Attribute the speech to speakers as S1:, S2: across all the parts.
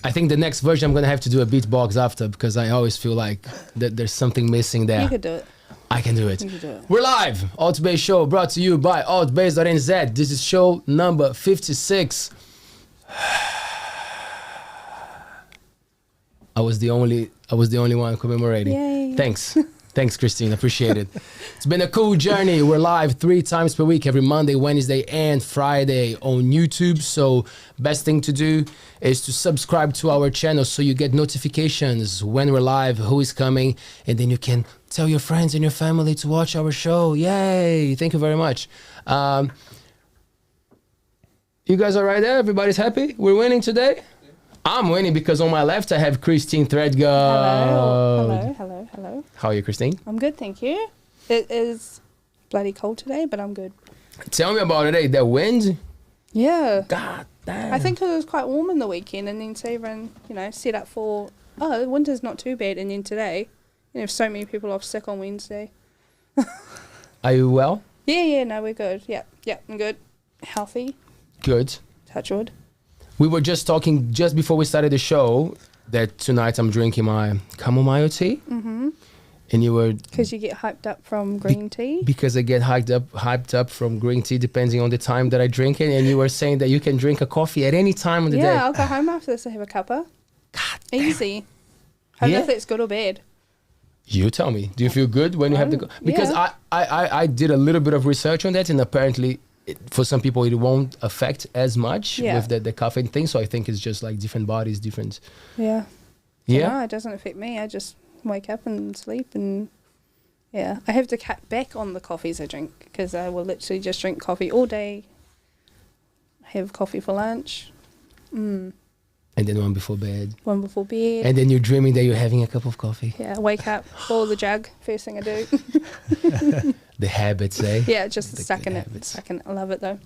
S1: I think the next version I'm going to have to do a beatbox after because I always feel like that there's something missing there.
S2: You could do it.
S1: I can do it.
S2: You can do it.
S1: We're live. ALTBAYS Show brought to you by ALTBAYS.nz. This is show number 56. I was the only one commemorating.
S2: Yay.
S1: Thanks. Thanks, Christine. Appreciate it. It's been a cool journey. We're live 3 times per week, every Monday, Wednesday, and Friday on YouTube. So best thing to do is to subscribe to our channel so you get notifications when we're live, who is coming, and then you can tell your friends and your family to watch our show. Yay. Thank you very much. You guys are right there? Everybody's happy? We're winning today? I'm winning because on my left I have Christine Threadgold.
S2: Hello.
S1: How are you, Christine?
S2: I'm good, thank you. It is bloody cold today, but I'm good.
S1: Tell me about it, the wind?
S2: Yeah.
S1: God damn.
S2: I think it was quite warm in the weekend, and then so everyone, set up for, winter's not too bad, and then today, so many people off sick on Wednesday.
S1: Are you well?
S2: Yeah, no, we're good. Yeah, I'm good. Healthy.
S1: Good.
S2: Touch wood.
S1: We were just talking just before we started the show that tonight I'm drinking my chamomile tea. Mm-hmm. And you were...
S2: Because you get hyped up from green tea?
S1: Because I get hyped up from green tea depending on the time that I drink it. And you were saying that you can drink a coffee at any time of the day.
S2: Yeah, I'll go home after this and have a cuppa.
S1: God
S2: Easy. I don't know if that's good or bad.
S1: You tell me. Do you feel good when you have the... Because I did a little bit of research on that, and apparently... for some people it won't affect as much with the caffeine thing, so I think it's just like different bodies, different.
S2: No, it doesn't affect me. I just wake up and sleep, and I have to cut back on the coffees I drink because I will literally just drink coffee all day, have coffee for lunch,
S1: and then one before bed,
S2: and
S1: then you're dreaming that you're having a cup of coffee.
S2: Wake up, boil the jug, first thing I do.
S1: The habits, eh?
S2: Yeah, just sucking it. I love it though.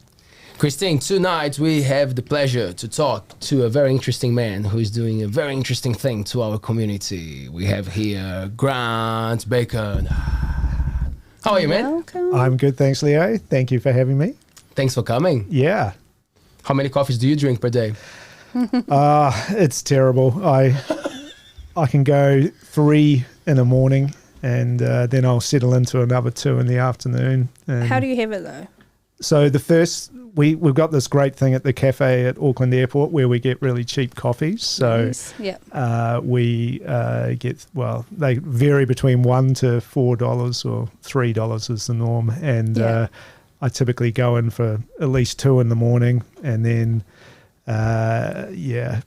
S1: Christine, tonight we have the pleasure to talk to a very interesting man who is doing a very interesting thing to our community. We have here Grant Bacon. How are you, man?
S2: Welcome.
S3: I'm good, thanks, Leo. Thank you for having me.
S1: Thanks for coming.
S3: Yeah.
S1: How many coffees do you drink per day?
S3: It's terrible. I can go 3 in the morning, and then I'll settle into another 2 in the afternoon. And
S2: how do you have it though?
S3: so the first, we've got this great thing at the cafe at Auckland Airport where we get really cheap coffees. So we get, they vary between $1 to $4 or $3 is the norm. And I typically go in for at least 2 in the morning, and then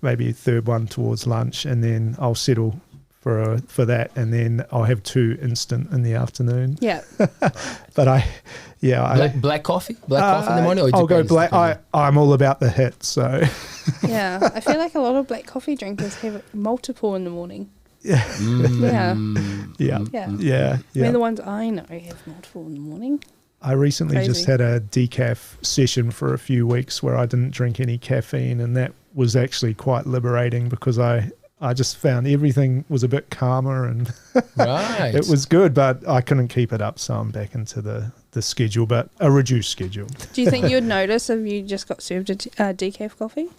S3: maybe a third one towards lunch, and then I'll settle for that, and then I'll have 2 instant in the afternoon.
S2: Yeah.
S3: But
S1: black coffee in the morning? Or
S3: I'll go black. I'm all about the hit, so.
S2: Yeah, I feel like a lot of black coffee drinkers have multiple in the morning.
S3: Yeah.
S2: Yeah.
S3: Yeah.
S2: We're the ones I know have multiple in the morning.
S3: I recently just had a decaf session for a few weeks where I didn't drink any caffeine, and that was actually quite liberating because I just found everything was a bit calmer, and it was good, but I couldn't keep it up, so I'm back into the schedule, but a reduced schedule.
S2: Do you think you'd notice if you just got served a decaf coffee?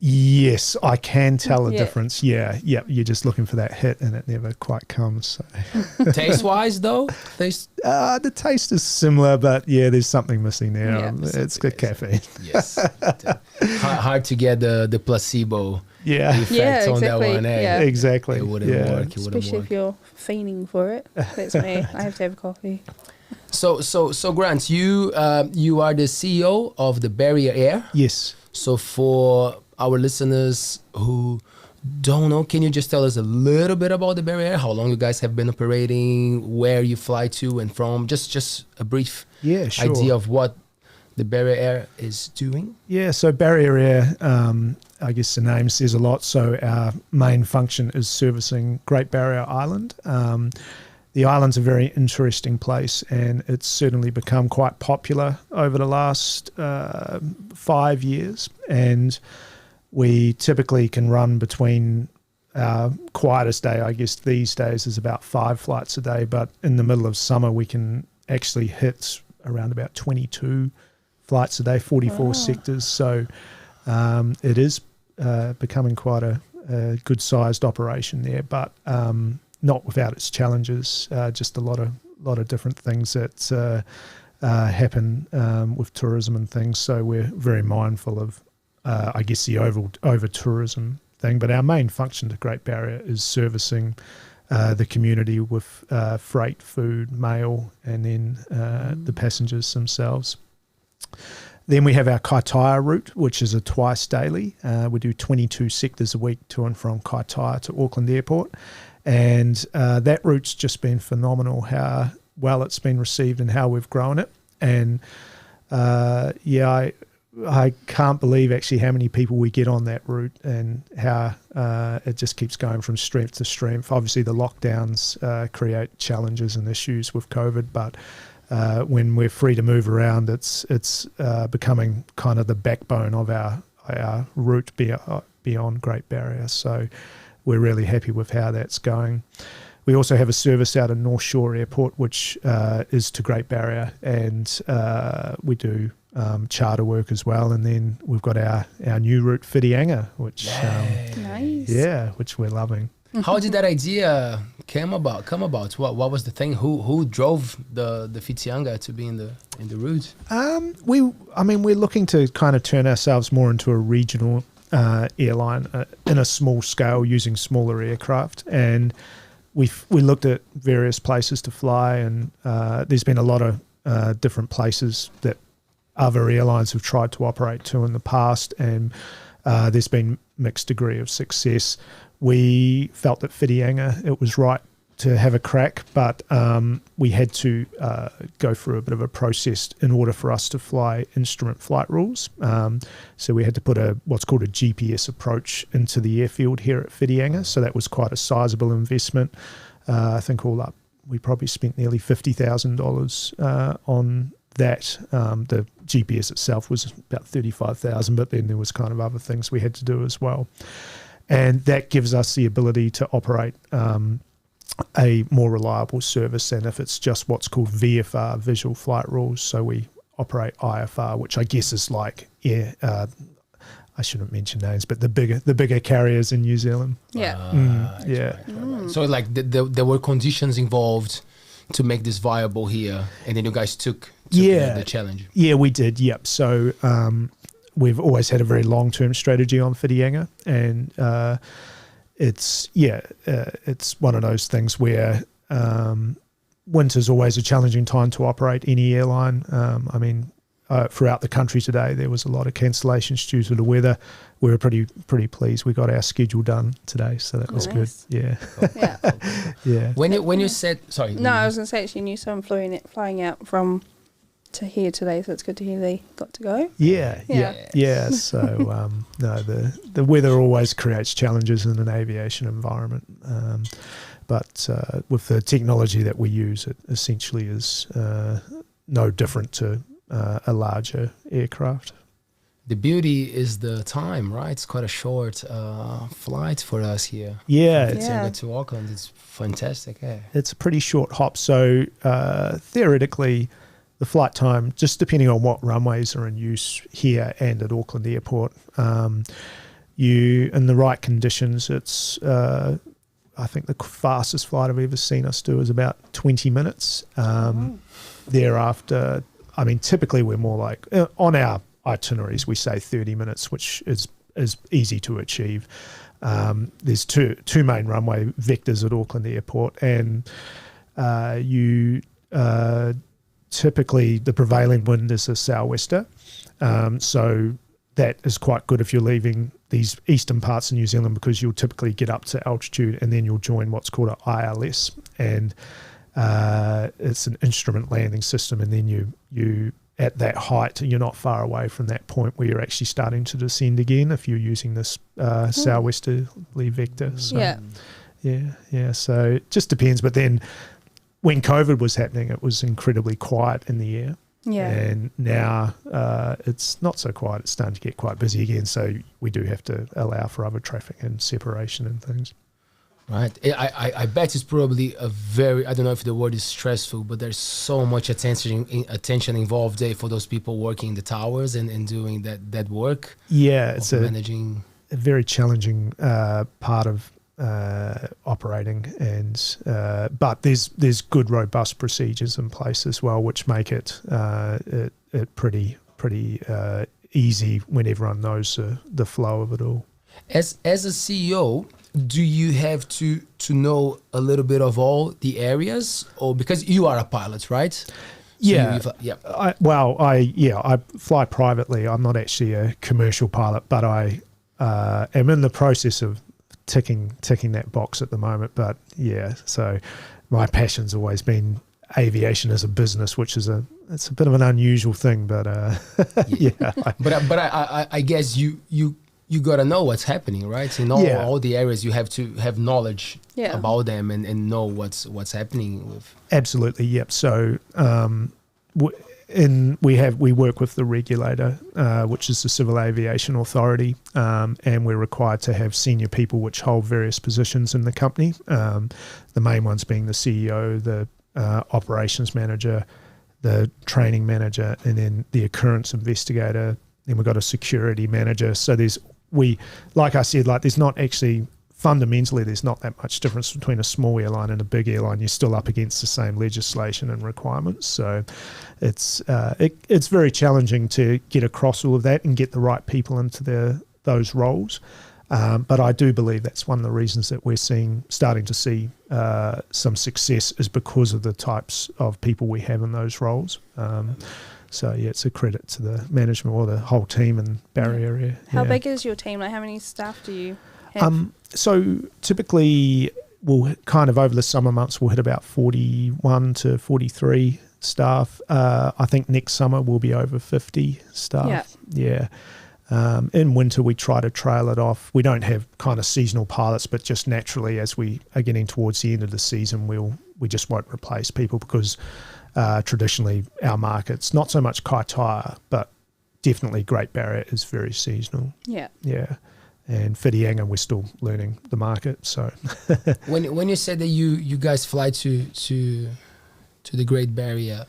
S3: Yes, I can tell a difference. Yeah, you're just looking for that hit, and it never quite comes. So.
S1: Taste-wise, though?
S3: The taste is similar, but there's something missing there.
S1: Yeah,
S3: it's good caffeine.
S1: Yes. Hard to get the placebo effect on that one.
S2: Yeah.
S3: Exactly.
S1: It wouldn't work.
S2: Especially if you're fiending for it. That's me. I have to have coffee.
S1: So Grant, you are the CEO of the Barrier Air.
S3: Yes.
S1: So for our listeners who don't know, can you just tell us a little bit about the Barrier Air? How long you guys have been operating, where you fly to and from? Just a brief idea of what the Barrier Air is doing. Yeah,
S3: so Barrier Air, I guess the name says a lot. So our main function is servicing Great Barrier Island. The island's a very interesting place, and it's certainly become quite popular over the last 5 years. And we typically can run between our quietest day, I guess these days, is about 5 flights a day. But in the middle of summer, we can actually hit around about 22 flights a day, 44 sectors. So it is becoming quite a good-sized operation there, but not without its challenges. Just a lot of different things that happen with tourism and things. So we're very mindful of, I guess, the over tourism thing. But our main function to Great Barrier is servicing the community with freight, food, mail, and then the passengers themselves. Then we have our Kaitaia route, which is a twice daily. We do 22 sectors a week to and from Kaitaia to Auckland Airport. And that route's just been phenomenal, how well it's been received and how we've grown it. And I can't believe actually how many people we get on that route and how it just keeps going from strength to strength. Obviously, the lockdowns create challenges and issues with COVID, but when we're free to move around, it's becoming kind of the backbone of our route beyond Great Barrier. So we're really happy with how that's going. We also have a service out of North Shore Airport, which is to Great Barrier, and we do charter work as well. And then we've got our new route, Whitianga, which
S2: nice.
S3: Which we're loving.
S1: How did that idea come about? What was the thing? Who drove the Whitianga to be in the route?
S3: We're looking to kind of turn ourselves more into a regional airline in a small scale using smaller aircraft, and we looked at various places to fly, and there's been a lot of different places that other airlines have tried to operate to in the past, and there's been mixed degree of success. We felt that Whitianga, it was right to have a crack, but we had to go through a bit of a process in order for us to fly instrument flight rules. So we had to put what's called a GPS approach into the airfield here at Whitianga. So that was quite a sizable investment. I think all up, we probably spent nearly $50,000 on that. The GPS itself was about $35,000, but then there was kind of other things we had to do as well. And that gives us the ability to operate a more reliable service than if it's just what's called VFR, visual flight rules. So we operate IFR, which I guess is like, I shouldn't mention names, but the bigger carriers in New Zealand.
S2: Yeah.
S1: Right. So like there were conditions involved to make this viable here, and then you guys took the challenge. Yeah,
S3: we did. Yep. So we've always had a very long-term strategy on Whitianga, and it's one of those things where winter's always a challenging time to operate any airline. Throughout the country today, there was a lot of cancellations due to the weather. We were pretty pleased. We got our schedule done today, so that was good. Yeah. Yeah.
S1: When you said, sorry.
S2: No, I was going to say actually knew someone flying out from to here today, so it's good to hear they got to go.
S3: Yeah. So no, the weather always creates challenges in an aviation environment, but with the technology that we use, it essentially is no different to a larger aircraft.
S1: The beauty is the time, right? It's quite a short flight for us here.
S3: Yeah.
S1: To Auckland, it's fantastic. Yeah.
S3: It's a pretty short hop. So theoretically, the flight time, just depending on what runways are in use here and at Auckland Airport, you in the right conditions, it's I think the fastest flight I've ever seen us do is about 20 minutes. Thereafter, typically we're more like on our itineraries we say 30 minutes, which is easy to achieve. There's two main runway vectors at Auckland Airport, and you typically the prevailing wind is a sou'wester, so that is quite good if you're leaving these eastern parts of New Zealand, because you'll typically get up to altitude and then you'll join what's called an ILS, and it's an instrument landing system, and then you at that height you're not far away from that point where you're actually starting to descend again if you're using this sou'westerly vector. So, so it just depends. But then when COVID was happening, it was incredibly quiet in the air.
S2: Yeah.
S3: And now it's not so quiet. It's starting to get quite busy again. So we do have to allow for other traffic and separation and things.
S1: Right. I bet it's probably a very, I don't know if the word is stressful, but there's so much attention involved there for those people working in the towers and doing that work.
S3: Yeah.
S1: Managing.
S3: very challenging part of operating, and but there's good robust procedures in place as well, which make it pretty easy when everyone knows the flow of it all.
S1: As a CEO, do you have to know a little bit of all the areas, or because you are a pilot, right? So
S3: Yeah.
S1: yeah.
S3: I fly privately. I'm not actually a commercial pilot, but I am in the process of ticking that box at the moment. But yeah, so my passion's always been aviation as a business, which is it's a bit of an unusual thing, but yeah.
S1: But I guess you got to know what's happening, right? In all the areas, you have to have knowledge about them and know what's happening with.
S3: Absolutely, yep. So we work with the regulator, which is the Civil Aviation Authority, and we're required to have senior people which hold various positions in the company. The main ones being the CEO, the operations manager, the training manager, and then the occurrence investigator. Then we've got a security manager. So like I said, there's not actually fundamentally there's not that much difference between a small airline and a big airline. You're still up against the same legislation and requirements. So it's very challenging to get across all of that and get the right people into those roles. But I do believe that's one of the reasons that we're starting to see some success is because of the types of people we have in those roles. So yeah, it's a credit to the management or the whole team in Barrier area.
S2: How big is your team? Like, how many staff do you have?
S3: So typically we'll kind of over the summer months we'll hit about 41 to 43 staff. I think next summer we'll be over 50 staff. Yeah. In winter we try to trail it off. We don't have kind of seasonal pilots, but just naturally as we are getting towards the end of the season we just won't replace people because traditionally our market's not so much Kaitaia, but definitely Great Barrier is very seasonal. Yeah. And Whitianga, we're still learning the market. So
S1: when you said that you guys fly to the Great Barrier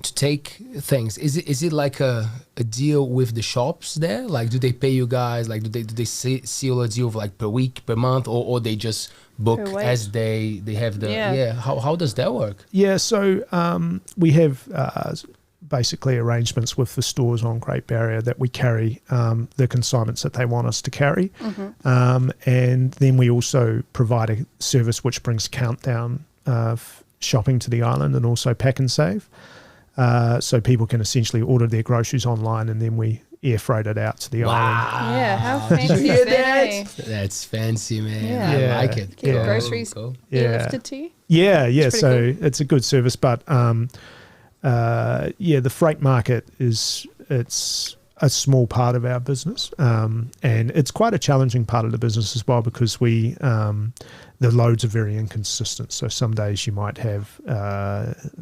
S1: to take things, is it like a deal with the shops there? Like, do they pay you guys? Like, do they seal a deal of like per week, per month, or they just book as they have the How does that work?
S3: Yeah, so we have basically arrangements with the stores on Great Barrier that we carry the consignments that they want us to carry. Mm-hmm. And then we also provide a service which brings Countdown shopping to the island and also Pack and Save. So people can essentially order their groceries online and then we air freight it out to the island.
S2: Yeah, how fancy is that?
S1: That's fancy, man.
S2: Yeah.
S1: I like it.
S2: Get groceries lifted to you?
S3: Yeah.
S2: So
S3: cool. It's a good service, but the freight market it's a small part of our business, and it's quite a challenging part of the business as well because the loads are very inconsistent. So some days you might have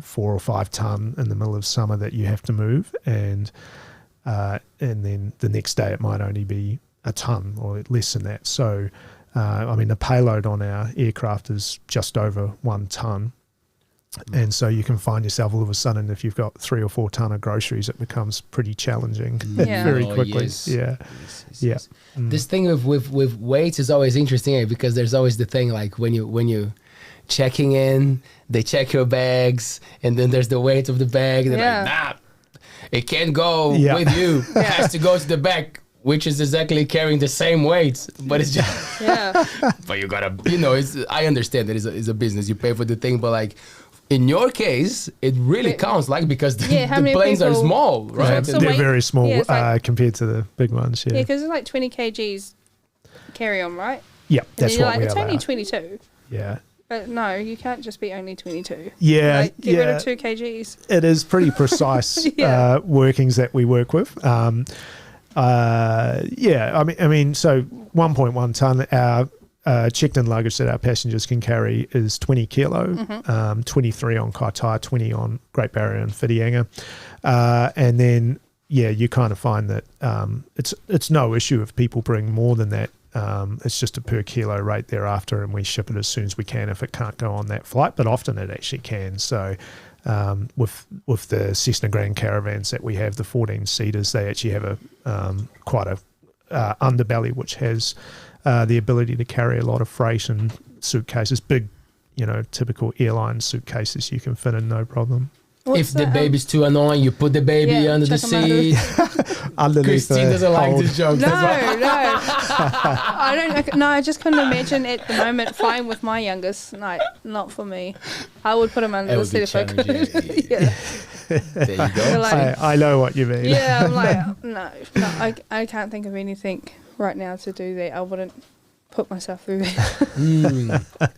S3: 4 or 5 ton in the middle of summer that you have to move, and then the next day it might only be a ton or less than that. So the payload on our aircraft is just over 1 ton. And so you can find yourself all of a sudden, if you've got 3 or 4 ton of groceries, it becomes pretty challenging very quickly. Yes.
S1: This thing with weights is always interesting because there's always the thing like when you checking in, they check your bags, and then there's the weight of the bag. And they're like, nah, it can't go with you. It has to go to the back, which is exactly carrying the same weight, but it's just but you gotta, I understand that it's a business. You pay for the thing, but like. In your case, it really counts, like because the planes are small, right?
S3: Yeah, they're very small compared to the big ones. Yeah,
S2: because it's like 20 kgs carry on, right?
S3: Yeah, that's what we
S2: It's
S3: allow.
S2: only 22.
S3: Yeah.
S2: But no, you can't just be only 22.
S3: Yeah,
S2: get rid of 2 kgs.
S3: It is pretty precise workings that we work with. So 1.1 ton. Our checked-in luggage that our passengers can carry is 20 kilo, 23 on Kaitaia, 20 on Great Barrier and Whitianga. And then, you kind of find that it's no issue if people bring more than that. It's just a per kilo rate thereafter, and we ship it as soon as we can if it can't go on that flight, but often it actually can. So with the Cessna Grand Caravans that we have, the 14-seaters, they actually have quite a underbelly, which has the ability to carry a lot of freight and suitcases, big, typical airline suitcases you can fit in no problem.
S1: If the baby's too annoying, you put the baby under the seat.
S3: Underneath
S1: Christine doesn't like this joke.
S2: No, I don't. No, I just couldn't imagine at the moment flying with my youngest. No, not for me. I would put him under the seat if I could. Yeah.
S1: There you go.
S2: Like,
S3: I know what you mean.
S2: Yeah, I'm like, no, I can't think of anything right now to do that. I wouldn't put myself through that.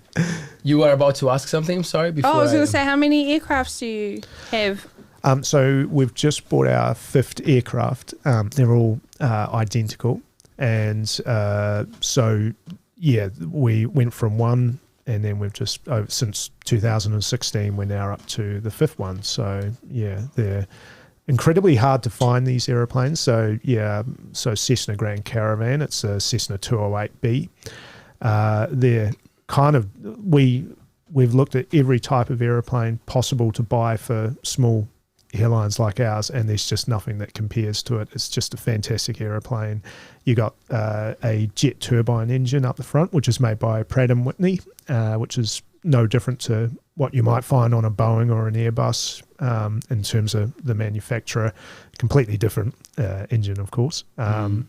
S1: You were about to ask something, sorry, before
S2: I was going to say, how many aircrafts do you have?
S3: So we've just bought our 5th aircraft. They're all identical. And we went from 1, and then we've just, since 2016, we're now up to the 5th one. So, they're incredibly hard to find, these aeroplanes. So Cessna Grand Caravan, it's a Cessna 208B. They're kind of, we've looked at every type of aeroplane possible to buy for small airlines like ours, and there's just nothing that compares to it. It's just a fantastic aeroplane. You got a jet turbine engine up the front, which is made by Pratt & Whitney, which is no different to what you might find on a Boeing or an Airbus in terms of the manufacturer. Completely different engine, of course. And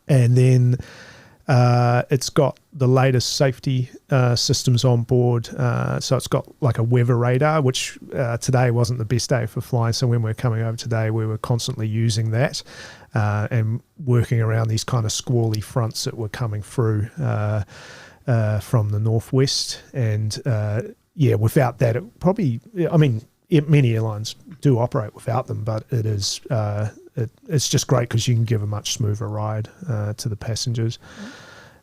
S3: then it's got the latest safety systems on board. So it's got like a weather radar, which today wasn't the best day for flying. So when we were coming over today, we were constantly using that and working around these kind of squally fronts that were coming through from the northwest. And without that, it probably, many airlines do operate without them, but it is it's just great because you can give a much smoother ride to the passengers.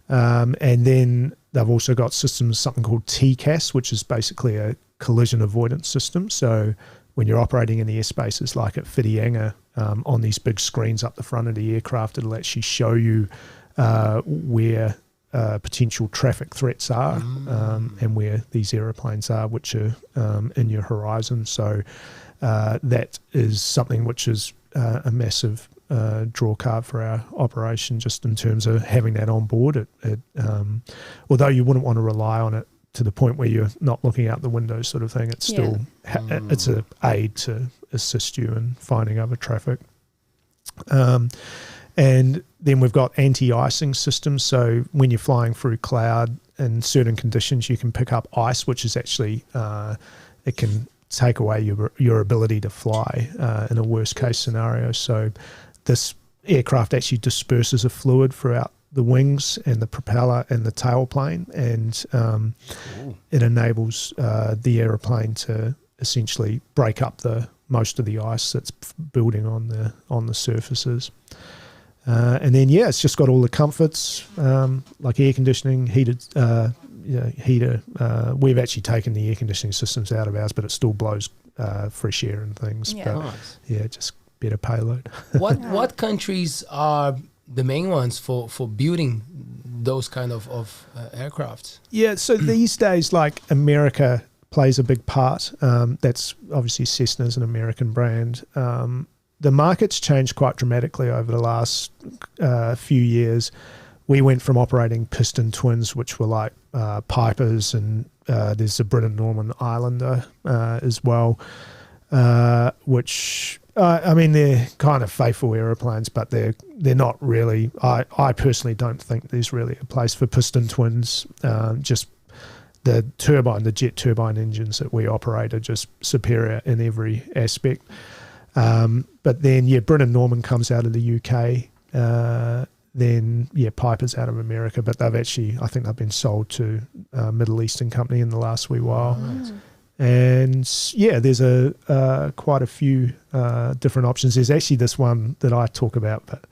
S3: And then they've also got systems, something called TCAS, which is basically a collision avoidance system. So when you're operating in the airspaces like at Whitianga, on these big screens up the front of the aircraft, it'll actually show you where potential traffic threats are and where these aeroplanes are, which are in your horizon. So that is something which is a massive draw card for our operation, just in terms of having that on board. Although you wouldn't want to rely on it to the point where you're not looking out the window sort of thing, it's still it's an aid to assist you in finding other traffic. And then we've got anti-icing systems. So when you're flying through cloud in certain conditions, you can pick up ice, which is actually, it can take away your ability to fly in a worst case scenario. So this aircraft actually disperses a fluid throughout the wings and the propeller and the tailplane, and it enables the aeroplane to essentially break up most of the ice that's building on the surfaces. And then it's just got all the comforts like air conditioning, heater. We've actually taken the air conditioning systems out of ours, but it still blows fresh air and things.
S2: Yeah.
S3: But
S1: Nice.
S3: just better payload.
S1: What countries are the main ones for building those kind of aircraft?
S3: Yeah, so these days, like, America plays a big part. That's obviously Cessna's an American brand. The market's changed quite dramatically over the last few years. We went from operating piston twins, which were like Pipers, and there's the Britten-Norman Islander as well, which, they're kind of faithful aeroplanes, but they're not really. I personally don't think there's really a place for piston twins. Just the jet turbine engines that we operate are just superior in every aspect. But then, Britten-Norman comes out of the UK. Then, Piper's out of America, but I think they've been sold to a Middle Eastern company in the last wee while. Right. And there's quite a few different options. There's actually this one that I talk about, but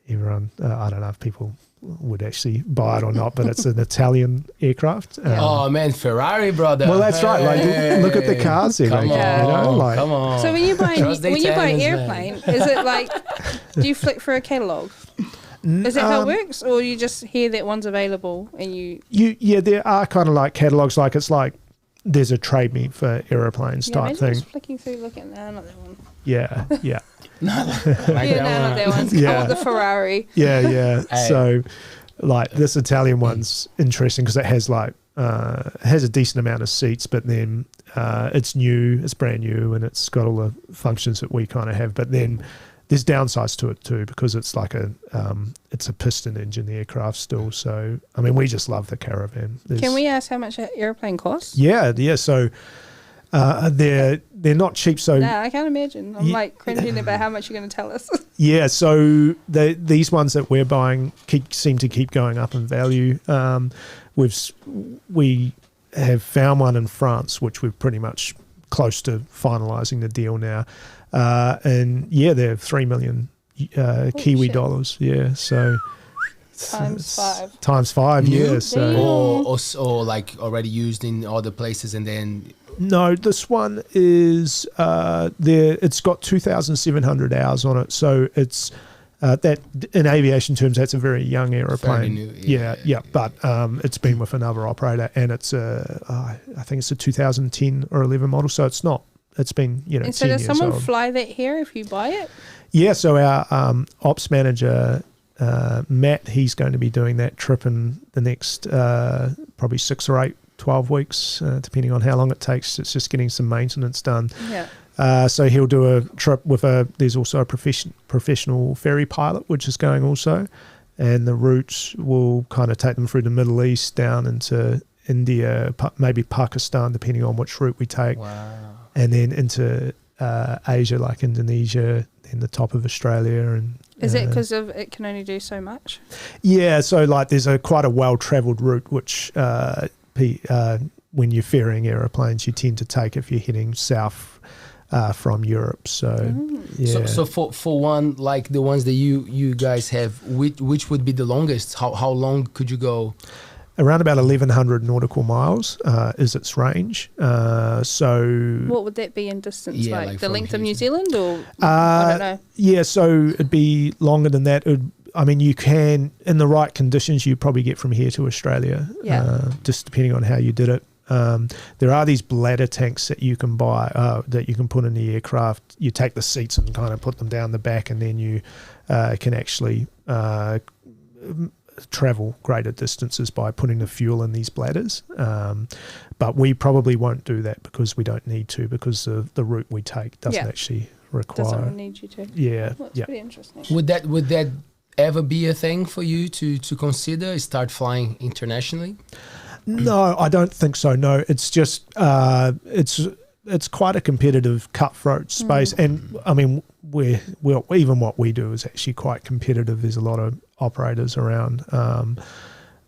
S3: everyone, I don't know if people would actually buy it or not, but it's an Italian aircraft.
S1: Oh man, Ferrari, brother.
S3: Well, that's right. Like, look at the cars there.
S1: Come on, come on.
S2: So when you buy an airplane, is it like, do you flick through a catalogue? Is that how it works, or you just hear that one's available and you?
S3: There are kind of like catalogues. Like, it's like there's a trade meet for aeroplanes type thing.
S2: Just flicking through, looking at that one.
S3: Yeah.
S1: I like
S2: Yeah,
S1: that
S2: none
S1: one.
S2: of that one's
S3: Yeah.
S2: called the Ferrari.
S3: Yeah.
S1: Hey.
S3: So, like this Italian one's interesting because it has has a decent amount of seats, but then it's new, it's brand new, and it's got all the functions that we kind of have. But then there's downsides to it too because it's like it's a piston engine aircraft still. So I mean, we just love the Caravan.
S2: Can we ask how much an airplane costs?
S3: Yeah. So they're not cheap. So
S2: No, I can't imagine. I'm like cringing about how much you're going to tell us.
S3: yeah. So these ones that we're buying seem to keep going up in value. We have found one in France, which we're pretty much close to finalising the deal now. And yeah, they're 3 million Kiwi
S2: shit.
S3: dollars. Yeah, so
S2: Times 5.
S3: times 5.
S1: New?
S3: Yeah, so
S1: Or like already used in other places and then
S3: no, this one is there. It's got 2,700 hours on it, so it's. That in aviation terms, that's a very young aeroplane.
S1: Fairly new, yeah.
S3: But it's been with another operator, and it's I think it's a 2010 or 11 model, so it's not. It's been
S2: And
S3: 10
S2: so does
S3: years
S2: someone
S3: old.
S2: fly that here if you buy it?
S3: Yeah, so our ops manager Matt, he's going to be doing that trip in the next probably 6 or 8, 12 weeks, depending on how long it takes. It's just getting some maintenance done.
S2: Yeah.
S3: So he'll do a trip with there's also a professional ferry pilot, which is going also. And the route will kind of take them through the Middle East down into India, maybe Pakistan, depending on which route we take.
S1: wow.
S3: And then into Asia, like Indonesia, then the top of Australia. And
S2: Is it because of it can only do so much?
S3: yeah, so like there's quite a well-travelled route, which when you're ferrying aeroplanes, you tend to take if you're heading south from Europe. So yeah.
S1: So for one, like the ones that you guys have, which would be the longest? How long could you go?
S3: Around about 1,100 nautical miles is its range. So
S2: What would that be in distance?
S1: Yeah,
S2: like
S1: like
S2: the
S1: from
S2: length of
S1: here
S2: New
S1: to-
S2: Zealand, or I don't know.
S3: yeah, so it'd be longer than that. I mean, you can, in the right conditions, you probably get from here to Australia, just depending on how you did it. There are these bladder tanks that you can buy, that you can put in the aircraft. You take the seats and kind of put them down the back, and then you can actually travel greater distances by putting the fuel in these bladders. But we probably won't do that because we don't need to, because the route we take doesn't actually require.
S2: Doesn't need you to.
S3: Yeah,
S2: Well, that's
S3: yeah.
S2: pretty interesting.
S1: Would that ever be a thing for you to consider? Start flying internationally?
S3: No, I don't think so. No, it's just it's quite a competitive, cutthroat space, and I mean, even what we do is actually quite competitive. There's a lot of operators around,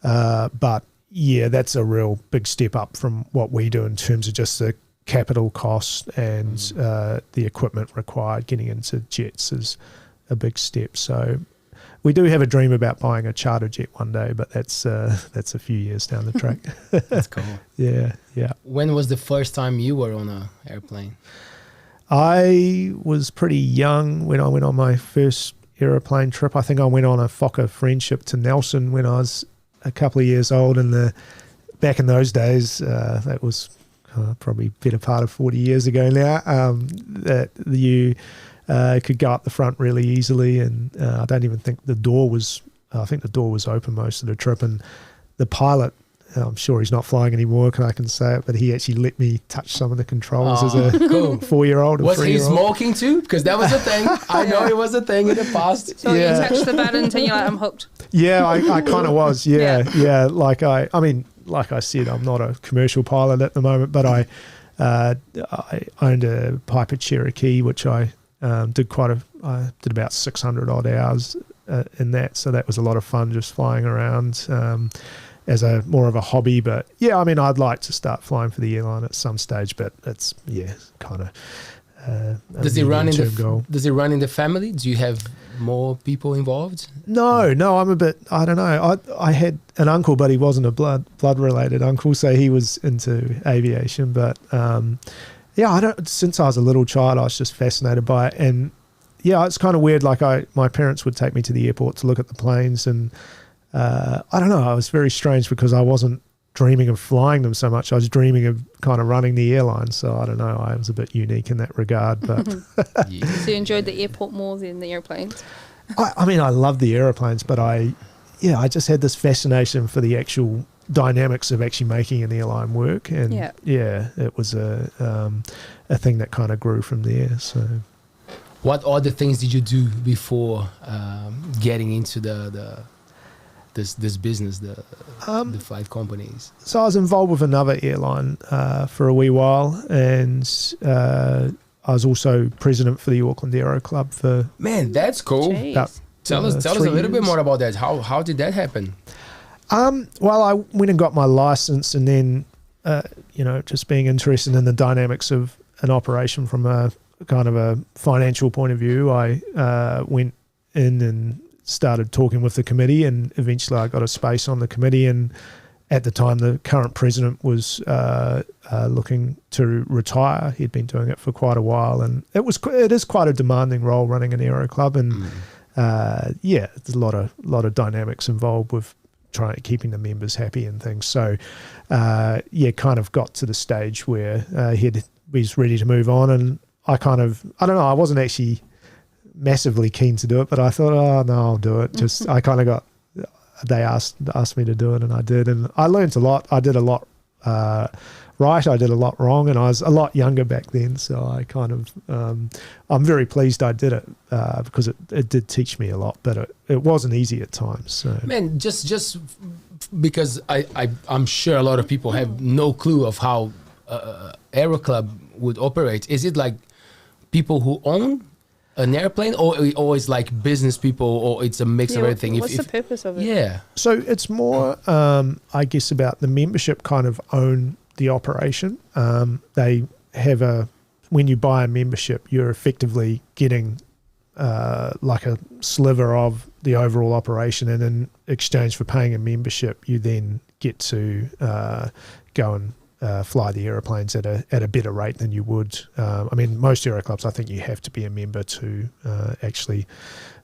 S3: but yeah, that's a real big step up from what we do in terms of just the capital cost and the equipment required. Getting into jets is a big step. So we do have a dream about buying a charter jet one day, but that's a few years down the track.
S1: That's cool.
S3: Yeah.
S1: When was the first time you were on an airplane?
S3: I was pretty young when I went on my first aeroplane trip. I think I went on a Fokker Friendship to Nelson when I was a couple of years old. And back in those days, that was probably better part of 40 years ago now, that you could go up the front really easily. And I don't even think the door was open most of the trip. And the pilot, I'm sure he's not flying anymore, I can say it, but he actually let me touch some of the controls as a
S1: cool.
S3: 4-year-old.
S1: Was he
S3: 3-year-old.
S1: smoking too? Because that was a thing. I know it was a thing in the past.
S2: So you touch the buttons and you're like, I'm hooked.
S3: Yeah, I kind of was. Yeah. Like I said, I'm not a commercial pilot at the moment, but I owned a Piper Cherokee, which I did about 600 odd hours in that. So that was a lot of fun, just flying around as more of a hobby. But yeah, I mean, I'd like to start flying for the airline at some stage, but it's kind of.
S1: Does it run in
S3: goal.
S1: Does it run in the family? Do you have more people involved?
S3: No, I'm a bit, I don't know. I had an uncle, but he wasn't a blood related uncle, so he was into aviation. But since I was a little child, I was just fascinated by it. And yeah, it's kind of weird. Like my parents would take me to the airport to look at the planes, and I don't know, I was very strange because I wasn't dreaming of flying them so much. I was dreaming of kind of running the airline. So I don't know. I was a bit unique in that regard. But
S2: So you enjoyed the airport more than the airplanes?
S3: I mean, I love the aeroplanes, but I just had this fascination for the actual dynamics of actually making an airline work. And it was a thing that kind of grew from there. So.
S1: What other things did you do before getting into this business, the flight companies?
S3: So I was involved with another airline for a wee while, and I was also president for the Auckland Aero Club for.
S1: Man, that's cool.
S3: About,
S1: tell us a little bit more about that. How did that happen?
S3: Well, I went and got my license, and then just being interested in the dynamics of an operation from a kind of a financial point of view, I went in and started talking with the committee, and eventually I got a space on the committee. And at the time, the current president was looking to retire. He'd been doing it for quite a while, and it is quite a demanding role running an aero club. And there's a lot of dynamics involved with keeping the members happy and things. So kind of got to the stage where he was ready to move on, and I don't know, I wasn't actually massively keen to do it, but I thought, oh no, I'll do it. Just I kind of they asked me to do it, and I did, and I learned a lot. I did a lot right, I did a lot wrong, and I was a lot younger back then, so I kind of I'm very pleased I did it because it did teach me a lot, but it wasn't easy at times. So.
S1: Man, just because I'm sure a lot of people have no clue of how Aero Club would operate. Is it like people who own an airplane, or it's like business people, or it's a mix of everything?
S2: What's the purpose of it?
S1: Yeah.
S3: So it's more, I guess, about the membership kind of own the operation. They have when you buy a membership, you're effectively getting like a sliver of the overall operation, and in exchange for paying a membership, you then get to go and fly the aeroplanes at a better rate than you would. I mean, most aero clubs, I think you have to be a member to actually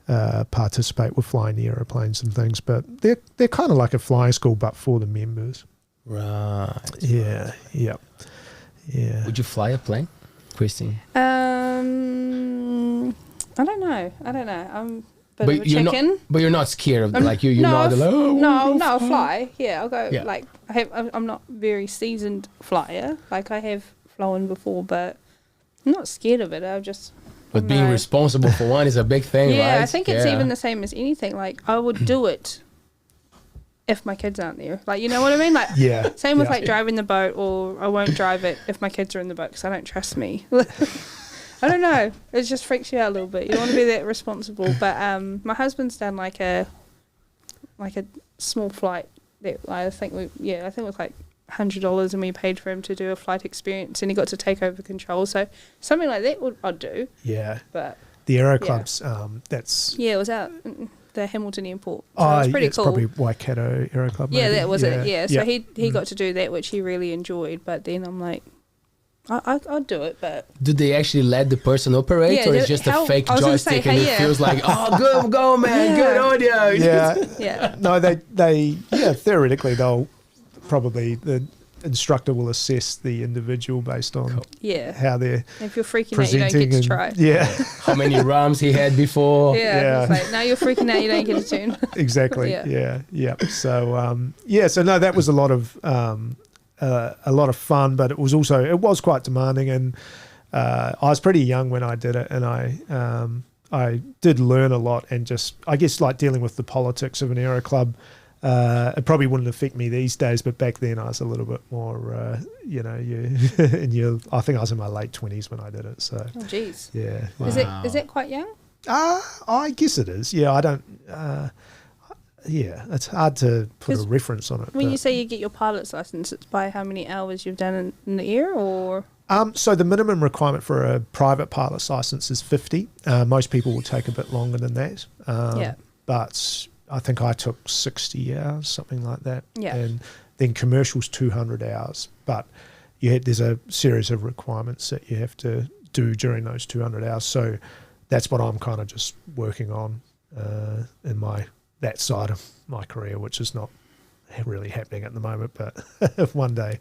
S3: participate with flying the aeroplanes and things. But they're kind of like a flying school, but for the members.
S1: Right.
S3: Yeah. Yeah. Yeah.
S1: Would you fly a plane, Christine?
S2: I don't know. I'm a bit of a
S1: you're
S2: chicken.
S1: But you're not scared of like you're
S2: no,
S1: not like,
S2: no, I'll fly. Yeah, I'll go.
S1: Yeah.
S2: Like I'm not very seasoned flyer. Like I have flown before, but I'm not scared of it.
S1: But being responsible for one is a big thing,
S2: yeah,
S1: right?
S2: I think it's even the same as anything. Like I would do it if my kids aren't there. Like, you know what I mean? Like,
S3: yeah.
S2: Same with like driving the boat, or I won't drive it if my kids are in the boat because I don't trust me. I don't know. It just freaks you out a little bit. You don't want to be that responsible. But my husband's done like a small flight that I think it was like $100, and we paid for him to do a flight experience, and he got to take over control. So something like that I'd do.
S3: Yeah.
S2: But
S3: the aero clubs, that's
S2: it was out the Hamilton Airport. So it was pretty cool.
S3: Probably Waikato Aero Club.
S2: Yeah,
S3: maybe.
S2: that was it. Yeah. So he got to do that, which he really enjoyed. But then I'm like, I'd do it, but
S1: do they actually let the person operate, or it's just a fake joystick and it feels like, oh, go man, good on you?
S3: Yeah. No, they theoretically the instructor will assess the individual based on how they're
S2: if you're freaking out, you don't get to try.
S3: Yeah.
S1: How many rums he had before.
S2: Yeah. It's like, now you're freaking out, you don't get a turn.
S3: Exactly. Yeah. So so no, that was a lot of fun, but it was quite demanding, and I was pretty young when I did it, and I did learn a lot, and just I guess like dealing with the politics of an aero club. It probably wouldn't affect me these days, but back then I was a little bit more, I think I was in my late 20s when I did it. So,
S2: oh, geez.
S3: Yeah.
S2: Wow. Is it quite young?
S3: I guess it is. Yeah, I don't. It's hard to put a reference on it.
S2: When you say you get your pilot's license, it's by how many hours you've done in the air, or?
S3: So the minimum requirement for a private pilot's license is 50. Most people will take a bit longer than that. But I think I took 60 hours, something like that.
S2: Yeah.
S3: And then commercial's 200 hours. But there's a series of requirements that you have to do during those 200 hours. So that's what I'm kind of just working on in that side of my career, which is not really happening at the moment, but if one day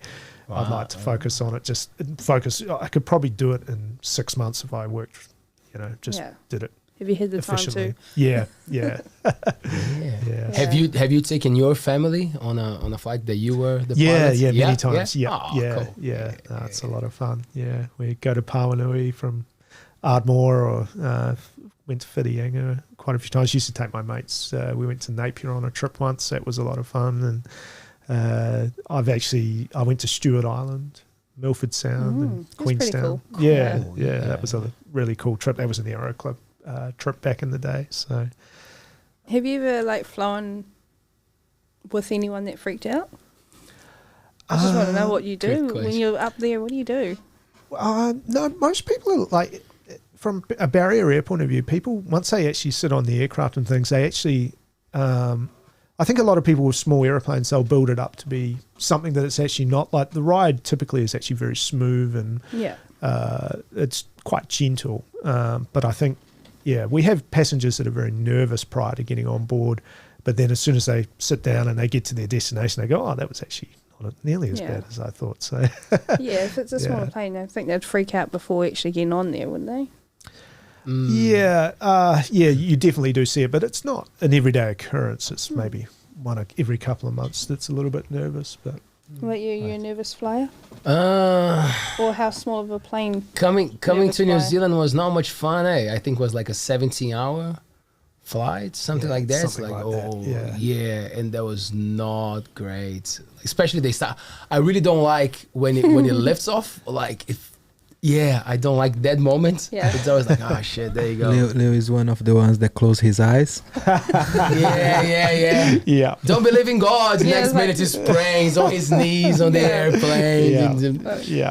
S3: I'd like to focus on it, just focus. I could probably do it in 6 months if I worked, did it.
S2: Have you had the time to?
S3: Yeah.
S1: Have you taken your family on a flight that you were the
S3: pilot?
S1: Yeah,
S3: many times.
S1: Cool.
S3: It's a lot of fun. Yeah, we go to Pawanui from Ardmore or went to Whitianga quite a few times. Used to take my mates. We went to Napier on a trip once. That was a lot of fun. And I went to Stewart Island, Milford Sound, and Queenstown.
S2: Cool.
S3: That was a really cool trip. That was in the Aero Club trip back in the day. So,
S2: have you ever flown with anyone that freaked out? I just want to know what you do when you're up there. What do you do?
S3: No, most people are from a barrier air point of view, people, once they actually sit on the aircraft and things, they actually, I think a lot of people with small aeroplanes, they'll build it up to be something that it's actually not. Like the ride typically is actually very smooth and it's quite gentle. But I think, we have passengers that are very nervous prior to getting on board, but then as soon as they sit down and they get to their destination, they go, oh, that was actually not nearly as bad as I thought. So
S2: if it's a smaller plane, I think they'd freak out before actually getting on there, wouldn't they?
S3: You definitely do see it, but it's not an everyday occurrence. It's maybe one every couple of months that's a little bit nervous. But
S2: what, you a nervous flyer? Or how small of a plane?
S1: Coming to New Zealand was not much fun. I think it was like a 17-hour flight, something like that.
S3: Something like that.
S1: And that was not great. Especially I really don't like when it lifts off. I don't like that moment. Yeah. It's always like, oh shit, there you go.
S4: Leo is one of the ones that close his eyes.
S3: Yeah.
S1: Don't believe in God. Next minute he's praying on his knees on the airplane.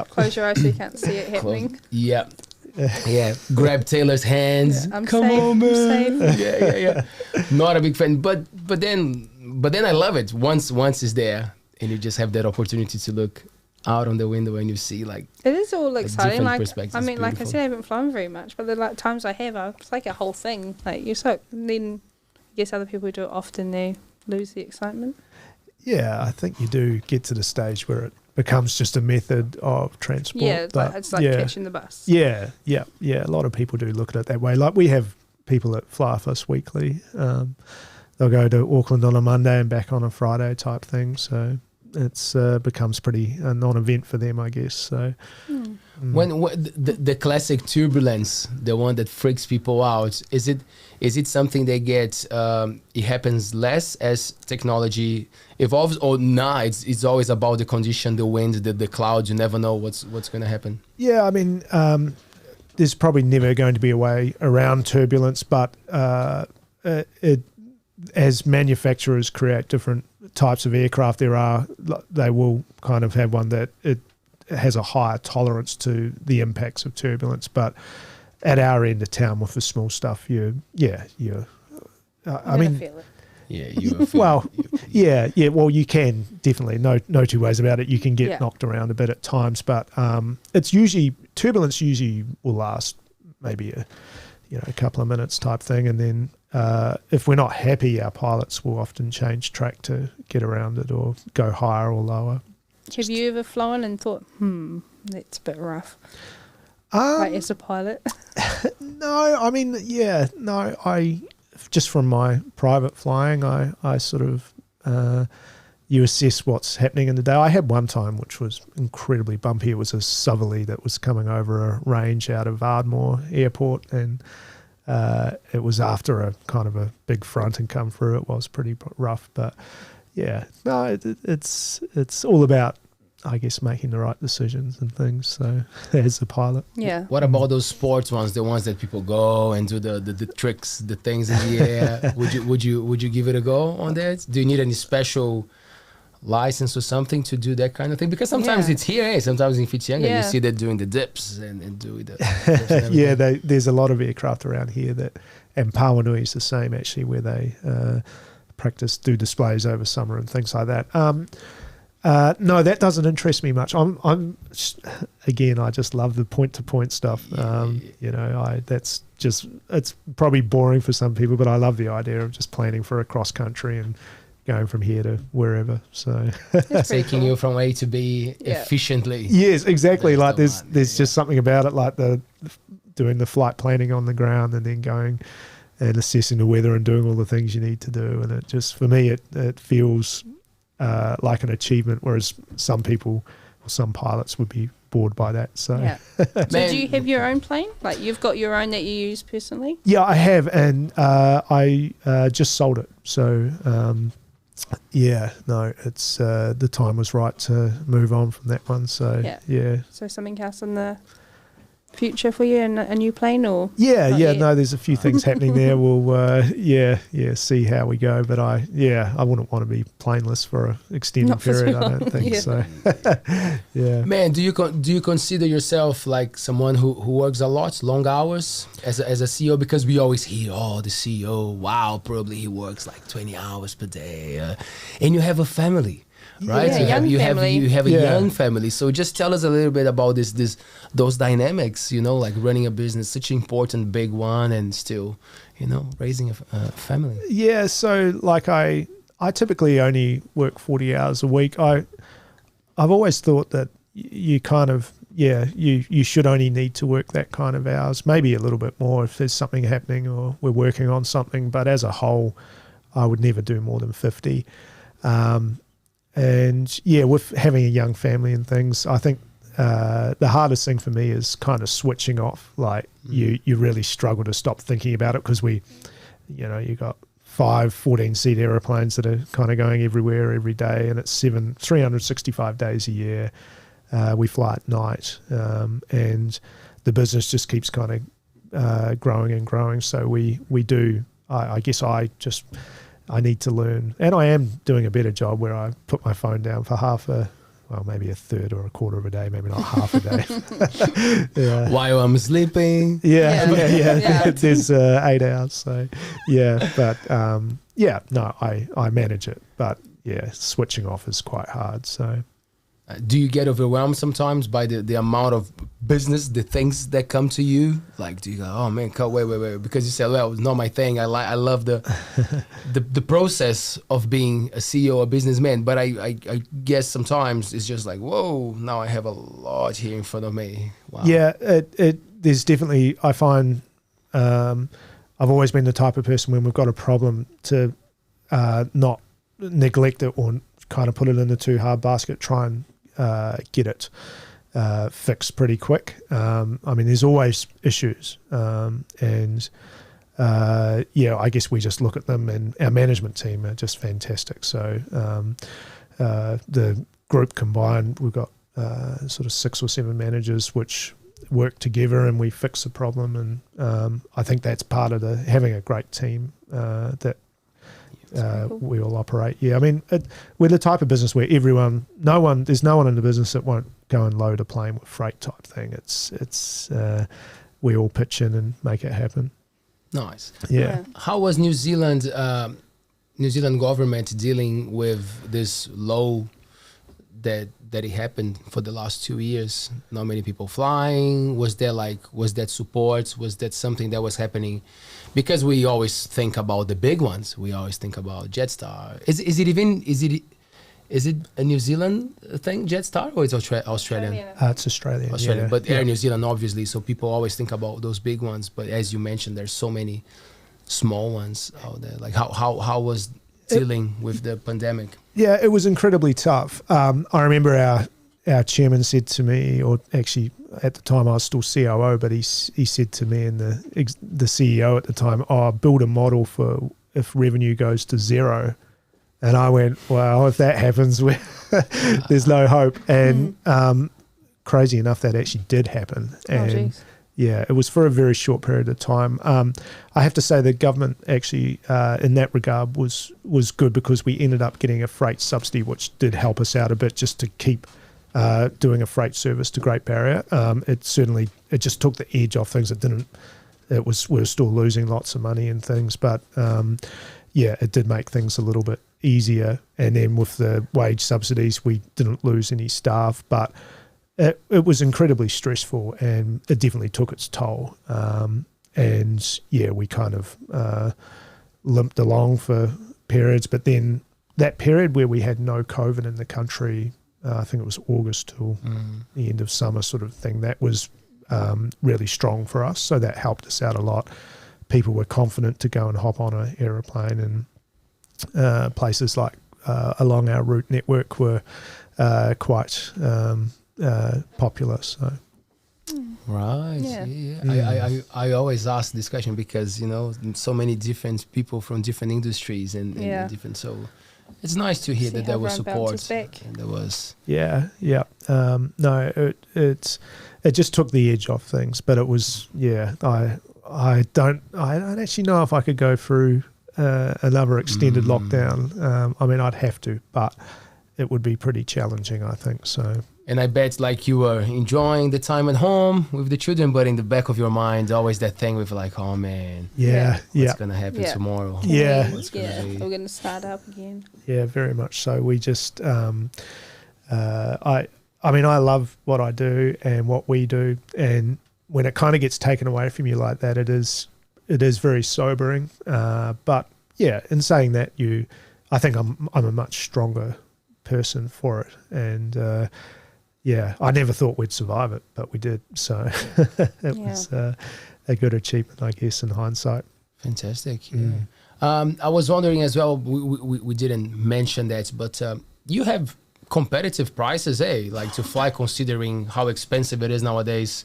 S2: Close your eyes so you can't see it happening.
S1: Grab Taylor's hands.
S2: I'm
S1: Come
S2: safe,
S1: on, man.
S2: I'm safe.
S1: Not a big fan, but then I love it. Once it's there, and you just have that opportunity to look out on the window and you see it
S2: is all exciting. I said,
S1: beautiful.
S2: I haven't flown very much, but the times I have, it's like a whole thing. You're so. Then I guess other people who do it often, they lose the excitement.
S3: Yeah, I think you do get to the stage where it becomes just a method of transport.
S2: Yeah, it's like catching the bus.
S3: Yeah. A lot of people do look at it that way. Like we have people that fly with us weekly. They'll go to Auckland on a Monday and back on a Friday type thing. So it's becomes pretty a non-event for them, I guess. So
S1: when the classic turbulence, the one that freaks people out, is it something they get? It happens less as technology evolves, or it's always about the condition, the wind, the clouds. You never know what's going to happen.
S3: Yeah, I mean, there's probably never going to be a way around turbulence, but as manufacturers create different types of aircraft, they will kind of have one that it has a higher tolerance to the impacts of turbulence. But at our end of town with the small stuff, I mean,
S2: feel it.
S3: Well, you can definitely, no two ways about it. You can get knocked around a bit at times, but it's usually turbulence will last maybe a couple of minutes type thing, and then if we're not happy, our pilots will often change track to get around it or go higher or lower.
S2: Have you ever flown and thought, that's a bit rough? As a pilot?
S3: No, I mean, I just from my private flying, I sort of you assess what's happening in the day. I had one time which was incredibly bumpy. It was a southerly that was coming over a range out of Ardmore Airport, and it was after a kind of a big front and come through. It was pretty rough, but it's all about, I guess, making the right decisions and things. So as a pilot.
S2: Yeah.
S1: What about those sports ones, the ones that people go and do the tricks, the things in the air? Would you give it a go on that? Do you need any special license or something to do that kind of thing? Because sometimes it's here, sometimes in Whitianga you see that doing the dips and doing the
S3: there's a lot of aircraft around here and Pawanui is the same actually, where they do displays over summer and things like that. No, that doesn't interest me much. I just love the point-to-point stuff. It's probably boring for some people, but I love the idea of just planning for a cross-country and going from here to wherever. So
S1: Taking you from A to B efficiently.
S3: yes, exactly. There's
S1: there's
S3: just something about it, like doing the flight planning on the ground and then going and assessing the weather and doing all the things you need to do. And it just, for me, it feels like an achievement, whereas some people or some pilots would be bored by that. So,
S2: so do you have your own plane? Like, you've got your own that you use personally?
S3: Yeah, I have, and I just sold it. So, it's the time was right to move on from that one. So, yeah.
S2: So something else in the future for you, and a new plane, or
S3: no, there's a few things happening there. We'll see how we go, but I wouldn't want to be planeless for an extended period. I don't think so.
S1: Man, do you consider yourself like someone who works a lot, long hours as a CEO? Because we always hear, the CEO, wow, probably he works like 20 hours per day, and you have a family. Right, you have a young family. So just tell us a little bit about those dynamics. Like running a business, such an important big one, and still, raising a family.
S3: Yeah. So like I typically only work 40 hours a week. I've always thought that you kind of you should only need to work that kind of hours, maybe a little bit more if there's something happening or we're working on something. But as a whole, I would never do more than 50. And with having a young family and things, I think the hardest thing for me is kind of switching off. Like you really struggle to stop thinking about it because you got 5 14-seat airplanes that are kind of going everywhere every day, and it's 365 days a year. We fly at night, and the business just keeps kind of growing and growing. So we do. I guess I need to learn, and I am doing a better job where I put my phone down for maybe a third or a quarter of a day, maybe not half a day.
S1: While I'm sleeping.
S3: Yeah. There's 8 hours, so but I manage it, but switching off is quite hard. So.
S1: Do you get overwhelmed sometimes by the amount of business, the things that come to you? Like, do you go, oh man, wait, because you say, well, it's not my thing. I love the process of being a CEO, a businessman. But I guess sometimes it's just like, whoa, now I have a lot here in front of me. Wow. Yeah,
S3: there's definitely, I find, I've always been the type of person when we've got a problem to not neglect it or kind of put it in the too hard basket, try and get it fixed pretty quick. There's always issues, and I guess we just look at them, and our management team are just fantastic. So the group combined, we've got sort of 6 or 7 managers which work together, and we fix the problem. And I think that's part of having a great team that cool. We all operate. We're the type of business where there's no one in the business that won't go and load a plane with freight type thing. It's we all pitch in and make it happen.
S1: Nice.
S3: Yeah.
S1: How was New Zealand government dealing with this low that it happened for the last 2 years? Not many people flying. Was that support? Was that something that was happening? Because we always think about the big ones. We always think about Jetstar. Is it a New Zealand thing, Jetstar, or it's Australian?
S3: It's Australian.
S1: But Air New Zealand, obviously. So people always think about those big ones. But as you mentioned, there's so many small ones out there. Like how was dealing with the pandemic?
S3: Yeah, it was incredibly tough. I remember our chairman said to me, or actually at the time I was still COO, but he said to me and the CEO at the time, build a model for if revenue goes to 0. And I went, well, if that happens, there's no hope. And crazy enough, that actually did happen. And it was for a very short period of time. I have to say the government actually, in that regard, was good because we ended up getting a freight subsidy, which did help us out a bit just to keep doing a freight service to Great Barrier. It just took the edge off things. We were still losing lots of money and things, but it did make things a little bit easier. And then with the wage subsidies, we didn't lose any staff, but it was incredibly stressful, and it definitely took its toll. We kind of limped along for periods, but then that period where we had no COVID in the country, I think it was August till the end of summer sort of thing, that was really strong for us. So that helped us out a lot. People were confident to go and hop on an aeroplane, and places like along our route network were quite popular. So.
S1: Right.
S2: Yeah.
S1: I always ask this question because, you know, so many different people from different industries and different, so it's nice to hear that there was support. And there was.
S3: Yeah. No, it just took the edge off things, but it was, I don't actually know if I could go through another extended lockdown. I mean, I'd have to, but it would be pretty challenging, I think. So.
S1: And I bet like you were enjoying the time at home with the children, but in the back of your mind, always that thing with like, oh man, what's going to happen tomorrow?
S3: Yeah.
S2: We're going to start up again.
S3: Yeah, very much so. We just, I mean, I love what I do and what we do. And when it kind of gets taken away from you like that, it is very sobering. But yeah, in saying that, I think I'm a much stronger person for it. And, I never thought we'd survive it, but we did. So it was a good achievement, I guess, in hindsight.
S1: Fantastic. I was wondering as well, we didn't mention that, but you have competitive prices, like to fly, considering how expensive it is nowadays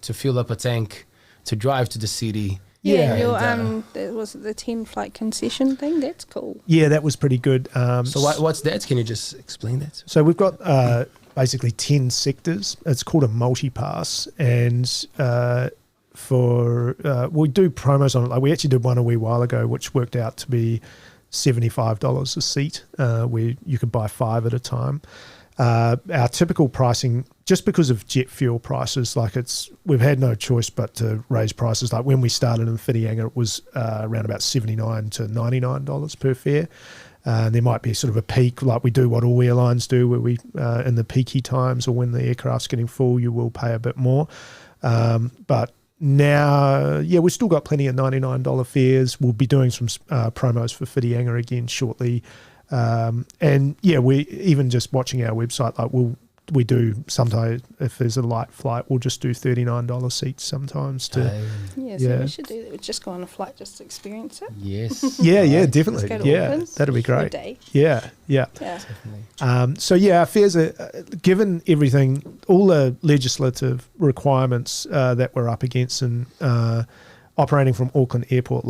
S1: to fill up a tank, to drive to the city.
S2: There was the 10 flight concession thing. That's cool. Yeah,
S3: that was pretty good.
S1: So what's that? Can you just explain that?
S3: So we've got basically 10 sectors. It's called a Multipass, and we do promos on it. Like we actually did one a wee while ago, which worked out to be $75 a seat, where you could buy 5 at a time. Our typical pricing, just because of jet fuel prices, we've had no choice but to raise prices. Like when we started in Whitianga, it was around about $79 to $99 per fare. There might be sort of a peak, like we do what all airlines do, where we in the peaky times or when the aircraft's getting full, you will pay a bit more. But now, we've still got plenty of $99 fares. We'll be doing some promos for Whitianga again shortly. We even just watching our website, like we do sometimes, if there's a light flight, we'll just do $39 seats sometimes
S2: so we should do that. We'll just go on a flight just to experience it.
S1: Yes.
S3: Definitely. That'd be great.
S2: Day.
S3: Definitely. Our fares are, given everything, all the legislative requirements that we're up against, and operating from Auckland Airport,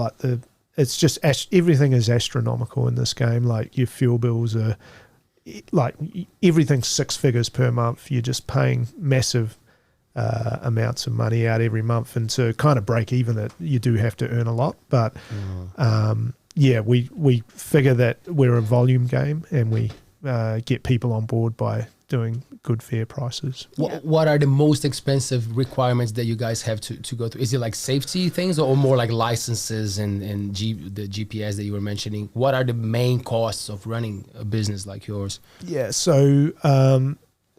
S3: it's just everything is astronomical in this game. Like your fuel bills are like everything's 6 figures per month. You're just paying massive amounts of money out every month, and to kind of break even, you do have to earn a lot. But we figure that we're a volume game, and we get people on board by doing good fare prices.
S1: What are the most expensive requirements that you guys have to go through? Is it like safety things or more like licenses and the GPS that you were mentioning? What are the main costs of running a business like yours?
S3: So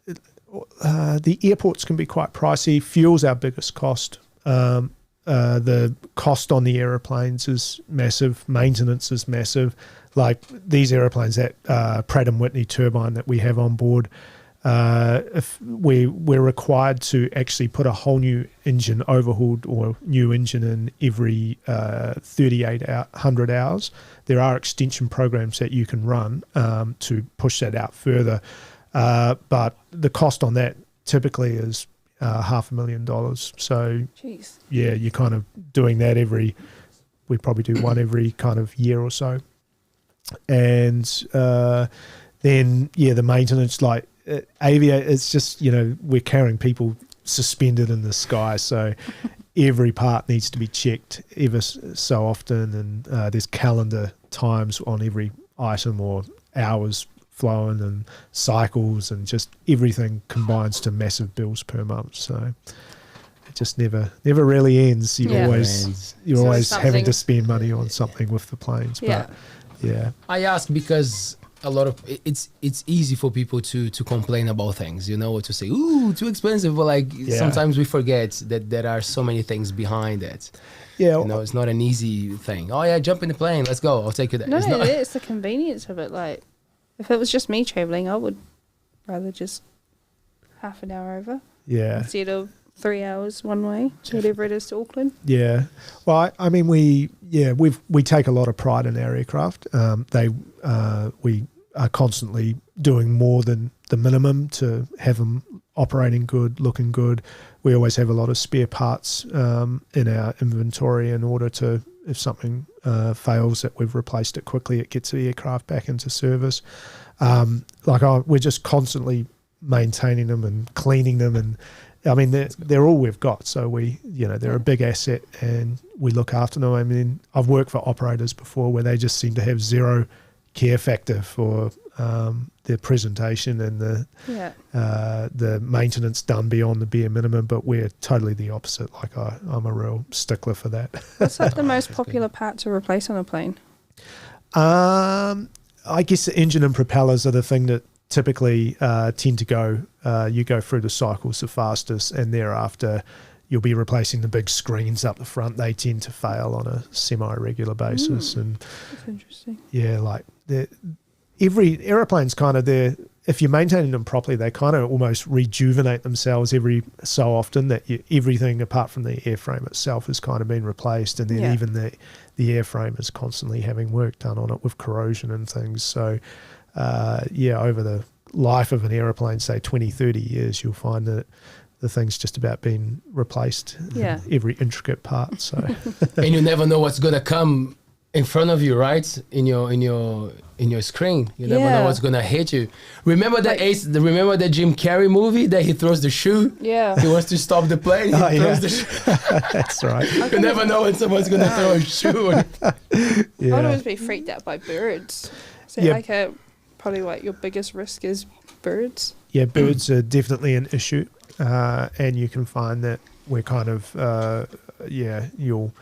S3: the airports can be quite pricey. Fuel's our biggest cost. The cost on the aeroplanes is massive. Maintenance is massive. Like these aeroplanes, that Pratt & Whitney turbine that we have on board, if we're required to actually put a whole new engine overhauled or new engine in every 3,800 hours. There are extension programs that you can run to push that out further, but the cost on that typically is $500,000. So you're kind of doing that we probably do one every kind of year or so. And then the maintenance, like it's just, we're carrying people suspended in the sky, so every part needs to be checked ever so often, and there's calendar times on every item, or hours flowing and cycles, and just everything combines to massive bills per month. So it just never really ends. You're always having to spend money on something with the planes. But
S1: I ask because a lot of it's easy for people to complain about things, to say, ooh, too expensive, but sometimes we forget that there are so many things behind that. It's not an easy thing. Oh yeah, jump in the plane, let's go, I'll take you there.
S2: It's the convenience of it. Like if it was just me travelling, I would rather just half an hour over
S3: Yeah.
S2: instead of 3 hours one way, whatever it is to Auckland.
S3: Yeah. Well, I mean, we take a lot of pride in our aircraft. We are constantly doing more than the minimum to have them operating good, looking good. We always have a lot of spare parts in our inventory in order to, if something fails, that we've replaced it quickly, it gets the aircraft back into service. We're just constantly maintaining them and cleaning them, and I mean they're all we've got. So they're a big asset, and we look after them. I mean, I've worked for operators before where they just seem to have zero care factor for their presentation and the maintenance done beyond the bare minimum, but we're totally the opposite. Like I'm a real stickler for that.
S2: What's like the most popular part to replace on a plane?
S3: I guess the engine and propellers are the thing that typically tend to go. You go through the cycles the fastest, and thereafter you'll be replacing the big screens up the front. They tend to fail on a semi-regular basis. And
S2: that's interesting.
S3: Yeah, like every aeroplane's kind of there. If you're maintaining them properly, they kind of almost rejuvenate themselves every so often. That everything apart from the airframe itself has kind of been replaced, and then even the airframe is constantly having work done on it with corrosion and things. So over the life of an aeroplane, say 20, 30 years, you'll find that the thing's just about being replaced. Every intricate part. So
S1: and you never know what's gonna come in front of you, right? In your screen, you never know what's gonna hit you. Remember remember the Jim Carrey movie that he throws the shoe?
S2: Yeah,
S1: he wants to stop the plane. He throws the shoe.
S3: That's right.
S1: You never know when someone's gonna throw a shoe.
S2: I'd always be freaked out by birds. So probably what your biggest risk is birds.
S3: Yeah, birds are definitely an issue, and you can find that we're kind of you'll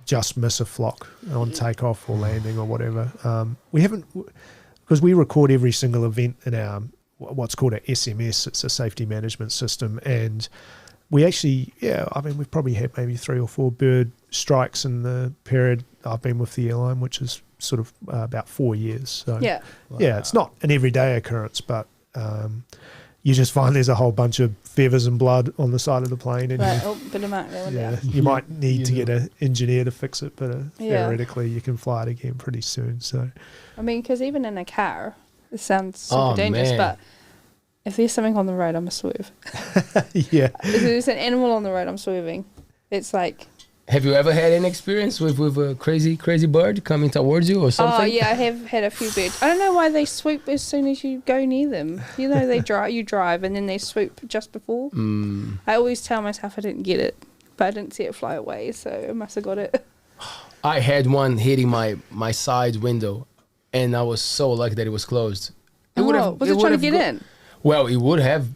S3: just miss a flock on takeoff or landing or whatever. We haven't, because we record every single event in our what's called an SMS. It's a safety management system, and we actually, we've probably had maybe 3 or 4 bird strikes in the period I've been with the airline, which is sort of about 4 years. So it's not an everyday occurrence, but you just find there's a whole bunch of feathers and blood on the side of the plane, and
S2: bit of mark there.
S3: You might need to get an engineer to fix it, but theoretically you can fly it again pretty soon. So,
S2: I mean, because even in a car, it sounds super dangerous, but if there's something on the road, I'm a swerve.
S3: If
S2: there's an animal on the road, I'm swerving. It's like.
S1: Have you ever had any experience with a crazy bird coming towards you or something?
S2: Oh yeah, I have had a few birds. I don't know why they swoop as soon as you go near them. You know, you drive and then they swoop just before. I always tell myself I didn't get it, but I didn't see it fly away, so I must have got it.
S1: I had one hitting my side window, and I was so lucky that it was closed.
S2: Was it trying to get in?
S1: Well, it would have.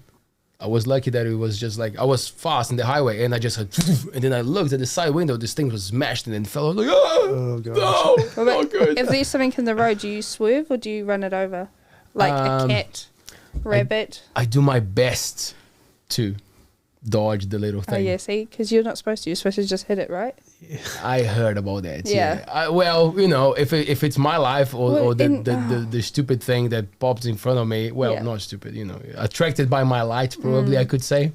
S1: I was lucky that it was just like, I was fast in the highway, and I just had, and then I looked at the side window, this thing was smashed and then fell. I was like, oh gosh. No, not good.
S2: If there's something in the road, do you swerve or do you run it over? Like a cat, rabbit?
S1: I do my best to dodge the little thing.
S2: Oh yeah, see, because you're not supposed to. You're supposed to just hit it, right?
S1: I heard about that. Yeah. If it's my life or the stupid thing that pops in front of me, not stupid. Attracted by my light, probably I could say.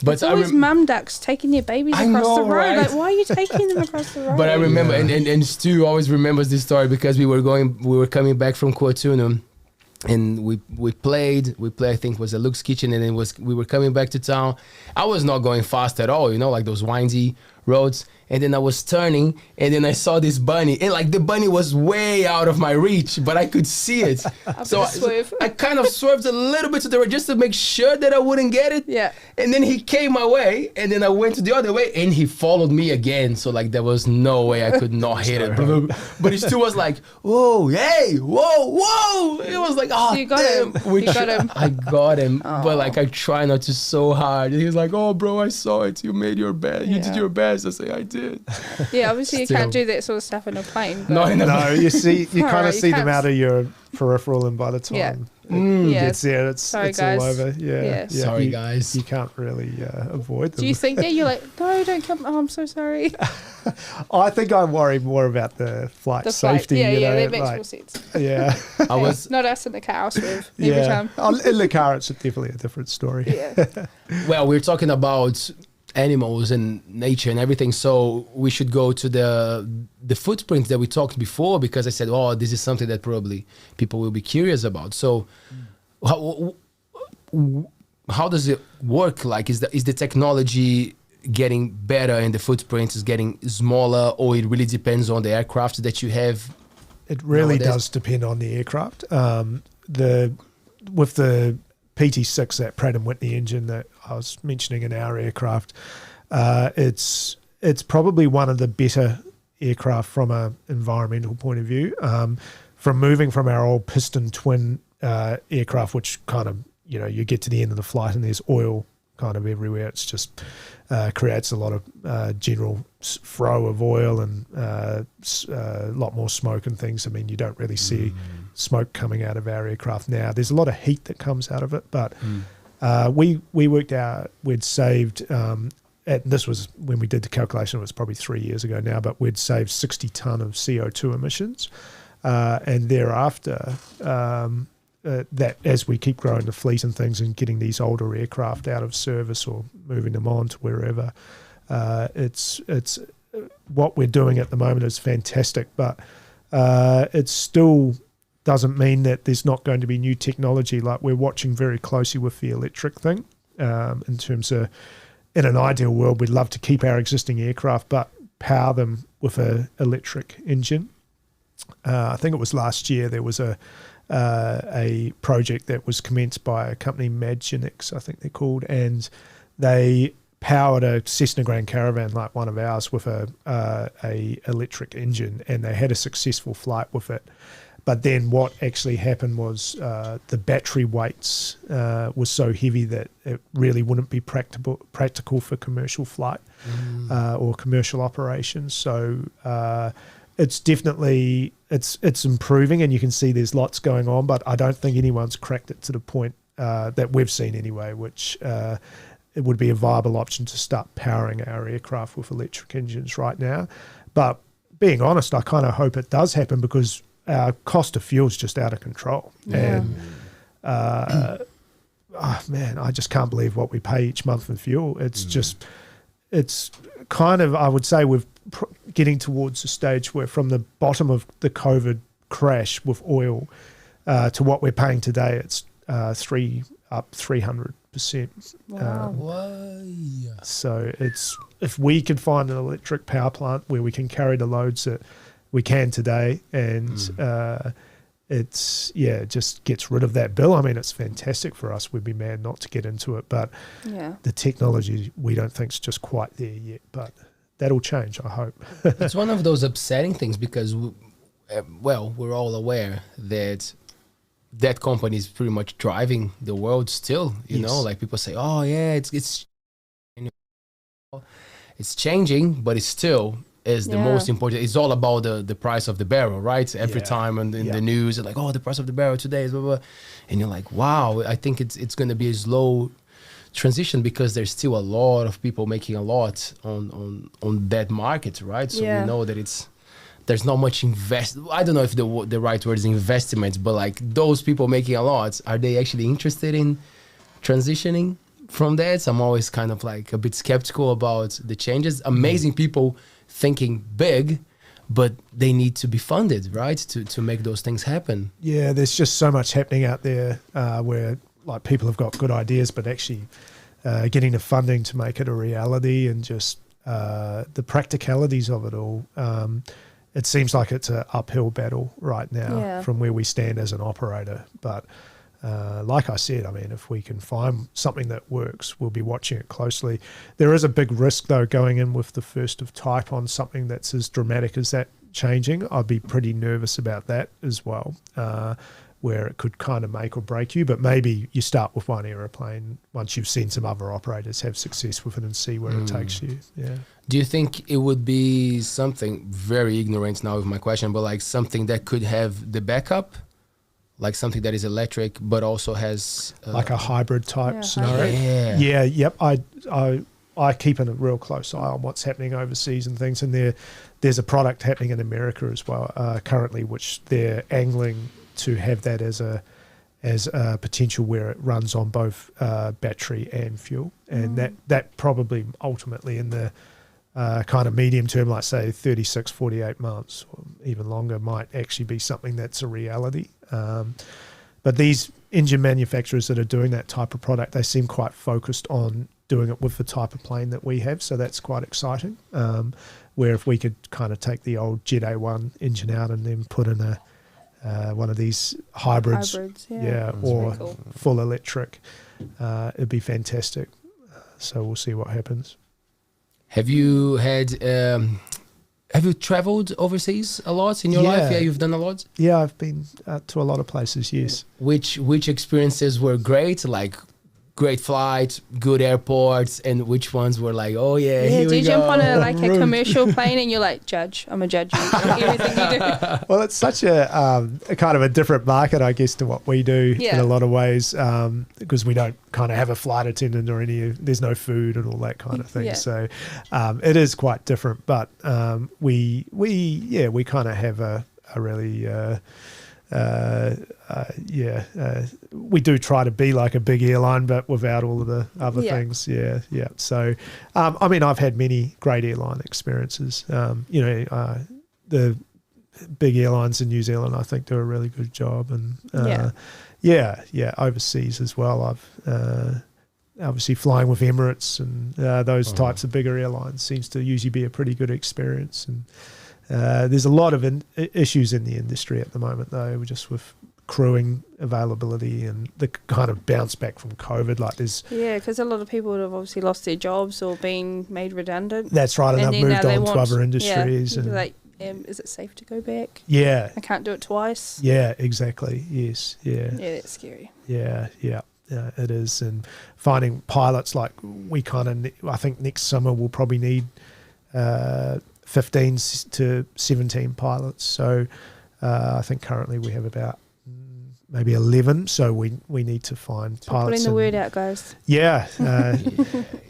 S1: But
S2: it's always mum ducks taking their babies across the road. Right? Like, why are you taking them across the road?
S1: But I remember, and Stu always remembers this story because we were coming back from Kuatunu. And we played. I think it was at Luke's Kitchen, and we were coming back to town. I was not going fast at all, like those windy roads. And then I was turning, and then I saw this bunny, and like the bunny was way out of my reach, but I could see it. so I kind of swerved a little bit to the right just to make sure that I wouldn't get it. Yeah. And then he came my way, and then I went to the other way, and he followed me again. So like there was no way I could not hit it. But he still was like, whoa, hey, whoa. It was like, oh,
S2: so you got him. You got him.
S1: I got him, but like I try not to so hard. And he was like, oh, bro, I saw it. You made your best. You did your best. I say, I did.
S2: Yeah, obviously you can't do that sort of stuff in a plane.
S3: No, you kind of see them out of your peripheral, and by the time It's there.
S2: Sorry,
S3: it's
S2: guys.
S3: all over. Yeah.
S1: Sorry, guys.
S3: You can't really avoid them.
S2: Do you think that? You're like, no, don't come. Oh, I'm so sorry.
S3: I think I worry more about the flight safety.
S2: Yeah,
S3: you know,
S2: that makes more sense.
S3: Yeah.
S1: I was
S2: Not us in the car, I swerve every time.
S3: In the car, it's definitely a different story.
S2: Yeah.
S1: well. We're talking about animals and nature and everything, so we should go to the footprints that we talked before, because I said, oh, this is something that probably people will be curious about. So how does it work? Like, is the technology getting better and the footprint is getting smaller, or it really depends on the aircraft that you have?
S3: It really
S1: nowadays?
S3: does depend on the aircraft. With the PT6, that Pratt & Whitney engine that I was mentioning in our aircraft, it's probably one of the better aircraft from an environmental point of view. From moving from our old piston twin aircraft, which kind of, you get to the end of the flight and there's oil kind of everywhere. It's just creates a lot of general frow of oil and a lot more smoke and things. I mean, you don't really see smoke coming out of our aircraft now. There's a lot of heat that comes out of it, but we worked out we'd saved, and this was when we did the calculation, it was probably 3 years ago now, but we'd saved 60 tonne of CO2 emissions. And thereafter, that as we keep growing the fleet and things and getting these older aircraft out of service or moving them on to wherever, it's what we're doing at the moment is fantastic, but it still doesn't mean that there's not going to be new technology. Like, we're watching very closely with the electric thing, in terms of, in an ideal world, we'd love to keep our existing aircraft but power them with an electric engine. I think it was last year there was a project that was commenced by a company, Magenics, I think they're called, and they powered a Cessna Grand Caravan like one of ours with a electric engine, and they had a successful flight with it. But then what actually happened was the battery weights was so heavy that it really wouldn't be practical for commercial flight or commercial operations. So it's definitely it's improving, and you can see there's lots going on, but I don't think anyone's cracked it to the point that we've seen anyway, which it would be a viable option to start powering our aircraft with electric engines right now. But being honest, I kind of hope it does happen, because our cost of fuel is just out of control.
S2: Yeah.
S3: And man, I just can't believe what we pay each month for fuel. It's just, it's kind of, I would say we're getting towards a stage where, from the bottom of the COVID crash with oil to what we're paying today, it's up 300%.
S2: Wow.
S3: So it's, if we could find an electric power plant where we can carry the loads that we can today, and it just gets rid of that bill. I mean, it's fantastic for us. We'd be mad not to get into it, but the technology we don't think is just quite there yet, but that'll change, I hope.
S1: It's one of those upsetting things, because we're all aware that that company is pretty much driving the world still, you know, like people say, oh yeah, it's changing, but it's still is the most important. It's all about the price of the barrel, right? Every time in the news, it's like, oh, the price of the barrel today is blah, blah. And you're like, wow, I think it's going to be a slow transition, because there's still a lot of people making a lot on that market, right? So we know that there's not much I don't know if the right word is investment, but like those people making a lot, are they actually interested in transitioning from that? So I'm always kind of like a bit skeptical about the changes. Amazing people thinking big, but they need to be funded, right, to make those things happen. Yeah,
S3: there's just so much happening out there where like people have got good ideas, but actually getting the funding to make it a reality, and just the practicalities of it all. It seems like it's an uphill battle right now from where we stand as an operator. But like I said, I mean, if we can find something that works, we'll be watching it closely. There is a big risk, though, going in with the first of type on something that's as dramatic as that changing. I'd be pretty nervous about that as well, where it could kind of make or break you. But maybe you start with one aeroplane once you've seen some other operators have success with it and see where it takes you. Yeah.
S1: Do you think it would be something, very ignorant now with my question, but like something that could have the backup like something that is electric but also has
S3: like a hybrid type scenario.
S1: Yeah.
S3: Yeah, yep. I keep a real close eye on what's happening overseas and things, and there's a product happening in America as well currently, which they're angling to have that as a potential where it runs on both battery and fuel, and that probably ultimately in the kind of medium term, like say 36, 48 months or even longer, might actually be something that's a reality. But these engine manufacturers that are doing that type of product, they seem quite focused on doing it with the type of plane that we have, so that's quite exciting. Where if we could kind of take the old Jet A1 engine out and then put in a one of these hybrids, or
S2: really cool.
S3: full electric, it'd be fantastic. So we'll see what happens.
S1: Have you traveled overseas a lot in your life? Yeah, you've done a lot.
S3: Yeah, I've been to a lot of places. Yes.
S1: Which experiences were great? Like great flights, good airports, and which ones were like, oh yeah, here we go.
S2: Do you jump on a commercial plane and you're like, judge, I'm a judge of everything you do?
S3: Well, it's such a kind of a different market, I guess, to what we do in a lot of ways, because we don't kind of have a flight attendant or there's no food and all that kind of thing. So it is quite different, but we kind of have a really we do try to be like a big airline, but without all of the other things. So I mean, I've had many great airline experiences. The big airlines in New Zealand, I think, do a really good job, and overseas as well. I've obviously flying with Emirates and those types of bigger airlines seems to usually be a pretty good experience. And there's a lot of issues in the industry at the moment, though, just with crewing availability and the kind of bounce back from COVID. Like
S2: because a lot of people have obviously lost their jobs or been made redundant.
S3: That's right, and they've moved on to other industries.
S2: Yeah,
S3: and
S2: like, is it safe to go back?
S3: Yeah,
S2: I can't do it twice.
S3: Yeah, exactly. Yes, yeah.
S2: Yeah, that's scary.
S3: Yeah, it is. And finding pilots, like I think next summer we'll probably need 15 to 17 pilots. So I think currently we have about maybe 11. So we need to find pilots.
S2: Putting the word out, guys.
S3: Yeah.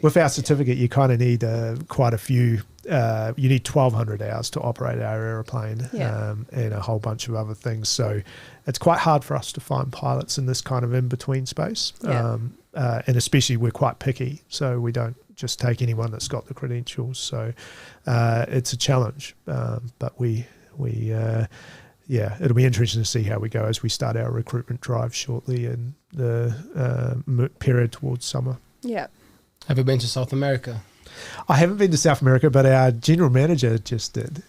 S3: With our certificate, you kind of need quite a few. You need 1,200 hours to operate our aeroplane and a whole bunch of other things. So it's quite hard for us to find pilots in this kind of in-between space. And especially we're quite picky. So we don't just take anyone that's got the credentials. So it's a challenge. But it'll be interesting to see how we go as we start our recruitment drive shortly in the period towards summer.
S2: Yeah.
S1: Have you been to South America?
S3: I haven't been to South America, but our general manager just did.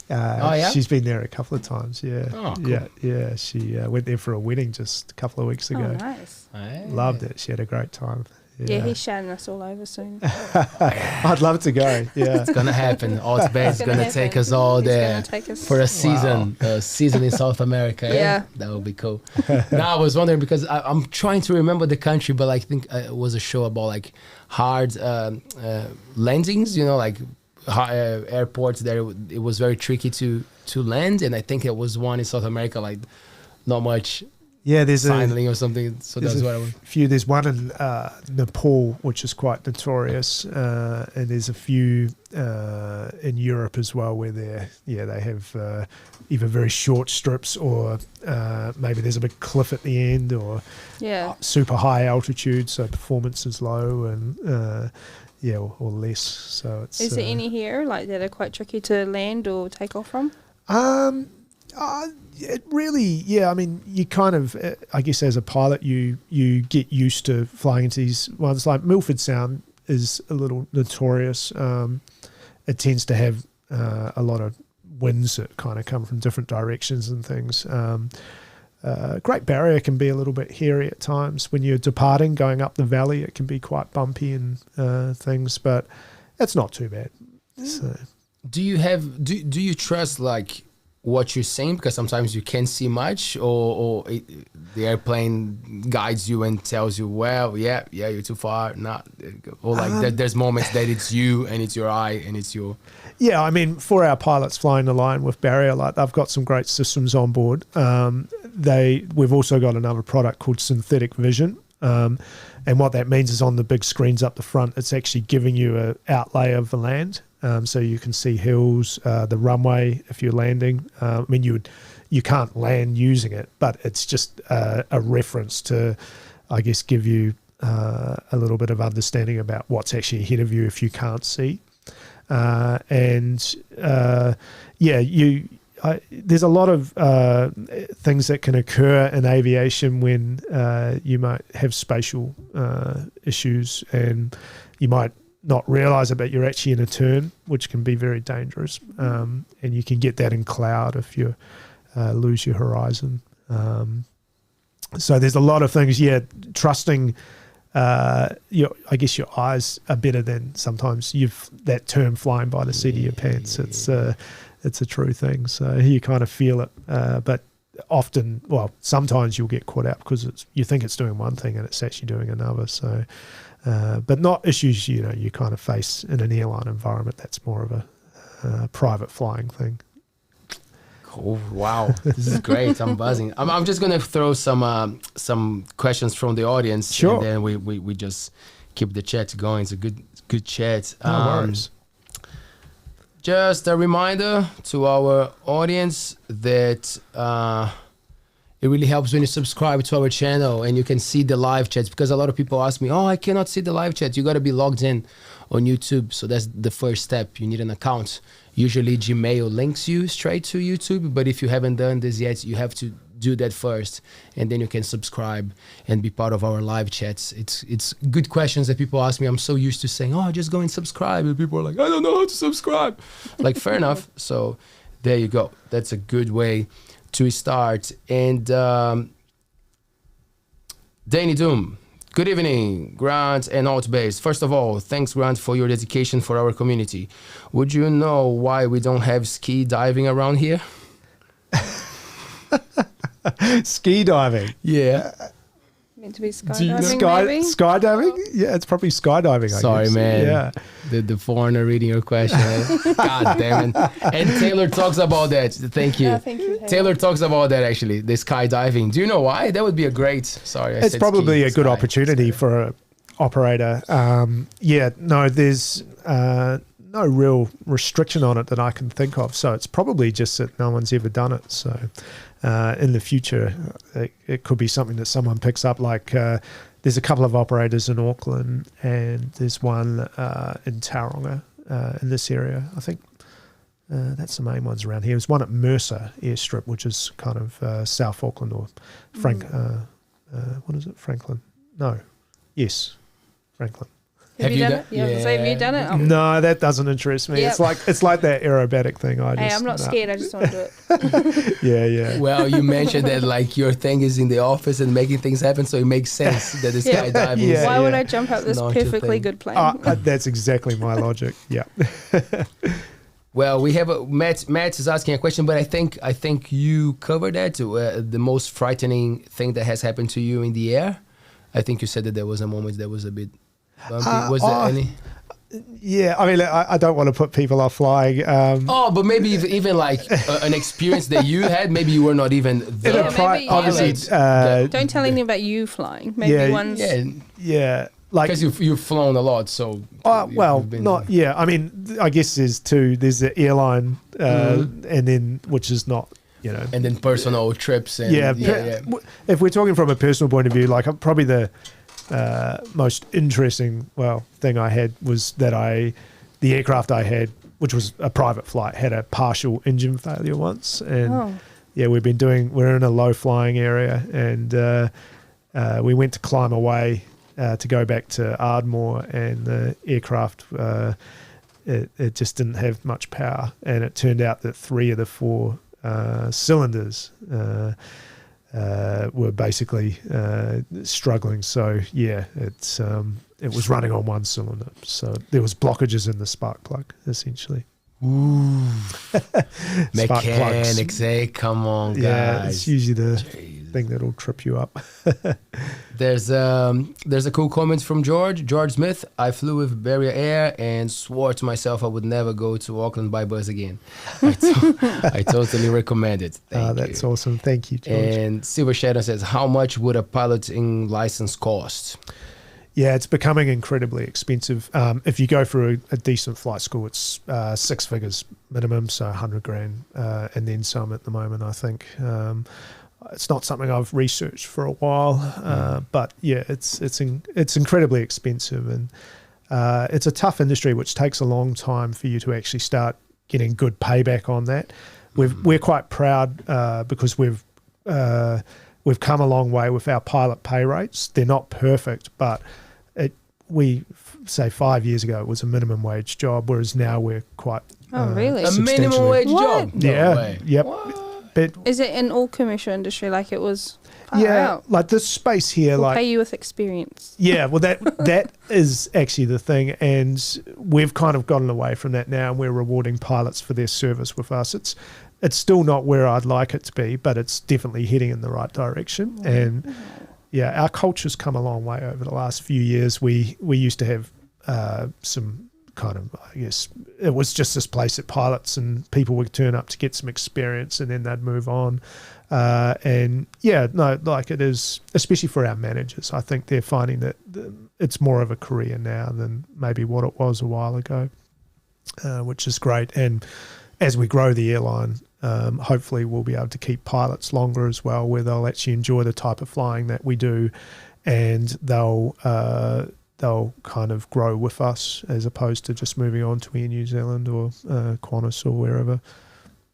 S3: She's been there a couple of times. Yeah.
S1: Oh, cool.
S3: Yeah. She went there for a wedding just a couple of weeks ago.
S2: Oh, nice.
S3: Loved it. She had a great time.
S2: Yeah, he's shouting us all over soon.
S3: I'd love to go. Yeah,
S1: it's gonna happen. ALTBAYS is gonna take us all there for a season. A season in South America. Yeah, that would be cool. Now I was wondering because I'm trying to remember the country, but I think it was a show about like hard landings. Like airports there. It was very tricky to land, and I think it was one in South America, like not much.
S3: Yeah, there's
S1: signaling or something. So that's what I was.
S3: There's one in Nepal, which is quite notorious, and there's a few in Europe as well where they have either very short strips or maybe there's a big cliff at the end or super high altitude, so performance is low and or less. So it's.
S2: Is there any here like that are quite tricky to land or take off from?
S3: It really, I mean, you kind of, I guess as a pilot, you get used to flying into these ones. Like Milford Sound is a little notorious. It tends to have a lot of winds that kind of come from different directions and things. Great Barrier can be a little bit hairy at times. When you're departing, going up the valley, it can be quite bumpy and things, but it's not too bad. So,
S1: do you trust like what you're seeing, because sometimes you can't see much, or the airplane guides you and tells you, well, yeah, you're too far, not, or like there's moments that it's you and it's your eye and it's your...
S3: Yeah, I mean, for our pilots flying the line with barrier light, they've got some great systems on board. We've also got another product called synthetic vision. And what that means is on the big screens up the front, it's actually giving you an outlay of the land. So you can see hills, the runway if you're landing. I mean, you can't land using it, but it's just a reference to, I guess, give you a little bit of understanding about what's actually ahead of you if you can't see. There's a lot of things that can occur in aviation when you might have spatial issues, and you might not realize it, but you're actually in a turn, which can be very dangerous. And you can get that in cloud if you lose your horizon. So there's a lot of things, trusting I guess your eyes are better than sometimes that term flying by the seat of your pants. It's a true thing. So you kind of feel it. But often, sometimes you'll get caught out because you think it's doing one thing and it's actually doing another. So, but not issues, you kind of face in an airline environment. That's more of a private flying thing.
S1: Oh, wow, this is great. I'm buzzing. I'm just going to throw some questions from the audience.
S3: Sure.
S1: And then we just keep the chat going. It's a good chat.
S3: No worries.
S1: Just a reminder to our audience that it really helps when you subscribe to our channel and you can see the live chats, because a lot of people ask me, I cannot see the live chat. You got to be logged in on YouTube. So that's the first step. You need an account. Usually Gmail links you straight to YouTube, but if you haven't done this yet, you have to do that first, and then you can subscribe and be part of our live chats. It's good questions that people ask me. I'm so used to saying, just go and subscribe, and people are like, I don't know how to subscribe. Like, fair enough. So there you go. That's a good way to start. And Danny Doom, good evening, Grant and ALTBAYS. First of all, thanks, Grant, for your dedication for our community. Would you know why we don't have ski diving around here?
S3: Ski diving?
S1: Yeah.
S2: Meant to be skydiving, maybe?
S3: Skydiving? Yeah, it's probably skydiving, I guess.
S1: Sorry, man.
S3: Yeah.
S1: The foreigner reading your question. God damn it. And Taylor talks about that. Thank you.
S2: Yeah, thank you,
S1: Taylor talks about that, actually, the skydiving. Do you know why? That would be a great... Sorry,
S3: it's probably a good opportunity for an operator. There's no real restriction on it that I can think of. So it's probably just that no one's ever done it. So in the future, it could be something that someone picks up. Like there's a couple of operators in Auckland, and there's one in Tauranga in this area. I think that's the main ones around here. There's one at Mercer Airstrip, which is kind of South Auckland, or what is it? Franklin? No. Yes, Franklin.
S2: Have you done it? Yeah. Have you done it?
S3: No, that doesn't interest me. Yep. It's like that aerobatic thing.
S2: I'm not scared. I just want to do it.
S3: Yeah.
S1: Well, you mentioned that like your thing is in the office and making things happen, so it makes sense that the skydiving.
S2: Why would I jump up this perfectly good plane?
S3: That's exactly my logic. Yeah.
S1: Well, we have Matt is asking a question, but I think you covered that. The most frightening thing that has happened to you in the air. I think you said that there was a moment that was a bit bumpy. Was there any?
S3: Yeah, I mean, I don't want to put people off flying.
S1: But maybe even like an experience that you had, maybe you were not even there.
S3: Obviously,
S2: don't tell anything about you flying. Maybe one's...
S3: Yeah. Like,
S1: because you've flown a lot, so...
S3: I mean, I guess there's two. There's the airline, and then, which is not,
S1: And then personal trips. And,
S3: if we're talking from a personal point of view, like probably the most interesting, thing I had was that the aircraft I had, which was a private flight, had a partial engine failure once. And we're in a low flying area, and we went to climb away to go back to Ardmore, and the aircraft, it just didn't have much power. And it turned out that 3 of the 4 cylinders were basically struggling. So it was running on one cylinder. So there was blockages in the spark plug, essentially.
S1: Ooh.
S3: Spark
S1: Mechanics, hey, come on, guys.
S3: Yeah, it's usually the thing that'll trip you up.
S1: There's a cool comment from George Smith. I flew with Barrier Air and swore to myself I would never go to Auckland by bus again. I totally recommend it.
S3: That's awesome. Thank you, George.
S1: And Silver Shadow says, how much would a piloting license cost?
S3: Yeah, it's becoming incredibly expensive. If you go for a decent flight school, it's 6 figures minimum, so 100 grand, and then some at the moment, I think. It's not something I've researched for a while, but yeah, it's incredibly expensive, and it's a tough industry, which takes a long time for you to actually start getting good payback on that. We're quite proud because we've come a long way with our pilot pay rates. They're not perfect, but we say 5 years ago it was a minimum wage job, whereas now we're quite
S2: really?
S1: A minimum wage job? No
S3: yeah,
S1: way.
S3: Yep. But
S2: is it in all commercial industry like it was?
S3: Out? Like this space here,
S2: we'll pay you with experience.
S3: Yeah, well, that is actually the thing, and we've kind of gotten away from that now, and we're rewarding pilots for their service with us. It's still not where I'd like it to be, but it's definitely heading in the right direction. And yeah, our culture's come a long way over the last few years. We used to have some kind of, I guess, it was just this place at pilots, and people would turn up to get some experience, and then they'd move on. And yeah, no, like it is, especially for our managers. I think they're finding that it's more of a career now than maybe what it was a while ago, which is great. And as we grow the airline, hopefully we'll be able to keep pilots longer as well, where they'll actually enjoy the type of flying that we do, and they'll kind of grow with us as opposed to just moving on to Air New Zealand or Qantas or wherever.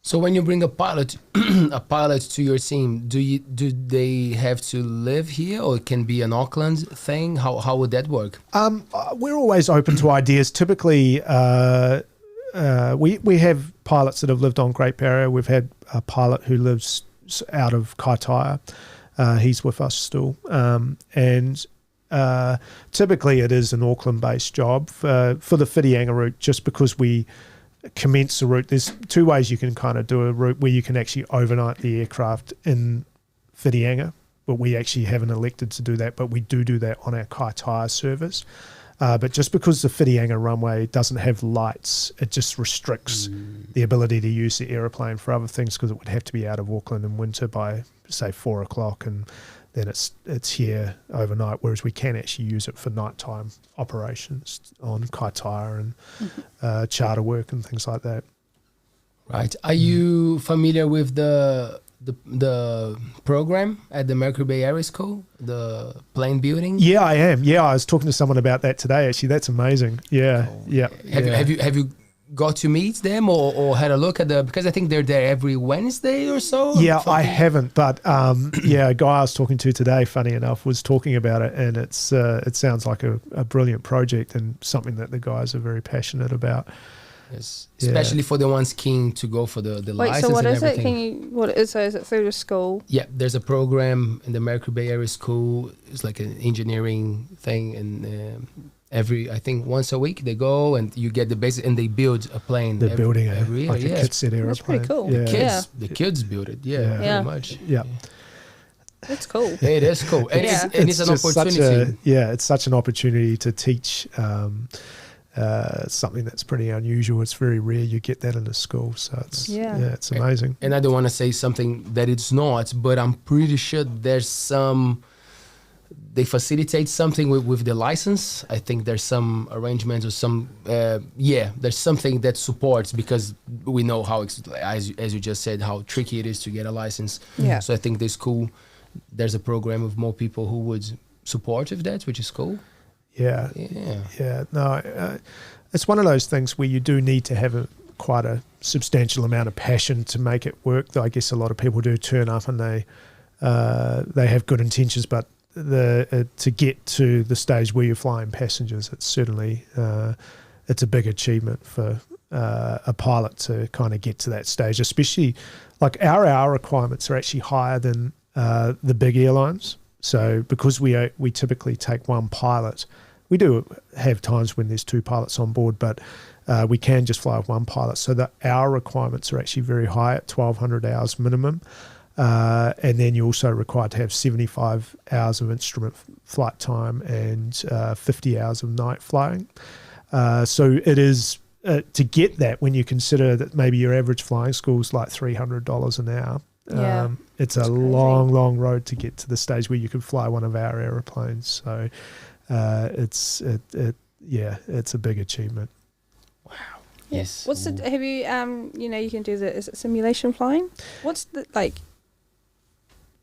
S1: So when you bring a pilot to your team, do they have to live here, or it can be an Auckland thing? How would that work?
S3: We're always open to ideas. Typically, we have pilots that have lived on Great Barrier. We've had a pilot who lives out of Kaitaia. He's with us still. And typically it is an Auckland-based job. For the Whitianga route, just because we commence the route, there's two ways you can kind of do a route where you can actually overnight the aircraft in Whitianga, but we actually haven't elected to do that, but we do that on our Kaitaia service. But just because the Whitianga runway doesn't have lights, it just restricts the ability to use the aeroplane for other things, because it would have to be out of Auckland in winter by, say, 4 o'clock, and then it's here overnight, whereas we can actually use it for nighttime operations on Kaitaia and charter work and things like that.
S1: Right. Are you familiar with the program at the Mercury Bay Aero School, the plane building?
S3: Yeah, I am. Yeah, I was talking to someone about that today. Actually, that's amazing. Yeah, yeah.
S1: Have you got to meet them or had a look at because I think they're there every Wednesday or so?
S3: Yeah, I haven't, but yeah, a guy I was talking to today, funny enough, was talking about it, and it sounds like a brilliant project and something that the guys are very passionate about.
S1: Yes, especially for the ones keen to go for the license.
S2: Wait, so what
S1: and
S2: is
S1: everything.
S2: it? So is it through the school?
S1: Yeah, there's a program in the Mercury Bay Area School. It's like an engineering thing, and I think once a week they go and you get the basic, and they build a plane.
S3: They're building
S1: every year.
S3: Like a kit set aeroplane.
S2: That's pretty cool.
S3: Yeah.
S1: The kids build it. Yeah, pretty much.
S3: Yeah.
S2: That's cool.
S1: It is cool, and it's an opportunity.
S3: It's such an opportunity to teach. Something that's pretty unusual. It's very rare you get that in a school, so it's amazing.
S1: And I don't want to say something that it's not, but I'm pretty sure there's they facilitate something with the license. I think there's some arrangements or some there's something that supports, because we know how, as you just said, how tricky it is to get a license.
S2: Yeah.
S1: So I think there's a program of more people who would support with that, which is cool.
S3: Yeah. No, it's one of those things where you do need to have quite a substantial amount of passion to make it work. Though I guess a lot of people do turn up and they have good intentions, but to get to the stage where you're flying passengers, it's certainly it's a big achievement for a pilot to kind of get to that stage. Especially like our hour requirements are actually higher than the big airlines. So because we typically take one pilot, we do have times when there's 2 pilots on board, but we can just fly with 1 pilot. So the hour requirements are actually very high at 1,200 hours minimum. And then you're also required to have 75 hours of instrument flight time and 50 hours of night flying. So it is, to get that, when you consider that maybe your average flying school is like $300 an hour, it's a long, long road to get to the stage where you can fly one of our aeroplanes. So it's a big achievement.
S1: Wow. Yes.
S2: What's the, have you, you can do the, is it simulation flying? What's the,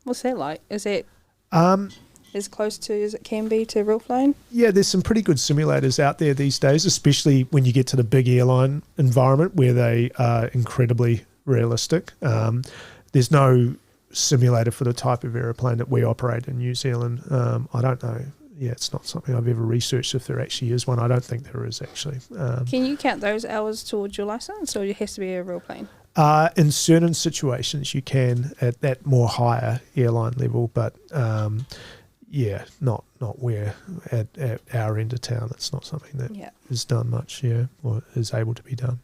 S2: what's that like? Is it as close to as it can be to real flying? Yeah,
S3: there's some pretty good simulators out there these days, especially when you get to the big airline environment where they are incredibly realistic. There's no simulator for the type of aeroplane that we operate in New Zealand. I don't know. Yeah, it's not something I've ever researched if there actually is one. I don't think there is actually.
S2: Can you count those hours towards your license, or it has to be a real plane?
S3: In certain situations you can at that more higher airline level, but not where at our end of town. It's not something that is done much, or is able to be done.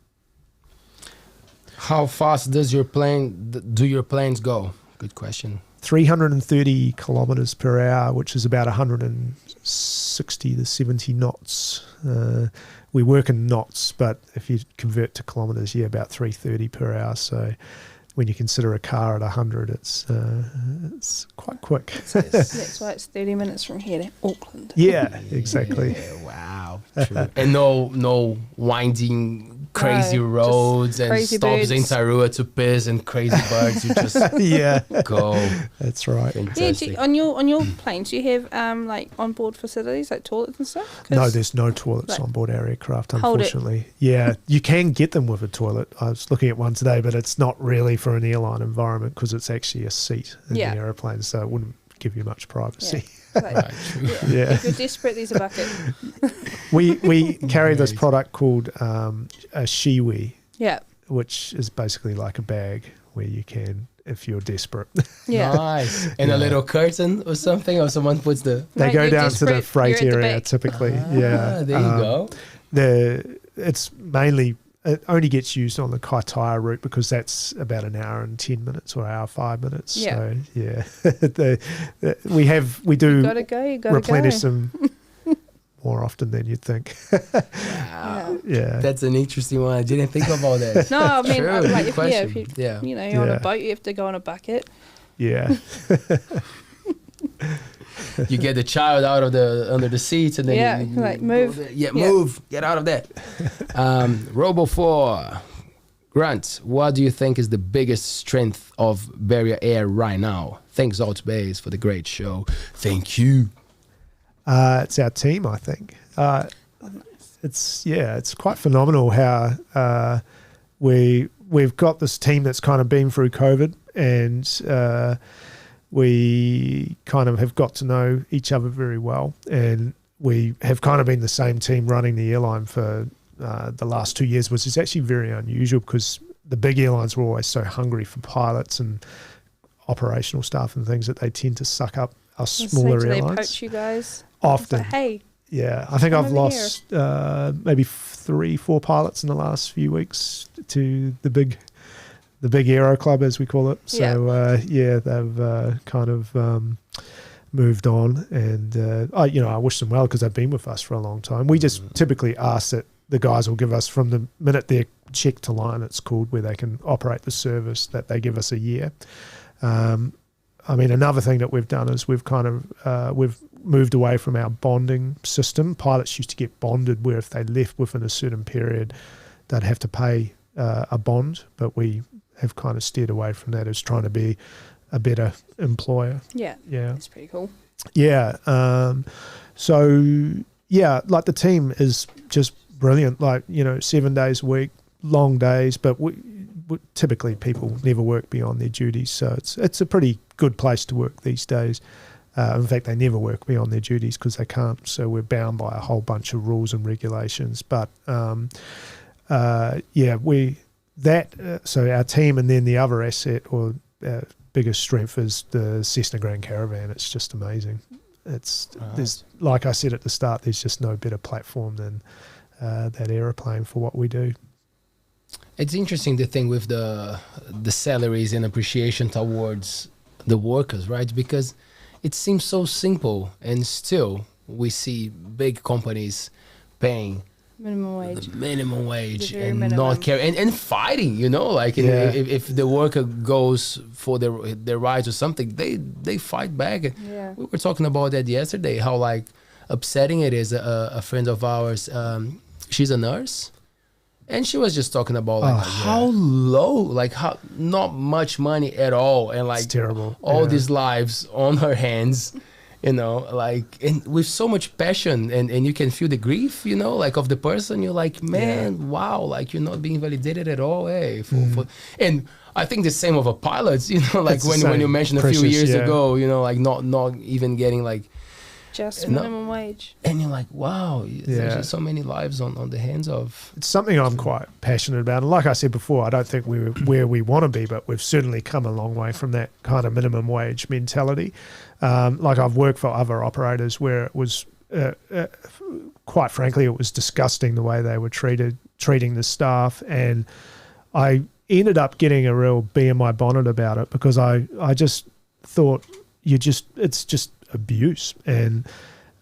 S1: How fast does your your planes go? Good question.
S3: 330 kilometers per hour, which is about 160 to 70 knots. We work in knots, but if you convert to kilometers, about 330 per hour. So when you consider a car at 100, it's quite quick.
S2: That's why it's 30 minutes from here to Auckland.
S3: Yeah, exactly.
S1: Yeah, wow. True. And no winding crazy roads and
S2: crazy
S1: stops
S2: birds.
S1: in Aotearoa to piss and crazy birds. You just go.
S3: That's right.
S1: Fantastic.
S2: On your planes, do you have onboard facilities like toilets and stuff?
S3: No, there's no toilets on board our aircraft, unfortunately. Yeah, you can get them with a toilet. I was looking at one today, but it's not really for an airline environment because it's actually a seat in the aeroplane, so it wouldn't give you much privacy.
S1: Right, true.
S2: If you're desperate, there's a bucket.
S3: We carry this product called a shiwi, which is basically like a bag where you can, if you're desperate.
S1: Nice. And a little curtain or something, or someone puts the...
S3: They go down to the freight area typically.
S1: There you go.
S3: It's mainly... It only gets used on the Kaitaia route because that's about an hour and 10 minutes or hour 5 minutes. So we do replenish them more often than you'd think.
S1: Wow. Yeah. That's an interesting one. I didn't think about that.
S2: No, I mean,
S1: if
S2: you're on a boat, you have to go on a bucket.
S3: Yeah.
S1: You get the child out of under the seats and then you
S2: move.
S1: Move. Get out of that. Robo4 Grant, what do you think is the biggest strength of Barrier Air right now? Thanks ALTBAYS for the great show. Thank you.
S3: It's our team, I think. It's quite phenomenal how we've got this team that's kind of been through COVID, and we kind of have got to know each other very well, and we have kind of been the same team running the airline for the last 2 years, which is actually very unusual because the big airlines were always so hungry for pilots and operational staff and things that they tend to suck up us smaller airlines.
S2: They poach you guys?
S3: Often.
S2: Hey.
S3: Yeah, I think I've lost maybe 3-4 pilots in the last few weeks to the big Aero Club, as we call it. So they've kind of moved on, and I wish them well because they've been with us for a long time. We just typically ask that the guys will give us, from the minute they're checked to line, it's called, where they can operate the service, that they give us a year. Another thing that we've done is we've moved away from our bonding system. Pilots used to get bonded where if they left within a certain period, they'd have to pay a bond, but we have kind of steered away from that as trying to be a better employer.
S2: Yeah. That's pretty cool.
S3: Yeah. The team is just brilliant. 7 days a week, long days, but we typically people never work beyond their duties. So it's a pretty good place to work these days. In fact, they never work beyond their duties because they can't. So we're bound by a whole bunch of rules and regulations. But so our team, and then the other asset or biggest strength is the Cessna Grand Caravan. It's just amazing. there's, like I said at the start, there's just no better platform than that aeroplane for what we do.
S1: It's interesting the thing with the salaries and appreciation towards the workers, right? Because it seems so simple, and still we see big companies paying minimum wage and not caring and fighting, you know, like if the worker goes for their rights or something, they fight back.
S2: Yeah.
S1: We were talking about that yesterday, how like upsetting it is. A friend of ours, she's a nurse, and she was just talking about like how low, like how not much money at all, and like
S3: it's terrible.
S1: All these lives on her hands, you know, like, and with so much passion, and you can feel the grief, you know, like of the person. You're like, man, wow, like you're not being validated at all, and I think the same of a pilot, you know, like when you mentioned a few years ago, you know, like not even getting like
S2: just minimum wage,
S1: and you're like, wow, there's just so many lives on the hands of.
S3: It's something I'm quite passionate about, and like I said before, I don't think we're where we want to be, but we've certainly come a long way from that kind of minimum wage mentality. Like I've worked for other operators where it was, quite frankly, it was disgusting the way they were treating the staff, and I ended up getting a real bee in my bonnet about it, because I just thought it's just abuse, and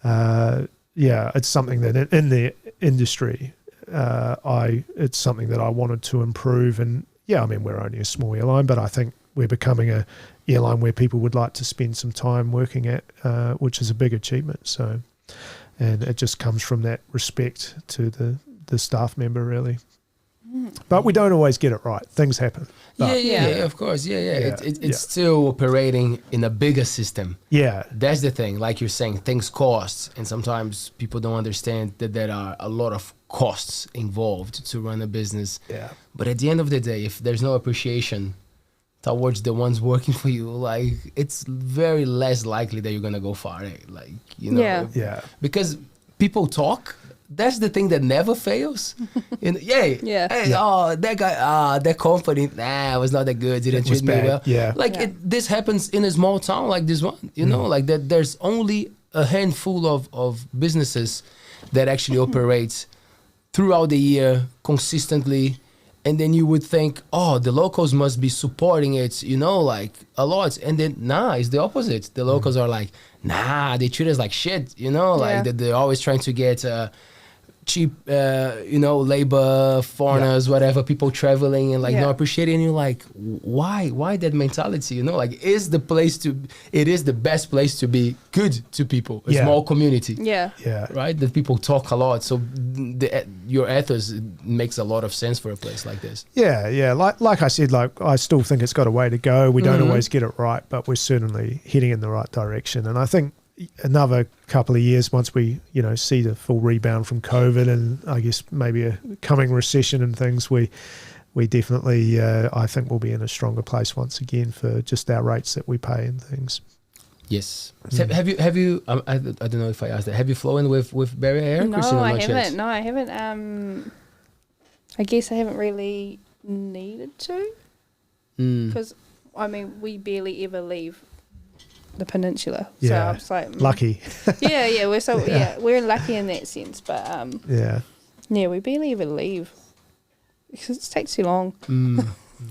S3: it's something that in the industry it's something that I wanted to improve. And I mean, we're only a small airline, but I think we're becoming a airline where people would like to spend some time working at, which is a big achievement. So, and it just comes from that respect to the staff member, really. But we don't always get it right. Things happen.
S1: Of course. It's still operating in a bigger system. Yeah. That's the thing. Like you're saying, things cost. And sometimes people don't understand that there are a lot of costs involved to run a business. Yeah. But at the end of the day, if there's no appreciation towards the ones working for you, like it's very less likely that you're going to go far. Like, you know. Yeah. Because people talk. That's the thing that never fails. Hey, that guy, that company, was not that good. Didn't treat me well. Yeah. This happens in a small town like this one. You know, like that. There's only a handful of businesses that actually operate throughout the year consistently, and then you would think, the locals must be supporting it, you know, like a lot. And then it's the opposite. The locals are like, they treat us like shit. You know, like they're always trying to get cheap, labor, foreigners, whatever, people traveling and not appreciating. You like, why that mentality? You know, like it is the best place to be good to people, a small community. Right, that people talk a lot. So your ethos makes a lot of sense for a place like this. Like I said, like I still think it's got a way to go. We don't always get it right, but we're certainly heading in the right direction. And I think another couple of years, once we see the full rebound from COVID, and I guess maybe a coming recession and things, we definitely I think we'll be in a stronger place once again for just our rates that we pay and things. Yes. So have you I don't know if I asked that, have you flown with Barrier Air?
S2: No, I haven't. I guess I haven't really needed to, because I mean we barely ever leave the peninsula, so I'm just like
S3: lucky.
S2: We're lucky in that sense, but we barely ever leave because it takes too long.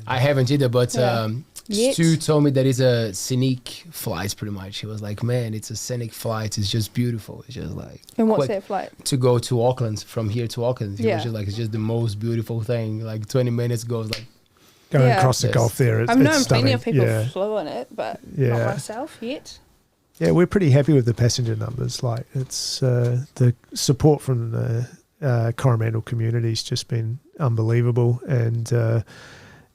S1: I haven't either, but Stu told me that it's a scenic flight pretty much. He was like, man, it's a scenic flight, it's just beautiful, it's just like.
S2: And what's that flight?
S1: To go to Auckland, from here to Auckland. He was just like, it's just the most beautiful thing, like 20 minutes goes like
S3: going across the Gulf there.
S2: I've known plenty of people flew on it, but not myself yet.
S3: Yeah, we're pretty happy with the passenger numbers. Like it's the support from the Coromandel community's just been unbelievable, and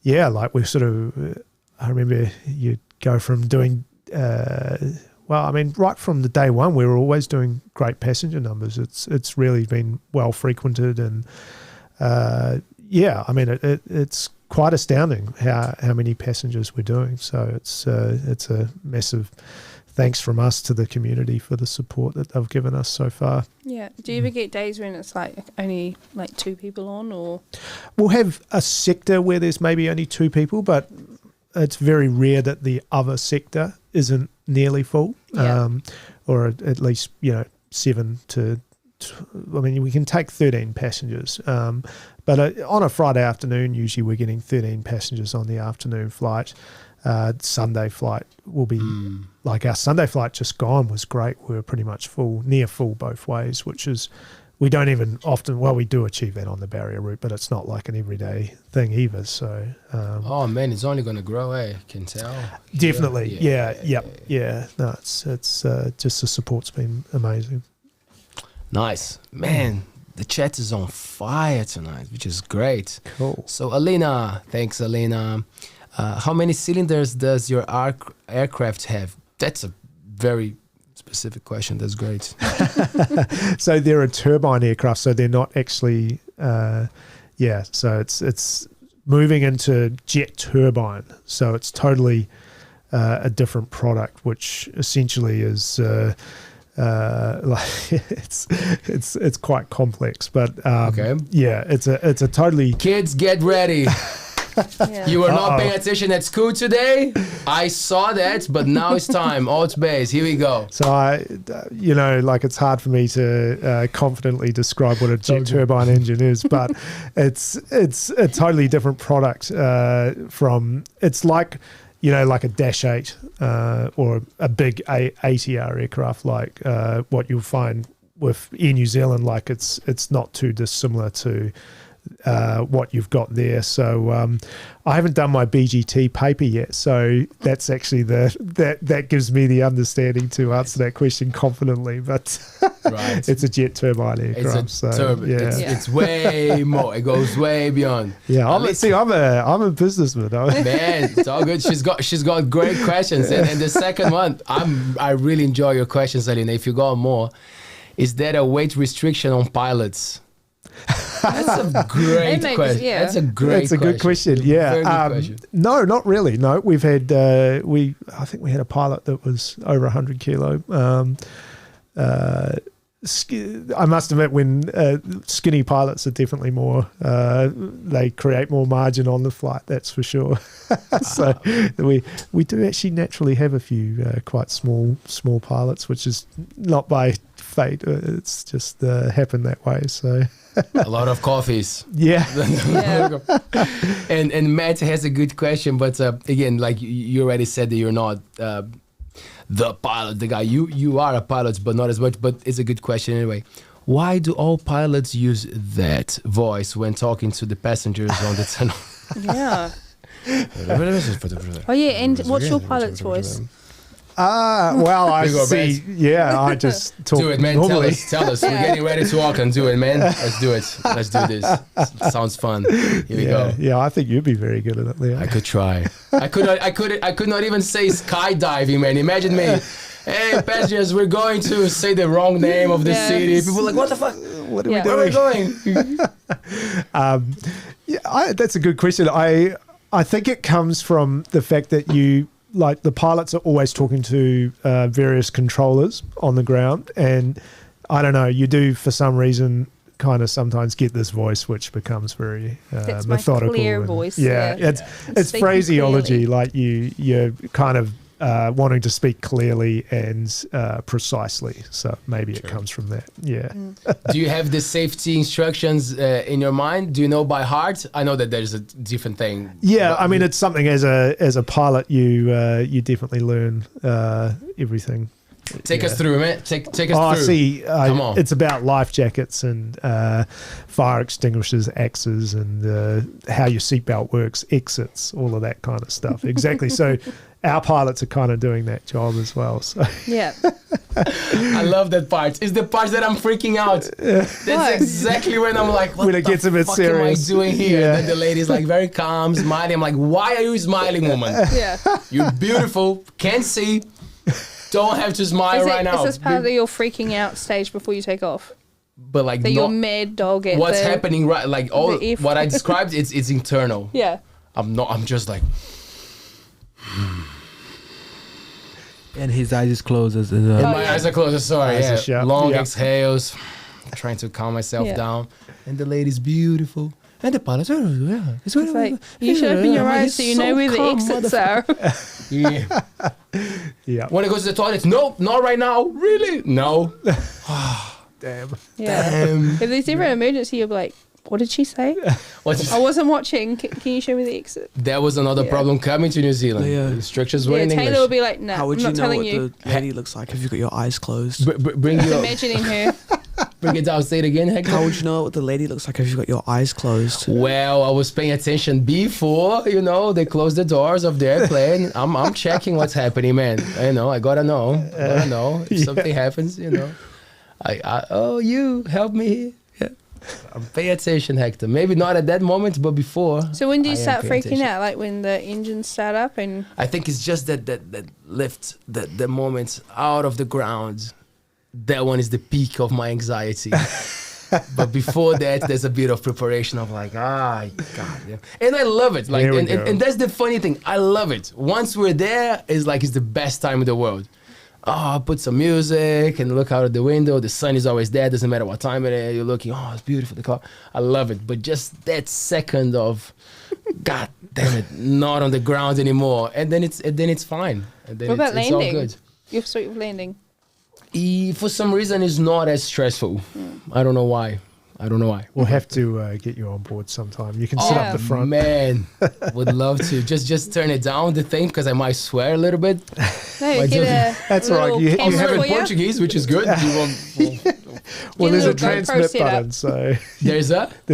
S3: like we're sort of. I remember you go from doing. Right from the day one, we were always doing great passenger numbers. It's really been well frequented, and it's quite astounding how many passengers we're doing. So it's a massive thanks from us to the community for the support that they've given us so far.
S2: Yeah. Do you ever get days when it's like only like 2 people on, or?
S3: We'll have a sector where there's maybe only 2 people, but it's very rare that the other sector isn't nearly full.
S2: Yeah.
S3: or at least 7 to. I mean, we can take 13 passengers, but on a Friday afternoon, usually we're getting 13 passengers on the afternoon flight. Sunday flight will be like our Sunday flight just gone was great. We were pretty much near full both ways, which is we don't even often. Well, we do achieve that on the barrier route, but it's not like an everyday thing either. So,
S1: oh man, it's only going to grow. Can tell.
S3: Definitely, yeah. No, it's just the support's been amazing.
S1: Nice, man. The chat is on fire tonight, which is great.
S3: Cool.
S1: So, Alina, thanks, Alina. How many cylinders does your aircraft have? That's a very specific question. That's great.
S3: So they're a turbine aircraft, so they're not actually, so it's moving into jet turbine. So it's totally a different product, which essentially is it's quite complex. But
S1: okay.
S3: Yeah, it's a totally.
S1: Kids, get ready.
S2: Yeah.
S1: You were not paying attention at school today. I saw that, but now it's time. ALTBAYS, here we go.
S3: So it's hard for me to confidently describe what a jet turbine engine is, but it's a totally different product it's like a Dash 8 or a big ATR aircraft, like what you'll find with Air New Zealand. Like it's not too dissimilar to what you've got there. So I haven't done my BGT paper yet, so that's actually that gives me the understanding to answer that question confidently. But
S1: right.
S3: It's a jet turbine aircraft.
S1: It's way more. It goes way beyond.
S3: Yeah, I'm a businessman.
S1: Man, it's all good. She's got great questions, and the second one, I really enjoy your questions, Alina. If you got more, is there a weight restriction on pilots? That's a great question. Yeah. That's a good question.
S3: Yeah.
S1: Very good question.
S3: No, not really. No, we've had I think we had a pilot that was over 100 kilo. I must admit, when skinny pilots are definitely more, they create more margin on the flight. That's for sure. So we do actually naturally have a few quite small pilots, which is not by fate. It's just happened that way. So.
S1: A lot of coffees.
S3: Yeah.
S1: And Matt has a good question, but again, like you already said that you're not the pilot, the guy. You are a pilot, but not as much. But it's a good question anyway. Why do all pilots use that voice when talking to the passengers on the tunnel?
S2: Yeah. Oh yeah, and what's your pilot's voice?
S3: Well, I see.
S1: Bad.
S3: Yeah, I just talk.
S1: Do it, man.
S3: Normally.
S1: Tell us. We're getting ready to Auckland. Do it, man. Let's do it. Let's do this. Sounds fun. Here we go.
S3: Yeah, I think you'd be very good at it, Leo.
S1: I could try. I could not even say skydiving, man. Imagine me. Hey, passengers, we're going to say the wrong name of the city. People are like, what the fuck?
S3: What are we doing?
S1: Where are we going?
S3: That's a good question. I think it comes from the fact that like the pilots are always talking to various controllers on the ground, and I don't know, you do for some reason kind of sometimes get this voice which becomes very methodical.
S2: My clear voice.
S3: Yeah, it's phraseology, like you're kind of wanting to speak clearly and precisely. So maybe it comes from that. Yeah.
S1: Do you have the safety instructions in your mind? Do you know by heart? I know that there's a different thing.
S3: Yeah, I mean, it's something as a pilot you definitely learn everything.
S1: Take us through, man. Take us through.
S3: Oh, see,
S1: Come on.
S3: It's about life jackets and fire extinguishers, axes, and how your seatbelt works, exits, all of that kind of stuff. Exactly. So our pilots are kind of doing that job as well. So
S2: yeah.
S1: I love that part. It's the part that I'm freaking out. That's exactly when I'm like, what
S3: when it gets a bit serious.
S1: am I doing here? And then the lady's like very calm, smiling. I'm like, why are you smiling, woman?
S2: Yeah.
S1: You're beautiful. Can't see. Don't have to smile right now.
S2: Is this part of your freaking out stage before you take off?
S1: But like,
S2: that you're mad dog at
S1: what's happening right? Like all what I described, it's internal.
S2: Yeah.
S1: I'm just like.
S4: And his eyes is closed as well.
S1: And my eyes are closed. Sorry.
S3: Yeah.
S1: Long exhales. Trying to calm myself down. And the lady's beautiful. And the pilot,
S2: it's like, you should open your eyes so you know where the exits are.
S1: Yeah.
S3: Yeah.
S1: When I go to the toilet, nope, not right now. Really? No.
S3: Damn.
S2: Yeah.
S1: Damn.
S2: If there's ever an emergency, you'll be like, what did she say? I wasn't watching. Can you show me the exit?
S1: That was another problem coming to New Zealand.
S4: Yeah.
S1: The instructions were
S2: Yeah,
S1: in
S2: Taylor
S1: English.
S2: will be like, no,
S4: How would
S2: I'm
S4: you
S2: not
S4: know
S2: telling
S4: what
S2: you.
S4: the lady looks like if you've got your eyes closed?
S1: Bring
S2: Just
S1: your,
S2: imagining her.
S1: bring it down. Say it again, Hector.
S4: How would you know what the lady looks like if you've got your eyes closed?
S1: Well, I was paying attention before, they close the doors of the airplane. I'm checking what's happening, man. I gotta know. If something happens, you help me here. Yeah. Pay attention, Hector. Maybe not at that moment, but before.
S2: So when do you
S1: I am
S2: start
S1: paying
S2: freaking
S1: attention.
S2: out? Like when the engines start up and...
S1: I think it's just that lift, the moment out of the ground. That one is the peak of my anxiety. But before that, there's a bit of preparation of like, God, yeah. And I love it. Like,
S3: There we
S1: and,
S3: go.
S1: and that's the funny thing. I love it. Once we're there, it's the best time in the world. Oh, put some music and look out of the window. The sun is always there. Doesn't matter what time it is. You're looking, it's beautiful. The cloud. I love it. But just that second of, God damn it, not on the ground anymore. And then it's fine. And then
S2: What about
S1: it's all
S2: landing?
S1: good.
S2: You're sweet with landing.
S1: For some reason, it's not as stressful. I don't know why.
S3: We'll have to get you on board sometime. You can sit
S2: Yeah.
S3: up the front.
S1: Man, would love to. Just turn it down, the thing, because I might swear a little bit.
S2: No,
S1: Why
S2: get
S1: don't
S3: That's
S2: a
S3: all right,
S2: little
S3: you
S1: You
S2: camera
S1: have it
S2: for
S1: in
S2: you.
S1: Portuguese, which is good.
S3: Well, there's
S2: a
S3: a
S2: little GoPro
S3: transmit
S2: set up.
S3: button, so
S1: There's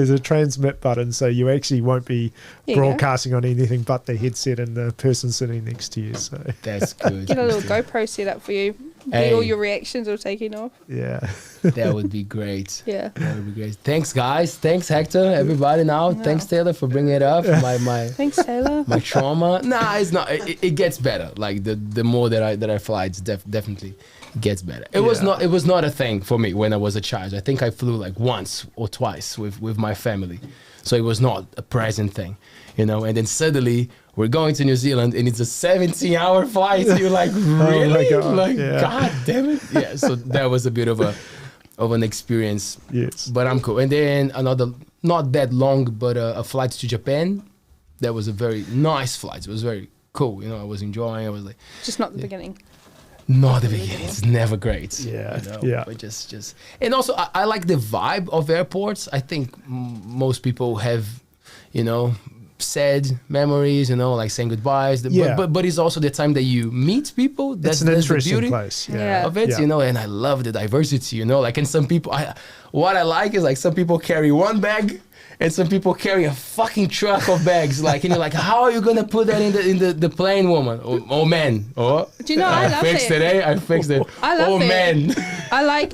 S1: a
S3: transmit button, so you actually won't be
S2: There you go.
S3: broadcasting on anything but the headset and the person sitting next to you. So
S1: That's good.
S2: Get a little GoPro set up for you.
S1: Hey.
S2: Get all your reactions all taken off.
S3: yeah,
S1: That would be great.
S2: Yeah.
S1: That would be great. Thanks, guys. Thanks, Hector. Everybody now.
S2: No.
S1: Thanks, Taylor, for bringing it up. My
S2: Thanks, Taylor.
S1: my trauma. Nah, it's not. It gets better. Like the more that I fly, it's definitely gets better. It was not a thing for me when I was a child. I think I flew like once or twice with my family, so it was not a present thing, And then suddenly we're going to New Zealand and it's a 17-hour flight. You're like, really?
S3: my God,
S1: Like,
S3: yeah.
S1: God damn it! Yeah. So that was a bit of an experience.
S3: yes.
S1: But I'm cool. And then another, not that long, but a flight to Japan. That was a very nice flight. It was very cool. I was enjoying. I was like,
S2: Just not the beginning.
S1: not the beginning. It's never great.
S3: Yeah, yeah.
S1: But just, and also I like the vibe of airports. I think most people have, sad memories. Like saying goodbyes.
S3: Yeah.
S1: But it's also the time that you meet people.
S3: That's an
S1: the
S3: interesting
S1: beauty
S3: place.
S2: Yeah.
S1: of it,
S3: Yeah.
S1: And I love the diversity, Like, and some people, what I like is like some people carry one bag. And some people carry a fucking truck of bags, and you're like, how are you gonna put that in the plane, woman? Oh man! Oh,
S2: Do you know, I love
S1: fixed
S2: it.
S1: it, I fixed it.
S2: I love
S1: oh
S2: it.
S1: man!
S2: I like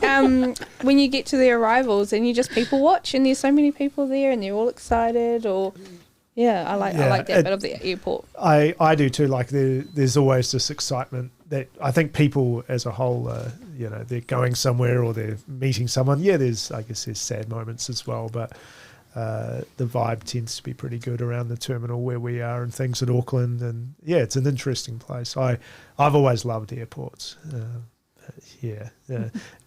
S2: when you get to the arrivals and you just people watch and there's so many people there and they're all excited I like that bit of the airport.
S3: I do too. Like there's always this excitement that I think people as a whole, they're going somewhere or they're meeting someone. Yeah, there's sad moments as well, but the vibe tends to be pretty good around the terminal where we are and things at Auckland. And yeah, it's an interesting place. I've always loved airports.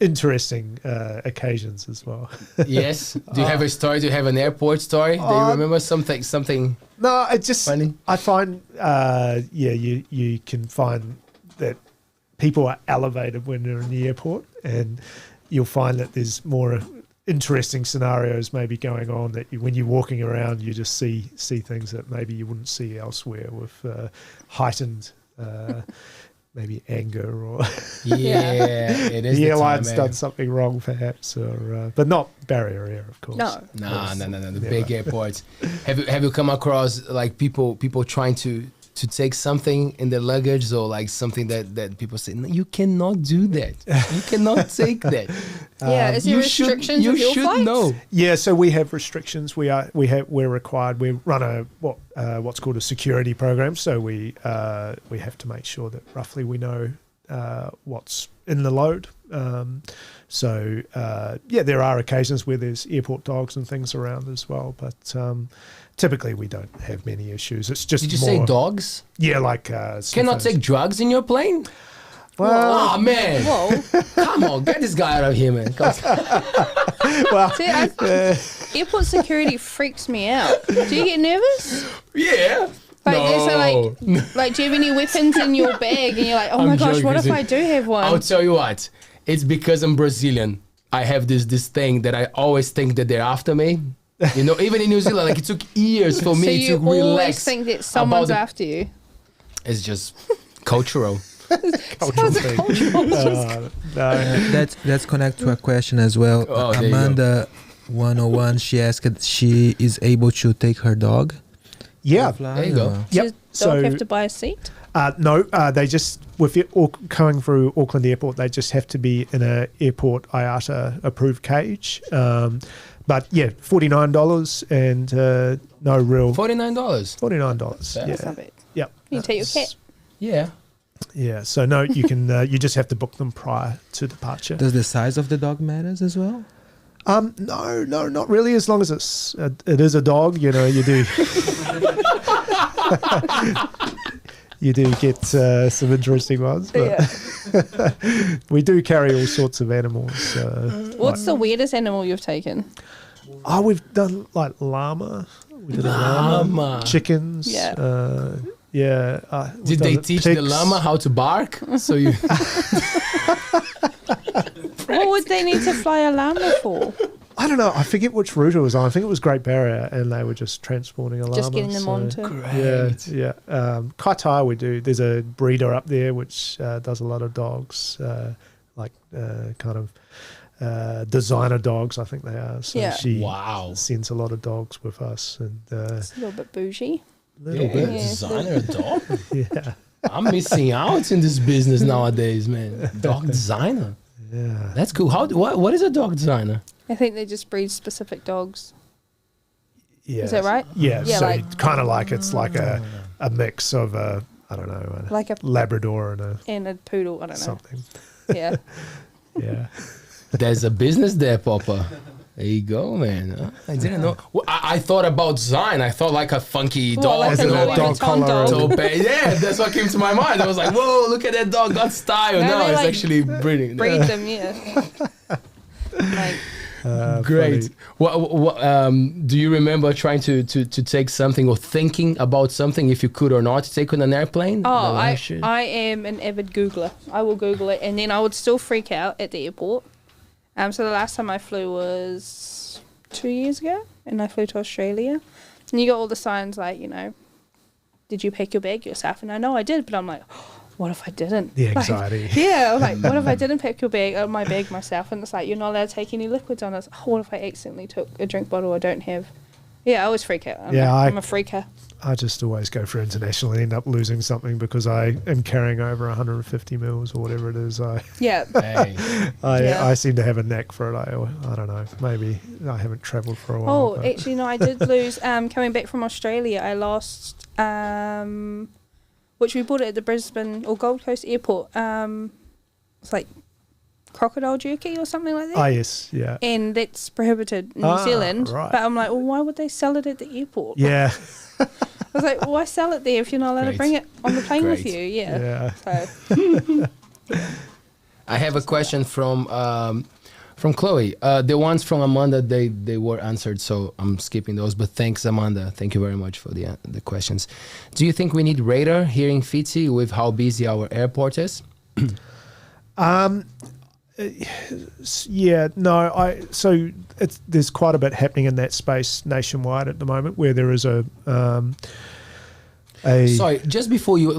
S3: Interesting occasions as well.
S1: Yes. Do you have a story? Do you have an airport story? Do you remember something?
S3: No, I just
S1: Funny?
S3: I find you can find that people are elevated when they're in the airport, and you'll find that there's more interesting scenarios maybe going on that when you're walking around you just see things that maybe you wouldn't see elsewhere with heightened maybe anger or
S1: Yeah, it is.
S3: the
S1: the
S3: airline's
S1: time,
S3: done something wrong perhaps, or but not barrier area, of course.
S2: No.
S1: No. The
S3: Never.
S1: big airports. Have you come across like people trying to take something in their luggage, or like something that people say, no, you cannot do that. You cannot take that.
S2: Is there restrictions
S1: you
S2: with your
S1: should
S2: flights?
S1: know.
S3: Yeah, so we have restrictions. We're required. We run what's called a security program. So we have to make sure that roughly we know what's in the load. There are occasions where there's airport dogs and things around as well, but typically we don't have many issues. It's just
S1: Did you
S3: more,
S1: say dogs?
S3: Yeah, like
S1: Cannot
S3: sniffers.
S1: take drugs in your plane?
S3: Well,
S1: Oh man!
S2: Whoa.
S1: Come on, get this guy out of here, man. Come on.
S3: well,
S2: See, airport security freaks me out. Do you get nervous?
S1: Yeah.
S2: Like, so like
S1: No.
S2: Like, do you have any weapons in your bag? And you're like, oh my
S1: I'm
S2: gosh, what if
S1: joking.
S2: I do have one?
S1: I'll tell you what. It's because I'm Brazilian. I have this thing that I always think that they're after me. You know, even in New Zealand, like it took years for
S2: so
S1: me
S2: you
S1: to relax.
S2: always think that someone's
S1: about
S2: after you.
S1: It's just cultural.
S3: Cultural thing. No.
S4: Let's connect to a question as well.
S1: Oh, there you go.
S4: Amanda 101, she asked if she is able to take her dog.
S3: Yeah.
S1: There you go.
S3: Yep.
S2: Does the dog have to buy a seat?
S3: No, they just, with it coming through Auckland Airport, they just have to be in a airport IATA approved cage. But yeah, $49 and no real.
S1: $49.
S3: $49.
S1: That's
S3: Yeah.
S2: That's not bad.
S3: Yep.
S2: You can take your cat.
S1: Yeah.
S3: Yeah. So no, you can. You just have to book them prior to departure.
S4: Does the size of the dog matters as well?
S3: No, not really. As long as it is a dog, you know, you do. You do get some interesting ones, but we do carry all sorts of animals.
S2: What's the weirdest animal you've taken?
S3: Oh, we've done like llama. We did a
S1: Llama.
S3: chickens.
S2: Yeah.
S3: Yeah.
S1: Did they teach the llama how to bark? So you.
S2: What would they need to fly a llama for?
S3: I don't know. I forget which route it was on. I think it was Great Barrier, and they were just transporting a llama.
S2: Just getting them onto.
S3: Yeah. Kaitaia we do. There's a breeder up there which does a lot of dogs, kind of designer dogs, I think they are. So
S2: Yeah.
S3: she
S1: Wow.
S3: sends a lot of dogs with us, and
S2: It's a little bit bougie.
S3: little bit.
S2: Yeah.
S1: Designer dog.
S3: Yeah.
S1: I'm missing out in this business nowadays, man. Dog designer.
S3: Yeah.
S1: That's cool. What is a dog designer?
S2: I think they just breed specific dogs.
S3: Yeah.
S2: Is that right?
S3: Yeah.
S2: Yeah,
S3: So
S2: like-
S3: kind of like it's like a mix of a, I don't know, a
S2: Like a
S3: Labrador and
S2: and a poodle. I don't know.
S3: something.
S2: Yeah.
S3: Yeah.
S1: There's a business there, Papa. There you go, man. I didn't know. Well, I thought about design. I thought like a funky
S2: What,
S1: dog.
S2: like
S3: As
S2: a
S3: in a
S2: Louis
S3: dog
S2: Vuitton
S3: collar
S2: dog?
S3: and-
S1: Tope. Yeah, that's what came to my mind. I was like, whoa, look at that dog. Got style.
S2: No,
S1: No,
S2: they
S1: it's
S2: like
S1: actually breeding.
S2: Breed them, yeah. Like,
S1: Great.
S3: Funny.
S1: What, do you remember trying to take something or thinking about something, if you could or not, to take on an airplane?
S2: oh,
S1: The last year?
S2: I am an avid Googler. I will Google it, and then I would still freak out at the airport. So the last time I flew was 2 years ago, and I flew to Australia. And you got all the signs like, you know, did you pack your bag yourself? And I know I did, but I'm like, what if I didn't?
S3: The
S2: Like,
S3: anxiety.
S2: yeah, I was like, what if I didn't pack my bag myself? And it's like, you're not allowed to take any liquids on us. Oh, what if I accidentally took a drink bottle I don't have? Yeah, I always freak out. I'm a freaker.
S3: I just always go for international and end up losing something because I am carrying over 150 mils or whatever it is.
S2: Yeah.
S1: Hey.
S2: Yeah.
S3: I seem to have a knack for it. I don't know. Maybe I haven't travelled for a while.
S2: Oh,
S3: but-
S2: actually, no, I did lose. Coming back from Australia, I lost, which we bought it at the Brisbane or Gold Coast airport. It's like crocodile jerky or something like that.
S3: Ah, yes, yeah.
S2: And that's prohibited in New Zealand.
S3: right.
S2: But I'm like, well, why would they sell it at the airport?
S3: Yeah,
S2: I was like, why sell it there if you're not allowed
S1: Great.
S2: to bring it on the plane with
S1: Great.
S2: you? Yeah.
S3: yeah.
S2: So,
S1: I have a question from Chloe. The ones from Amanda, they were answered, so I'm skipping those. But thanks, Amanda. Thank you very much for the questions. Do you think we need radar here in Fiji with how busy our airport is?
S3: Yeah, no, so there's quite a bit happening in that space nationwide at the moment where there is a
S1: Sorry, just before you,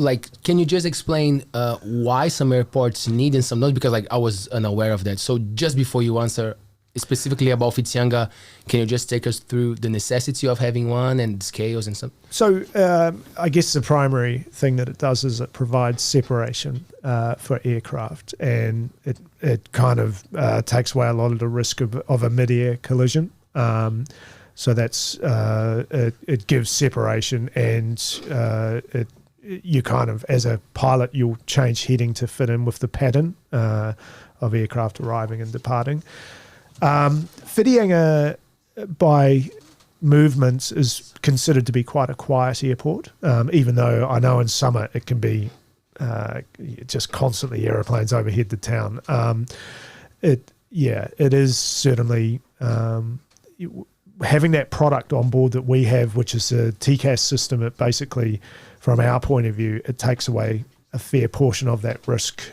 S1: can you just explain why some airports need and some don't? Because I was unaware of that. So just before you answer specifically about Whitianga, can you just take us through the necessity of having one and scales and stuff?
S3: So I guess the primary thing that it does is it provides separation for aircraft, and it kind of takes away a lot of the risk of a mid-air collision. So that's it gives separation, and you kind of, as a pilot, you'll change heading to fit in with the pattern of aircraft arriving and departing. Whitianga, by movements, is considered to be quite a quiet airport, even though I know in summer it can be just constantly aeroplanes overhead the town. It is certainly having that product on board that we have, which is a TCAS system, it basically, from our point of view, it takes away a fair portion of that risk.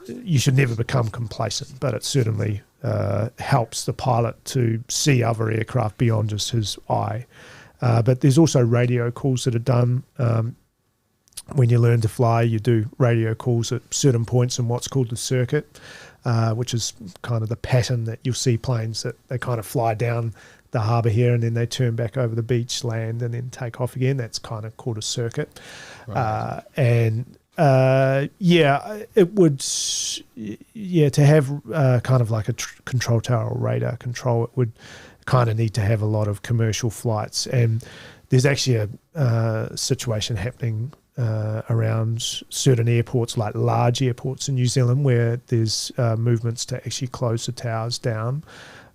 S3: You should never become complacent, but it certainly helps the pilot to see other aircraft beyond just his eye. But there's also radio calls that are done. When you learn to fly, you do radio calls at certain points in what's called the circuit, which is kind of the pattern that you'll see planes that they kind of fly down the harbour here and then they turn back over the beach, land, and then take off again. That's kind of called a circuit. Right. It would, to have kind of like a control tower or radar control, it would kind of need to have a lot of commercial flights. And there's actually a situation happening around certain airports, like large airports in New Zealand, where there's movements to actually close the towers down.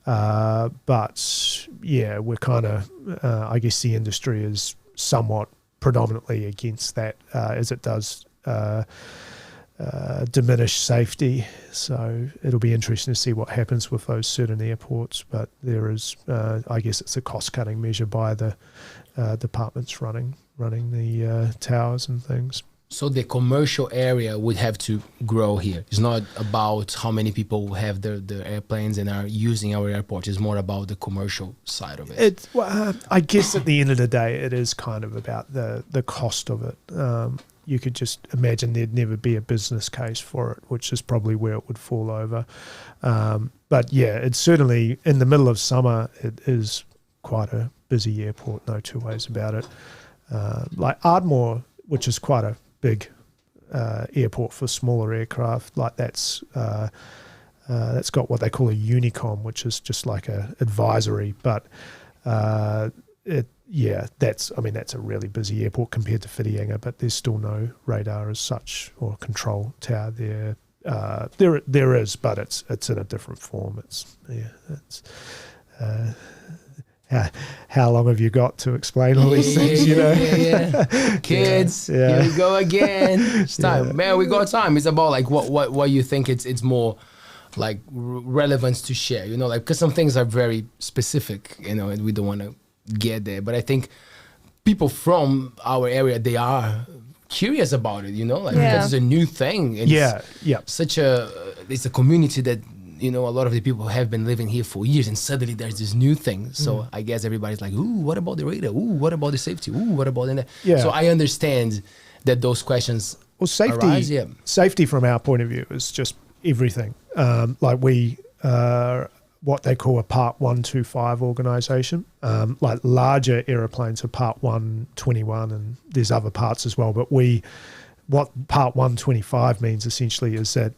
S3: But yeah, we're kind of, I guess the industry is somewhat predominantly against that, as it does diminish safety. So it'll be interesting to see what happens with those certain airports. But there is, I guess it's a cost-cutting measure by the departments running the towers and things.
S1: So the commercial area would have to grow here. It's not about how many people have their airplanes and are using our airport. It's more about the commercial side of it.
S3: I guess at the end of the day, it is kind of about the cost of it. You could just imagine there'd never be a business case for it, which is probably where it would fall over. But yeah, it's certainly in the middle of summer, it is quite a busy airport, no two ways about it. Like Ardmore, which is quite a big airport for smaller aircraft, like that's got what they call a Unicom, which is just like a advisory. But that's a really busy airport compared to Whitianga, but there's still no radar as such or control tower there. There is, but it's in a different form. How long have you got to explain all these things?
S1: Kids, here we go again. It's time, man. We got time. It's about like what you think. It's more like relevance to share. Like because some things are very specific. And we don't want to get there. But I think people from our area, they are curious about it. Because it's a new thing. It's it's a community that. A lot of the people have been living here for years, and suddenly there's this new thing. So I guess everybody's like, "Ooh, what about the radar? Ooh, what about the safety? Ooh, what about that?" Yeah. So I understand that those questions arise. Yeah.
S3: Safety from our point of view is just everything. Like we, what they call a Part 125 organisation. Like larger aeroplanes are Part 121, and there's other parts as well. But what Part 125 means essentially is that.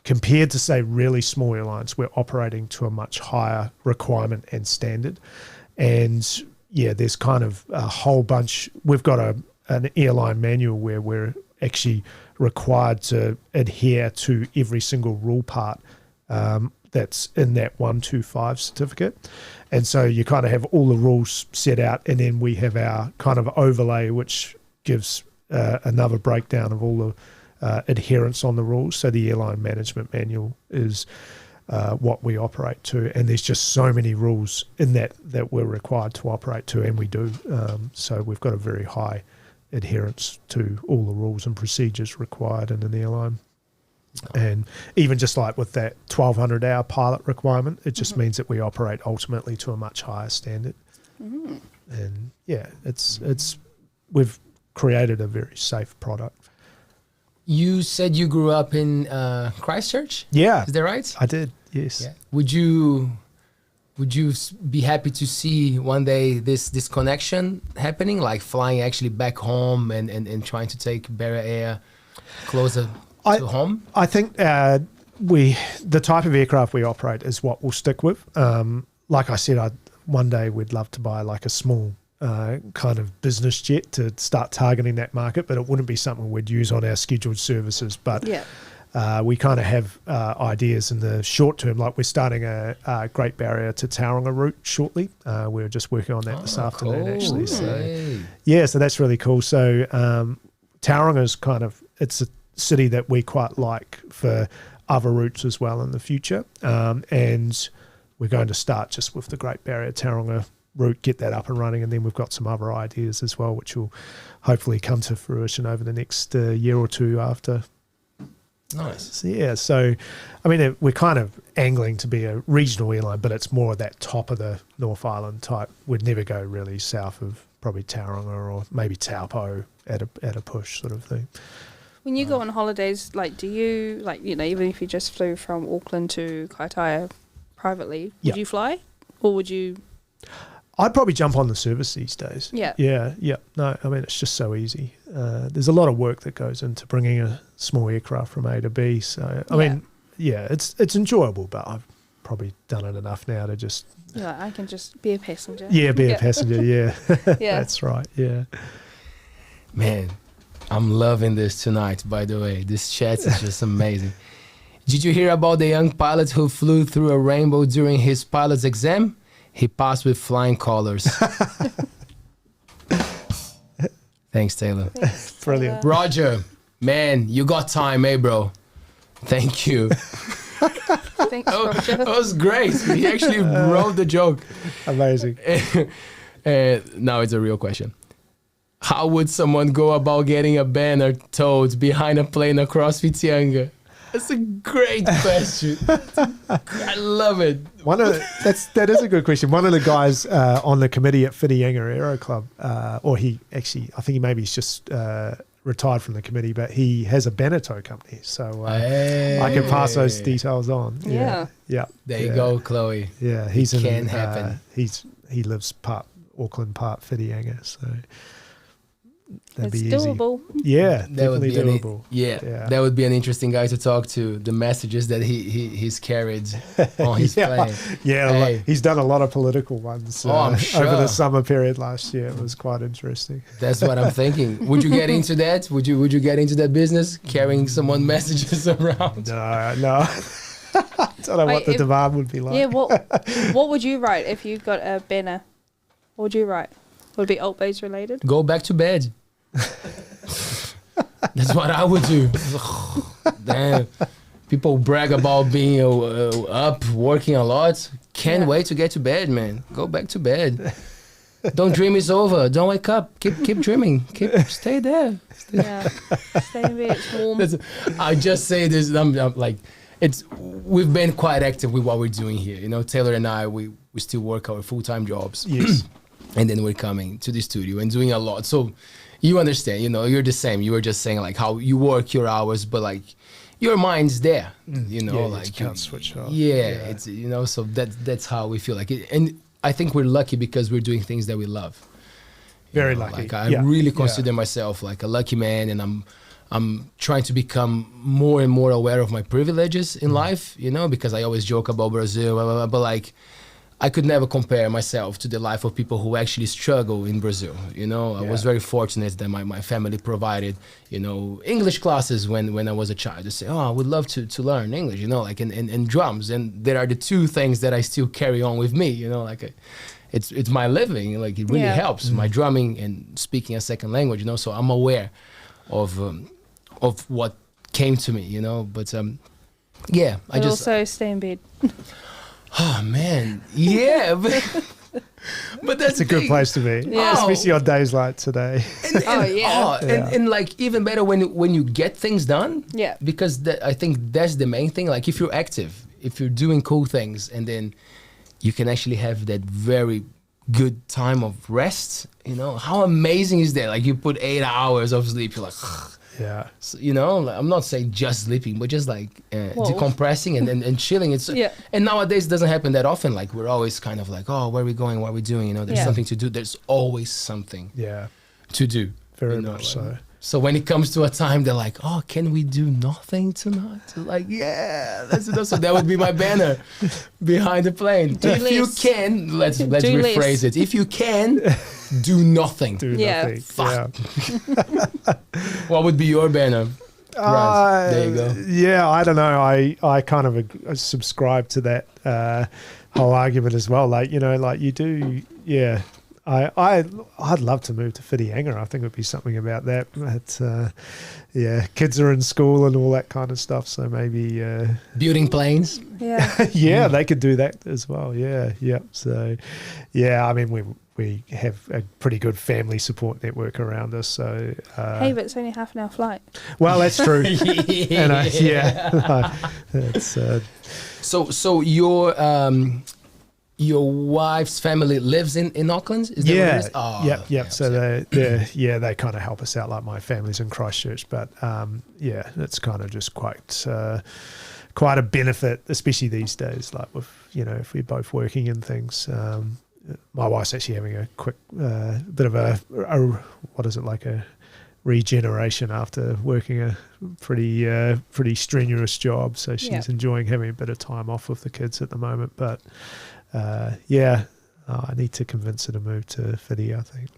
S3: Compared to, say, really small airlines, we're operating to a much higher requirement and standard. And, there's kind of a whole bunch. We've got an airline manual where we're actually required to adhere to every single rule part that's in that 125 certificate. And so you kind of have all the rules set out, and then we have our kind of overlay, which gives another breakdown of all the adherence on the rules. So the airline management manual is what we operate to, and there's just so many rules in that we're required to operate to, and we do. So we've got a very high adherence to all the rules and procedures required in an airline. And even just like with that 1,200-hour pilot requirement, it just means that we operate ultimately to a much higher standard. And we've created a very safe product.
S1: You said you grew up in Christchurch?
S3: Yeah.
S1: Is that right?
S3: I did, yes. Yeah.
S1: Would you be happy to see one day this connection happening, like flying actually back home and trying to take Barrier Air closer to home? I
S3: think the type of aircraft we operate is what we'll stick with. Like I said, one day we'd love to buy like a small kind of business jet to start targeting that market, but it wouldn't be something we'd use on our scheduled services. But we kind of have ideas in the short term, like we're starting a Great Barrier to Tauranga route shortly. We're just working on that this afternoon, actually. So so that's really cool. So Tauranga is it's a city that we quite like for other routes as well in the future. And we're going to start just with the Great Barrier Tauranga route, get that up and running, and then we've got some other ideas as well, which will hopefully come to fruition over the next year or two after.
S1: Nice.
S3: So I mean, we're kind of angling to be a regional airline, but it's more that top of the North Island type. We'd never go really south of probably Tauranga or maybe Taupo at a push sort of thing.
S2: When you go on holidays, like, do you, like, you know, even if you just flew from Auckland to Kaitaia privately, would you fly? Or would you?
S3: I'd probably jump on the service these days. Yeah. No, I mean, it's just so easy. There's a lot of work that goes into bringing a small aircraft from A to B. So, I mean, it's enjoyable, but I've probably done it enough now to just...
S2: Yeah, I can just be a passenger.
S3: Yeah, be a passenger, yeah.
S2: Yeah.
S3: That's right, yeah.
S1: Man, I'm loving this tonight, by the way. This chat is just amazing. Did you hear about the young pilot who flew through a rainbow during his pilot's exam? He passed with flying colors. Thanks, Taylor.
S2: Thanks,
S3: Brilliant.
S2: Taylor.
S1: Roger, man, you got time, eh, bro? Thank you.
S2: Thanks, Roger.
S1: That was great. He actually wrote the joke.
S3: Amazing.
S1: Now it's a real question. How would someone go about getting a banner towed behind a plane across Whitianga? That's a great question. I love it.
S3: That is a good question. One of the guys on the committee at Whitianga Aero Club, or I think he's just retired from the committee, but he has a banner tow company, so I can pass those details on. Yeah.
S1: There you go, Chloe.
S3: Yeah,
S1: It can happen.
S3: He lives part Auckland, part Whitianga, so that'd
S2: It's
S3: be
S2: doable.
S3: easy. Yeah,
S1: That would
S3: definitely
S1: be
S3: doable.
S1: that would be an interesting guy to talk to. The messages that he's carried on his plane.
S3: Yeah,
S1: Hey.
S3: he's done a lot of political ones
S1: I'm sure.
S3: over the summer period last year. It was quite interesting.
S1: That's what I'm thinking. Would you get into that? Would you get into that business, carrying someone messages around?
S3: No. I don't know what the demand would be like.
S2: Yeah, what would you write if you got a banner? What would you write? Would it be ALTBAYS related?
S1: Go back to bed. That's what I would do. Damn. People brag about being up, working a lot. Can't wait to get to bed, man. Go back to bed. Don't dream it's over. Don't wake up. Keep dreaming. Stay there.
S2: Yeah. Stay in bed. It's warm.
S1: I just say this. I'm like, we've been quite active with what we're doing here. You know, Taylor and I, we still work our full-time jobs.
S3: Yes.
S1: And then we're coming to the studio and doing a lot. So you understand, you know, you're the same. You were just saying like how you work your hours, but like your mind's there, you know, like
S3: you can't switch off.
S1: Yeah, it's, you know, so that's how we feel like it. And I think we're lucky because we're doing things that we love.
S3: Very lucky.
S1: Like I really consider myself like a lucky man, and I'm trying to become more and more aware of my privileges in life, you know, because I always joke about Brazil, blah, blah, blah, but like I could never compare myself to the life of people who actually struggle in Brazil. You know, I was very fortunate that my family provided, you know, English classes when I was a child. They say, oh, I would love to learn English, you know, like and drums. And there are the two things that I still carry on with me, you know, like it's my living. Like it really helps, my drumming and speaking a second language, you know, so I'm aware of what came to me, you know, but I just
S2: also stay in bed.
S1: Oh man, yeah, but that's
S3: a good place to be, especially on days like today.
S1: And like even better when you get things done.
S2: Yeah,
S1: because I think that's the main thing. Like if you're active, if you're doing cool things, and then you can actually have that very good time of rest. You know how amazing is that? Like you put 8 hours of sleep, you're like.
S3: Yeah,
S1: so, you know, like, I'm not saying just sleeping, but just like decompressing and chilling. It's and nowadays it doesn't happen that often. Like we're always kind of like, oh, where are we going? What are we doing? You know, there's something to do. There's always something to do.
S3: Very much so.
S1: So when it comes to a time, they're like, oh, can we do nothing tonight? Like, so that would be my banner behind the plane. If you can, let's rephrase it. If you can, do nothing.
S3: Do nothing.
S1: Fuck. What would be your banner? There you go.
S3: Yeah, I don't know. I kind of subscribe to that whole argument as well. Like, you know, like you do, I'd love to move to Whitianga. I think it would be something about that. But yeah, kids are in school and all that kind of stuff. So maybe
S1: building planes.
S2: Yeah.
S3: yeah, they could do that as well. Yeah. So yeah, I mean we have a pretty good family support network around us. So
S2: Hey, but it's only half an hour flight.
S3: well, that's true. And it's
S1: So your wife's family lives in Auckland? Is that what it is? Oh,
S3: yep. So they kind of help us out. Like my family's in Christchurch, but yeah, it's kind of just quite a benefit, especially these days. Like with if we're both working and things. My wife's actually having a quick bit of a what is it, like a regeneration after working a pretty strenuous job. So she's enjoying having a bit of time off with the kids at the moment. But I need to convince her to move to Whiti, I think.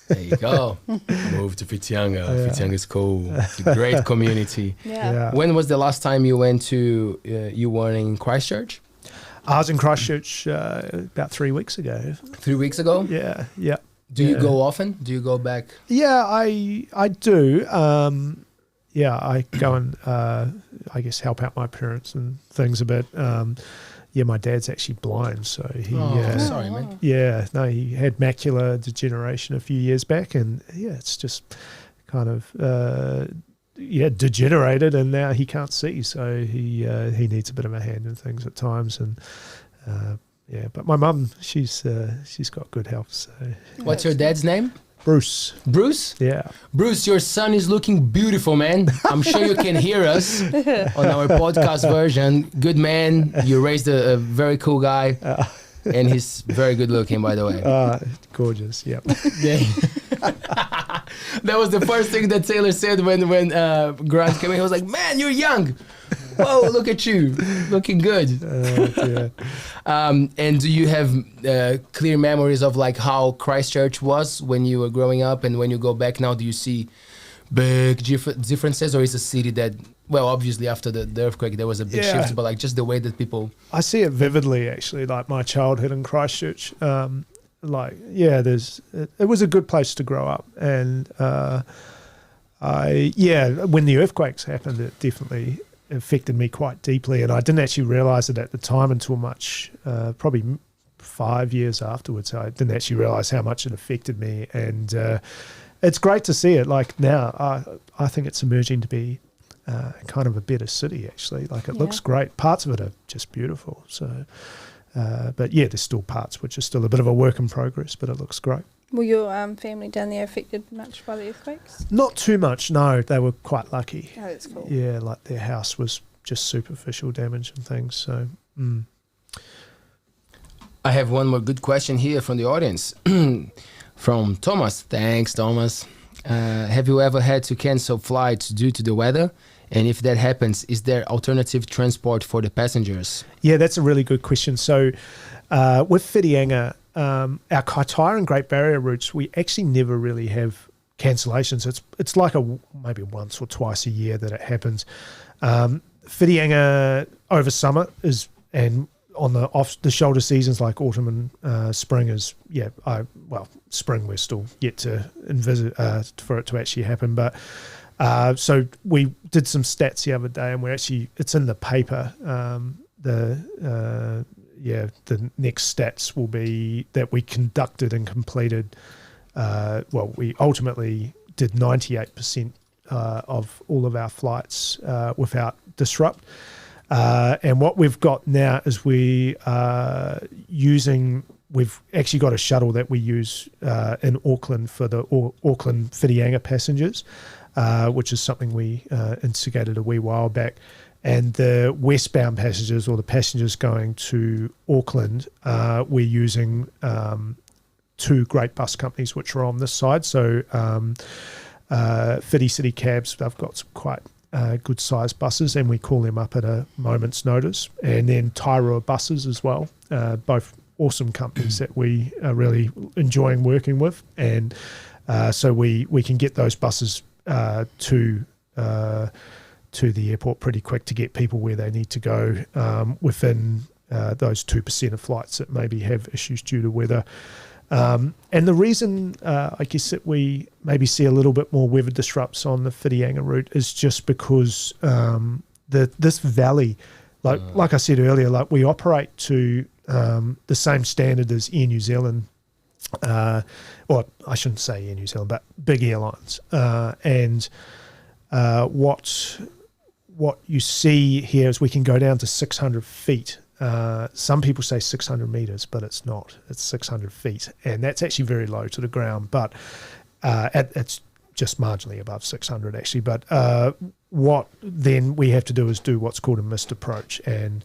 S1: There you go. Move to Whitianga. Whitianga is cool. It's a great community.
S2: Yeah.
S1: When was the last time you went to, you were in Christchurch?
S3: I was in Christchurch about 3 weeks ago.
S1: 3 weeks ago?
S3: Yeah.
S1: Do you go often? Do you go back?
S3: Yeah, I do. I go and I guess help out my parents and things a bit. My dad's actually blind, so he.
S1: Sorry, man.
S3: Yeah, no, he had macular degeneration a few years back, and it's just kind of degenerated, and now he can't see, so he needs a bit of a hand in things at times, and but my mum, she's got good health. So
S1: what's your dad's name?
S3: Bruce.
S1: Bruce?
S3: Yeah.
S1: Bruce, your son is looking beautiful, man. I'm sure you can hear us on our podcast version. Good man. You raised a very cool guy. And he's very good looking, by the way.
S3: Gorgeous, yep.
S1: Yeah. That was the first thing that Taylor said when Grant came in. He was like, man, you're young. Whoa, look at you. Looking good. And do you have clear memories of like how Christchurch was when you were growing up, and when you go back now, do you see big differences, or is a city that, well, obviously after the earthquake there was a big shift, but like just the way that people...
S3: I see it vividly, actually, like my childhood in Christchurch. It was a good place to grow up, and when the earthquakes happened, it definitely affected me quite deeply, and I didn't actually realise it at the time until probably 5 years afterwards. I didn't actually realise how much it affected me, and it's great to see it. Like now, I think it's emerging to be kind of a better city, actually. Like it looks great. Parts of it are just beautiful. So, but there's still parts which are still a bit of a work in progress, but it looks great.
S2: Were your family down there affected much by the earthquakes?
S3: Not too much, no. They were quite lucky.
S2: Oh, that's cool.
S3: Yeah, like their house was just superficial damage and things. So,
S1: I have one more good question here from the audience. From Thomas. Thanks, Thomas. Have you ever had to cancel flights due to the weather? And if that happens, is there alternative transport for the passengers? Yeah,
S3: that's a really good question. So with Whitianga, our Kaitaia and Great Barrier routes, we actually never really have cancellations. It's like maybe once or twice a year that it happens. Whitianga over summer and on the shoulder seasons like autumn and spring is spring we're still yet to envisage for it to actually happen. But so we did some stats the other day, and it's in the paper. The next stats will be that we conducted and completed. We ultimately did 98% of all of our flights without disrupt. And what we've got now is we've actually got a shuttle that we use in Auckland for the Auckland Whitianga passengers, which is something we instigated a wee while back. And the westbound passengers, or the passengers going to Auckland, we're using two great bus companies which are on this side. So Whiti City Cabs, they've got some quite good sized buses, and we call them up at a moment's notice. And then Tairua buses as well, both awesome companies that we are really enjoying working with. And so we can get those buses to the airport pretty quick to get people where they need to go within those 2% of flights that maybe have issues due to weather. And the reason I guess that we maybe see a little bit more weather disrupts on the Whitianga route is just because this valley, like I said earlier, like we operate to the same standard as Air New Zealand, or I shouldn't say Air New Zealand, but big airlines. And what you see here is we can go down to 600 feet. Some people say 600 meters, but it's not. It's 600 feet, and that's actually very low to the ground. But it's just marginally above 600 actually. But what then we have to do is do what's called a missed approach, and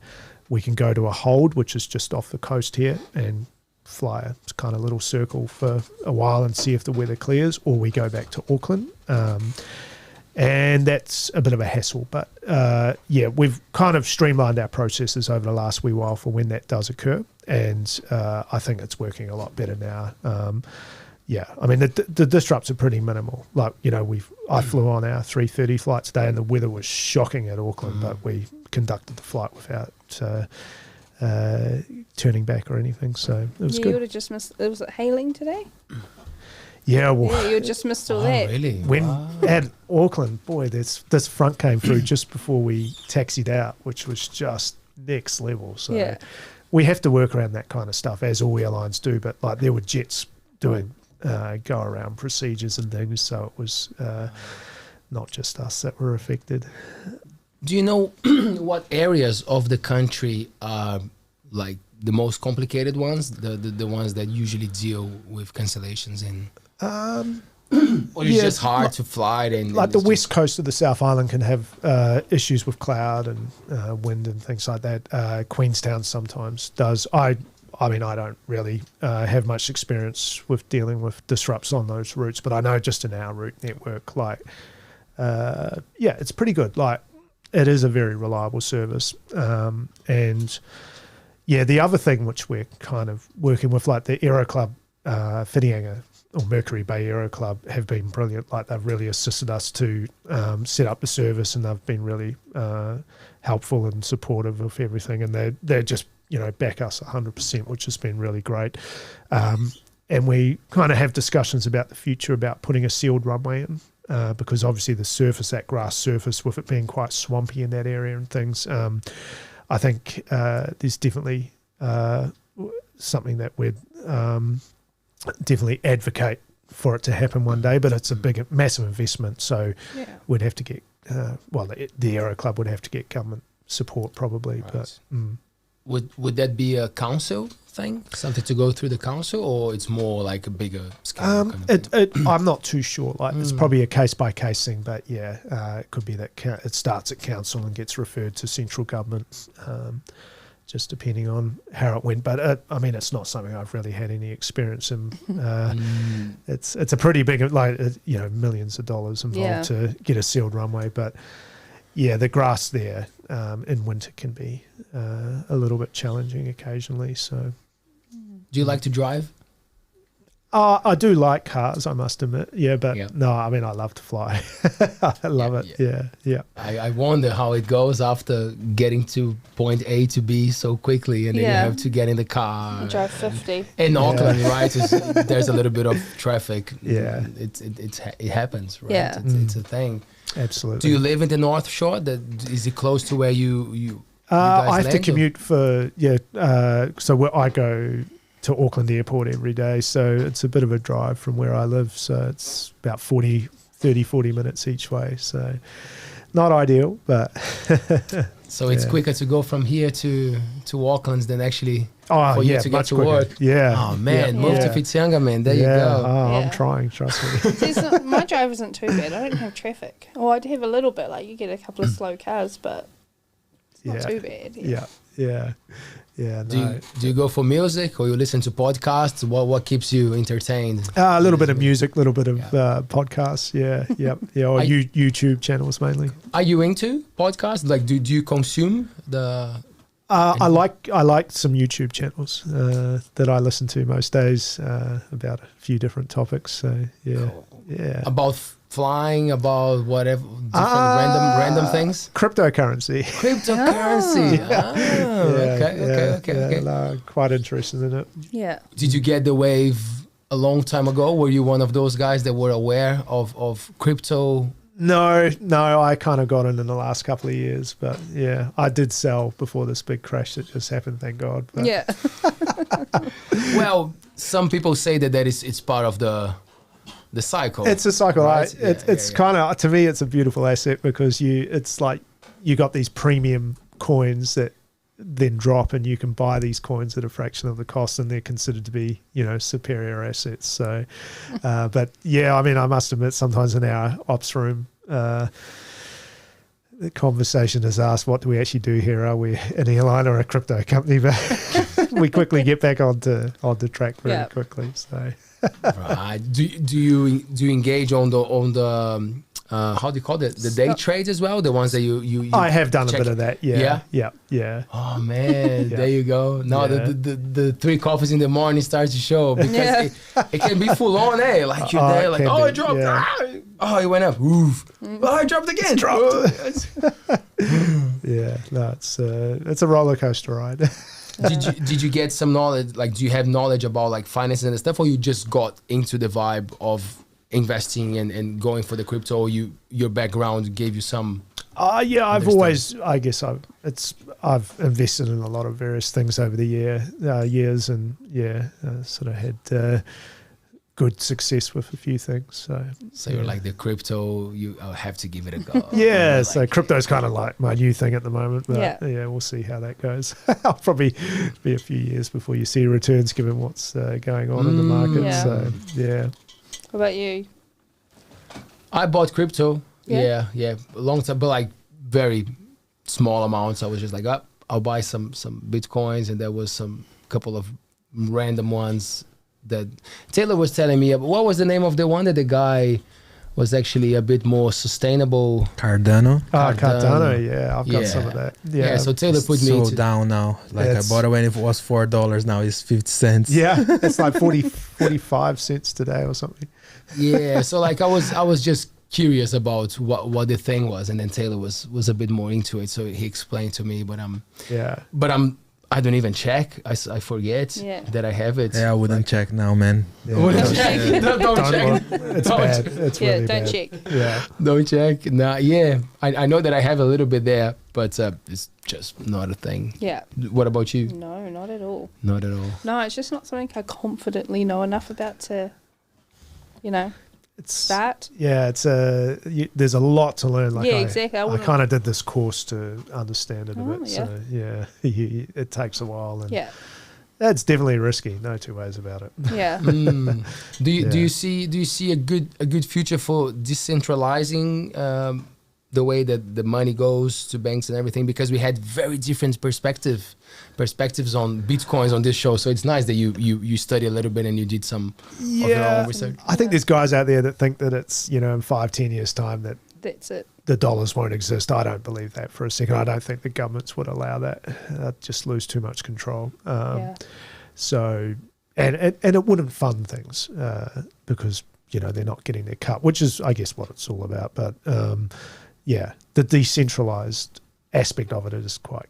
S3: we can go to a hold, which is just off the coast here, and fly a kind of little circle for a while and see if the weather clears, or we go back to Auckland. And that's a bit of a hassle, but we've kind of streamlined our processes over the last wee while for when that does occur, and I think it's working a lot better now. I mean the disrupts are pretty minimal. Like I flew on our 3:30 flight today, and the weather was shocking at Auckland, but we conducted the flight without turning back or anything, so it was good.
S2: You would have just missed. Was it hailing today?
S3: Yeah, well,
S2: you just missed all that.
S1: Really?
S3: When
S1: Wow.
S3: at Auckland, boy, this front came through just before we taxied out, which was just next level. So we have to work around that kind of stuff, as all airlines do. But like there were jets doing go around procedures and things, so it was not just us that were affected.
S1: Do you know what areas of the country are like the most complicated ones, the ones that usually deal with cancellations in? Or it's just hard to fly and
S3: like the west coast of the South Island can have issues with cloud and wind and things like that. Queenstown sometimes does. I mean, I don't really have much experience with dealing with disrupts on those routes, but I know just in our route network, like, it's pretty good. Like, it is a very reliable service. And the other thing which we're kind of working with, like the Aero Club, Whitianga, or Mercury Bay Aero Club, have been brilliant. Like they've really assisted us to set up the service, and they've been really helpful and supportive of everything. And they're just back us 100%, which has been really great. And we kind of have discussions about the future about putting a sealed runway in, because obviously the surface, that grass surface, with it being quite swampy in that area and things, I think there's definitely something that we'd definitely advocate for it to happen one day, but it's a massive investment, so we'd have to get the Aero Club would have to get government support probably. Right. But
S1: would that be a council thing, something to go through the council, or it's more like a bigger scale? Kind of
S3: I'm not too sure. Like it's probably a case by case thing, but it could be that it starts at council and gets referred to central government. Just depending on how it went. But I mean, it's not something I've really had any experience in. It's a pretty big, millions of dollars involved to get a sealed runway. But the grass there in winter can be a little bit challenging occasionally. So,
S1: do you like to drive?
S3: I do like cars, I must admit. No, I mean, I love to fly. I love it. Yeah.
S1: I wonder how it goes after getting to point A to B so quickly, and then you have to get in the car.
S2: Drive 50.
S1: In Auckland, right? There's a little bit of traffic.
S3: Yeah.
S1: It happens, right?
S2: Yeah.
S1: It's a thing.
S3: Absolutely.
S1: Do you live in the North Shore? Is it close to where you
S3: I have to
S1: land,
S3: commute for, so I go to Auckland Airport every day, so it's a bit of a drive from where I live, so it's about 40 minutes each way, so not ideal, but
S1: so it's quicker to go from here to Auckland than actually for you to get to
S3: quicker.
S1: work.
S3: Yeah.
S1: Oh man, move to Whitianga, man. There you go.
S3: I'm trying, trust me.
S2: See, my drive isn't too bad. I don't have traffic. Well, I do have a little bit, like you get a couple of slow cars, but it's not too bad.
S3: Yeah.
S1: Do you go for music, or you listen to podcasts? What keeps you entertained?
S3: A little bit of music, a little bit of podcasts. Or YouTube channels mainly.
S1: Are you into podcasts? Like, do you consume the?
S3: I like some YouTube channels that I listen to most days about a few different topics. So
S1: Cool. About flying, about whatever different random things.
S3: Cryptocurrency.
S1: Okay.
S3: Quite interested in it.
S2: Yeah.
S1: Did you get the wave a long time ago? Were you one of those guys that were aware of crypto?
S3: No, I kind of got in the last couple of years, but yeah, I did sell before this big crash that just happened, thank God. But.
S2: Yeah.
S1: Well, some people say that it's part of the cycle.
S3: It's a cycle.
S1: Right?
S3: It's kind of, to me, it's a beautiful asset because it's like you got these premium coins that then drop and you can buy these coins at a fraction of the cost and they're considered to be, superior assets. So, but yeah, I mean, I must admit sometimes in our ops room, the conversation is asked, what do we actually do here? Are we an airline or a crypto company? But we quickly get back onto track very quickly. So,
S1: right. Do you engage on the how do you call it? The day trades as well? The ones that you
S3: I have done
S1: check.
S3: a bit of that. Yeah.
S1: Oh man, there you go. Now the 3 coffees in the morning starts to show because it can be full on, eh? Like you're there, like it dropped.
S3: Yeah.
S1: Oh, it went up. Oof. Oh, it dropped again.
S3: Yeah, no, it's a roller coaster ride.
S1: Did you get some knowledge? Like, do you have knowledge about like finances and stuff, or you just got into the vibe of investing and going for the crypto? Your background gave you some.
S3: I've always, I guess I've invested in a lot of various things over the years, and sort of had good success with a few things. So
S1: you're like the crypto. I'll have to give it a go.
S3: Yeah, so crypto's kind of like my new thing at the moment. But we'll see how that goes. I'll probably be a few years before you see returns, given what's going on in the market.
S2: Yeah.
S3: So yeah.
S2: What about you?
S1: I bought crypto.
S2: Yeah?
S1: Yeah, a long time, but like very small amounts. I was just like, I'll buy some Bitcoins, and there was some couple of random ones that Taylor was telling me about. What was the name of the one that the guy was actually a bit more sustainable?
S4: Cardano.
S3: Cardano, yeah. I've got some of that. Yeah,
S1: so Taylor put me
S4: so down now. Like I bought it when it was $4, now it's 50 cents.
S3: Yeah, it's like 45 cents today or something.
S1: Yeah, so like I was just curious about what the thing was, and then Taylor was a bit more into it, so he explained to me. But I don't even check. I forget that I have it.
S4: Yeah, I wouldn't check now, man.
S3: Yeah.
S1: Wouldn't check. Don't check.
S3: It's bad. It's really
S2: don't
S3: bad.
S2: check.
S3: Yeah,
S1: don't check. Nah, yeah. I know that I have a little bit there, but it's just not a thing.
S2: Yeah.
S1: What about you?
S2: No, not at all.
S1: Not at all.
S2: No, it's just not something I confidently know enough about to, start.
S3: Yeah, it's there's a lot to learn. Like
S2: exactly.
S3: I kind of did this course to understand it a bit.
S2: Yeah.
S3: So it takes a while, and
S2: Yeah.
S3: that's definitely risky. No two ways about it.
S2: Yeah.
S1: Do you see a good future for decentralizing the way that the money goes to banks and everything? Because we had very different perspectives on Bitcoins on this show, so it's nice that you study a little bit and you did some of your own research.
S3: I think there's guys out there that think that it's in 5-10 years time
S2: That's it.
S3: the dollars won't exist. I don't believe that for a second. I don't think the governments would allow that. They'd just lose too much control. So and it wouldn't fund things because they're not getting their cut, which is I guess what it's all about. But the decentralized aspect of it is quite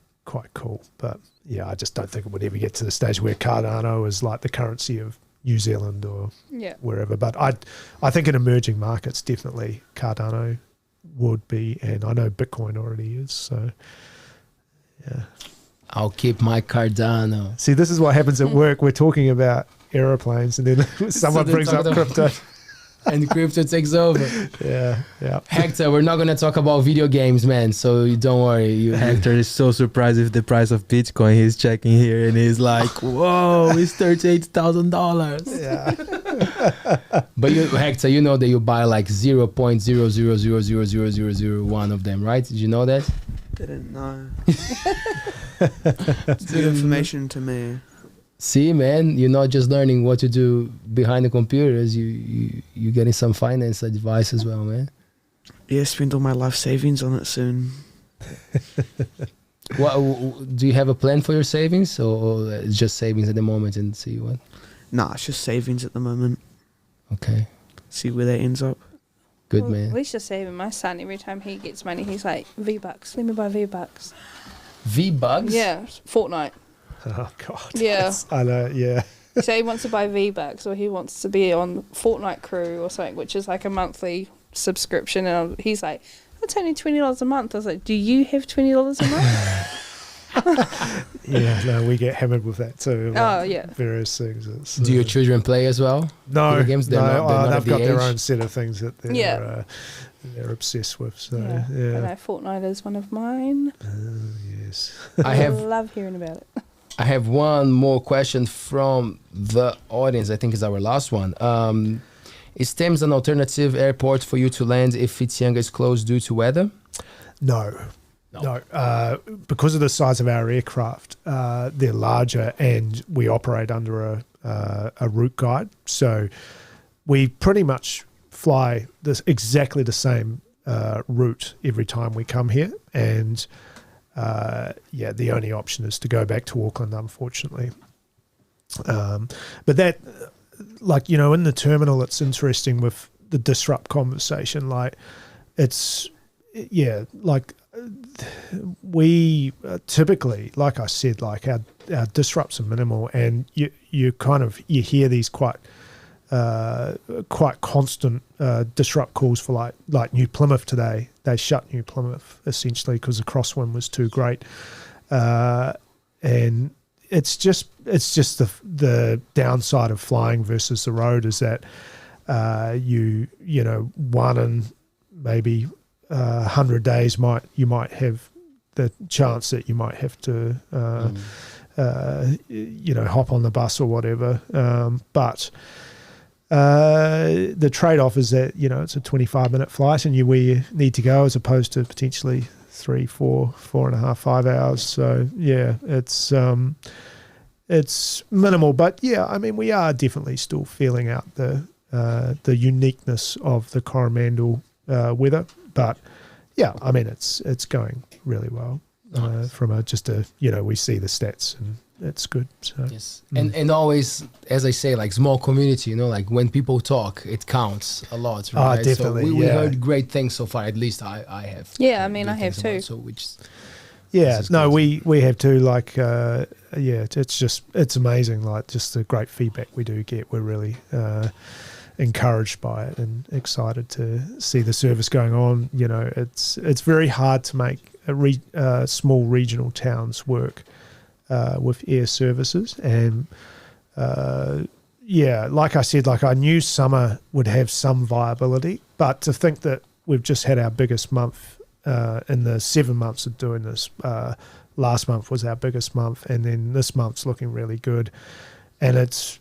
S3: cool. But I just don't think it would ever get to the stage where Cardano is like the currency of New Zealand or wherever. But I think in emerging markets, definitely Cardano would be, and I know Bitcoin already is. So yeah,
S1: I'll keep my Cardano.
S3: See, this is what happens at work. We're talking about aeroplanes, and then someone brings up crypto.
S1: And crypto takes over.
S3: Yeah.
S1: Hector, we're not going to talk about video games, man. So you don't worry.
S4: Hector is so surprised with the price of Bitcoin. He's checking here and he's like, whoa, it's $38,000.
S3: Yeah.
S1: But Hector, you know that you buy like 0.0000001 of them, right? Did you know that?
S5: Didn't know. It's new information to me.
S1: See, man, you're not just learning what to do behind the computers. You're getting some finance advice as well, man.
S5: Yeah, spend all my life savings on it soon.
S1: What do you have a plan for your savings, or it's just savings at the moment and see what?
S5: Nah, it's just savings at the moment.
S1: Okay.
S5: See where that ends up.
S1: Good, man.
S2: At least you're saving. My son, every time he gets money, he's like, V-Bucks. Let me buy V-Bucks.
S1: V-Bucks?
S2: Yeah, Fortnite.
S3: Oh God.
S2: Yeah.
S3: I know. Yeah.
S2: So he wants to buy V-Bucks, or he wants to be on Fortnite Crew or something, which is like a monthly subscription. And he's like, "That's only $20 a month." I was like, "Do you have $20 a month?"
S3: Yeah, no, we get hammered with that too.
S2: Oh, yeah.
S3: Various things.
S1: Do your children play as well?
S3: No,
S1: Video games? They're
S3: no,
S1: not
S3: they've
S1: of the
S3: got their
S1: age?
S3: own set of things that they're,
S2: Yeah.
S3: they're obsessed with. So,
S2: Yeah. I
S3: yeah.
S2: know Fortnite is one of mine.
S3: Yes.
S1: I
S2: love hearing about it.
S1: I have one more question from the audience. I think is our last one. Is Thames an alternative airport for you to land if Whitianga is closed due to weather?
S3: No. Because of the size of our aircraft, they're larger, and we operate under a route guide. So we pretty much fly exactly the same route every time we come here. And the only option is to go back to Auckland, unfortunately. But that, like, in the terminal, it's interesting with the disrupt conversation. Like, we typically, like I said, like our disrupts are minimal, and you hear these quite constant disrupt calls for like New Plymouth today. They shut New Plymouth essentially because the crosswind was too great, and it's just the downside of flying versus the road is that one in maybe 100 days you might have the chance that you might have to hop on the bus or whatever, but the trade-off is that it's a 25-minute flight and where you need to go as opposed to potentially 3, 4, 4.5, 5 hours. So yeah, it's minimal, but yeah, I mean, we are definitely still feeling out the uniqueness of the Coromandel weather. But yeah, I mean, it's going really well.
S1: Nice.
S3: From we see the stats and it's good. So
S1: yes, and always, as I say, like small community, like when people talk, it counts a lot, right?
S3: Definitely.
S1: So we heard great things so far. At least I have.
S2: Yeah, I mean, I
S1: good
S2: have
S1: things
S2: too.
S1: about,
S3: we have to it's amazing, like just the great feedback we do get. We're really encouraged by it and excited to see the service going on. It's very hard to make small regional towns work with air services, and like I said, like I knew summer would have some viability, but to think that we've just had our biggest month in the 7 months of doing this. Last month was our biggest month, and then this month's looking really good. And it's,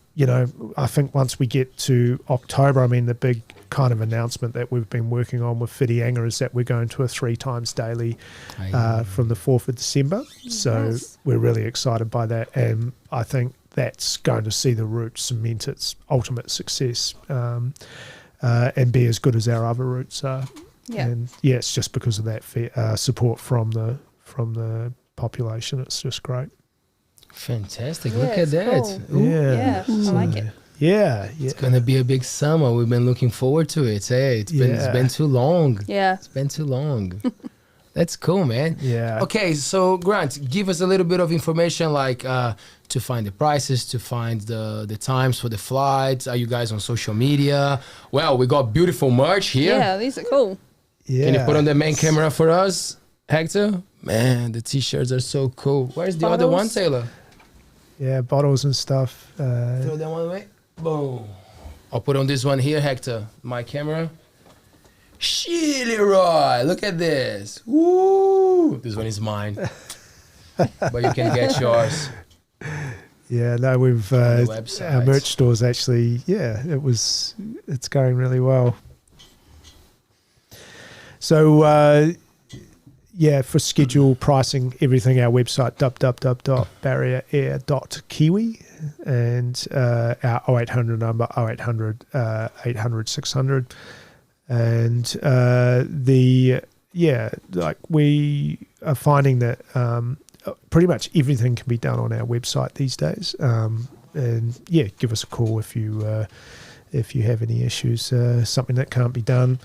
S3: I think once we get to October, I mean, the big kind of announcement that we've been working on with Whitianga is that we're going to a 3 times daily from the 4th of December. So we're really excited by that. And I think that's going to see the route cement its ultimate success and be as good as our other routes are.
S2: Yeah.
S3: And yeah, it's just because of that support from the population. It's just great.
S1: Fantastic.
S2: Yeah,
S1: look at that.
S2: cool.
S1: Ooh.
S2: Yeah, I like it.
S3: Yeah.
S1: It's gonna be a big summer. We've been looking forward to it. Hey, it's been too long.
S2: Yeah.
S1: It's been too long. That's cool, man.
S3: Yeah.
S1: Okay, so Grant, give us a little bit of information, like to find the prices, to find the times for the flights. Are you guys on social media? Well, we got beautiful merch here.
S2: Yeah, these are cool.
S3: Yeah.
S1: Can you put on the main camera for us, Hector? Man, the t-shirts are so cool. Where's the other one, Taylor?
S3: Yeah, bottles and stuff.
S1: Throw that one away. Boom. I'll put on this one here, Hector. My camera. Leroy, look at this. Woo! This one is mine. But you can get yours.
S3: Yeah, no, we've
S1: On the website.
S3: our merch stores actually. Yeah, it's going really well. So for schedule pricing, everything, our website www.barrierair.kiwi, and our 0800 number 0800 800 600, and we are finding that pretty much everything can be done on our website these days. And give us a call if you have any issues, something that can't be done.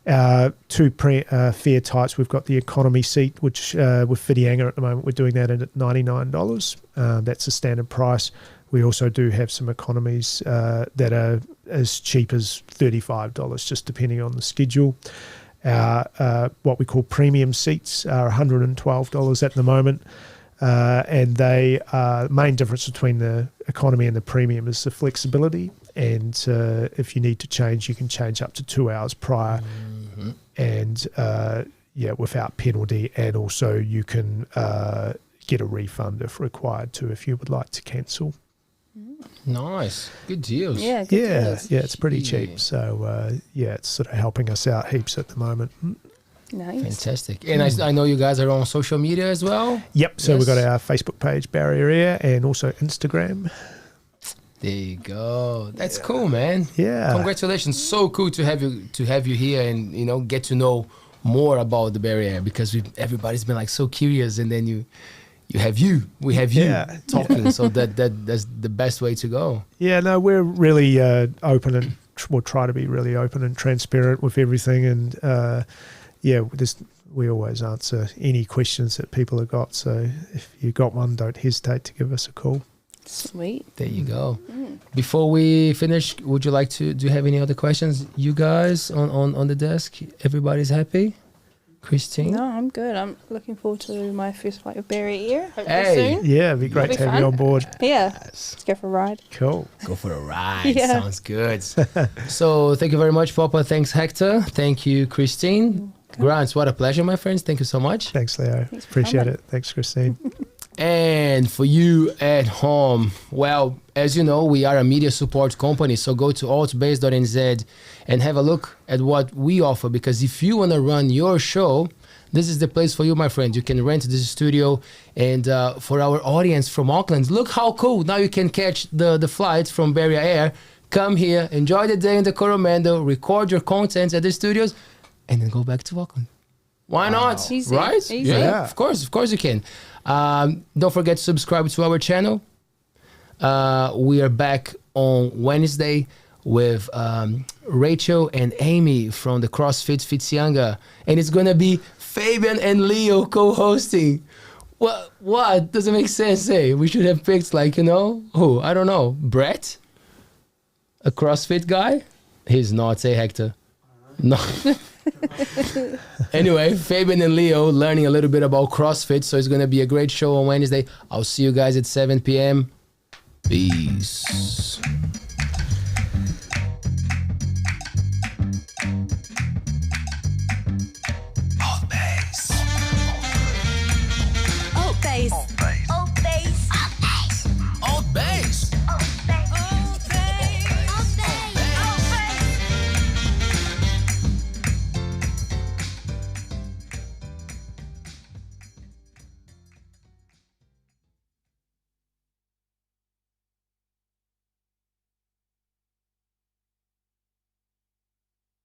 S3: 2 fare types. We've got the economy seat, which with Whitianga at the moment we're doing that at $99. That's the standard price. We also do have some economies that are as cheap as $35, just depending on the schedule. Our what we call premium seats are $112 at the moment. And they main difference between the economy and the premium is the flexibility. And if you need to change, you can change up to 2 hours prior, and without penalty. And also you can get a refund if required to, if you would like to cancel.
S1: Nice, good deals.
S2: Yeah, good deals.
S3: Yeah, it's pretty cheap. So it's sort of helping us out heaps at the moment.
S2: Nice.
S1: Fantastic. And I know you guys are on social media as well.
S3: Yep. So we've got our Facebook page, Barrier Air, and also Instagram.
S1: There you go. That's cool, man.
S3: Yeah.
S1: Congratulations. So cool to have you here and get to know more about the Barrier Air, because everybody's been like so curious, and then we have you talking. So that's the best way to go. Yeah,
S3: no, we're really open, and we'll try to be really open and transparent with everything, and we always answer any questions that people have got. So if you got one, don't hesitate to give us a call.
S2: Sweet.
S1: There you go. Before we finish, would you like to do you have any other questions, you guys, on the desk? Everybody's happy? Christine?
S2: No, I'm good. I'm looking forward to my first flight with Barry Air. Hopefully soon.
S3: Yeah, it'd be great to have you on board.
S2: Yeah. Let's go for a ride.
S3: Cool.
S1: Go for a ride.
S2: Yeah.
S1: Sounds good. So thank you very much, Papa. Thanks, Hector. Thank you, Christine. Grant, what a pleasure, my friends. Thank you so much.
S3: Thanks, Leo. Appreciate it. Thanks, Christine.
S1: And for you at home, well, as you know, we are a media support company, so go to ALTBAYS.nz and have a look at what we offer, because if you want to run your show, this is the place for you, my friend. You can rent this studio, and for our audience from Auckland, look how cool. Now you can catch the flights from Barrier Air, come here, enjoy the day in the Coromandel, record your content at the studios, and then go back to Auckland. Why not?
S2: Easy.
S1: Right?
S2: Easy.
S1: Yeah, of course you can. Don't forget to subscribe to our channel. We are back on Wednesday with Rachel and Amy from the CrossFit Fitsianga, and it's gonna be Fabian and Leo co-hosting. What doesn't make sense? Hey, we should have picked who? I don't know. Brett, a CrossFit guy. He's not. Say Hector. No. Anyway, Fabian and Leo learning a little bit about CrossFit, so it's going to be a great show on Wednesday. I'll see you guys at 7 p.m. Peace.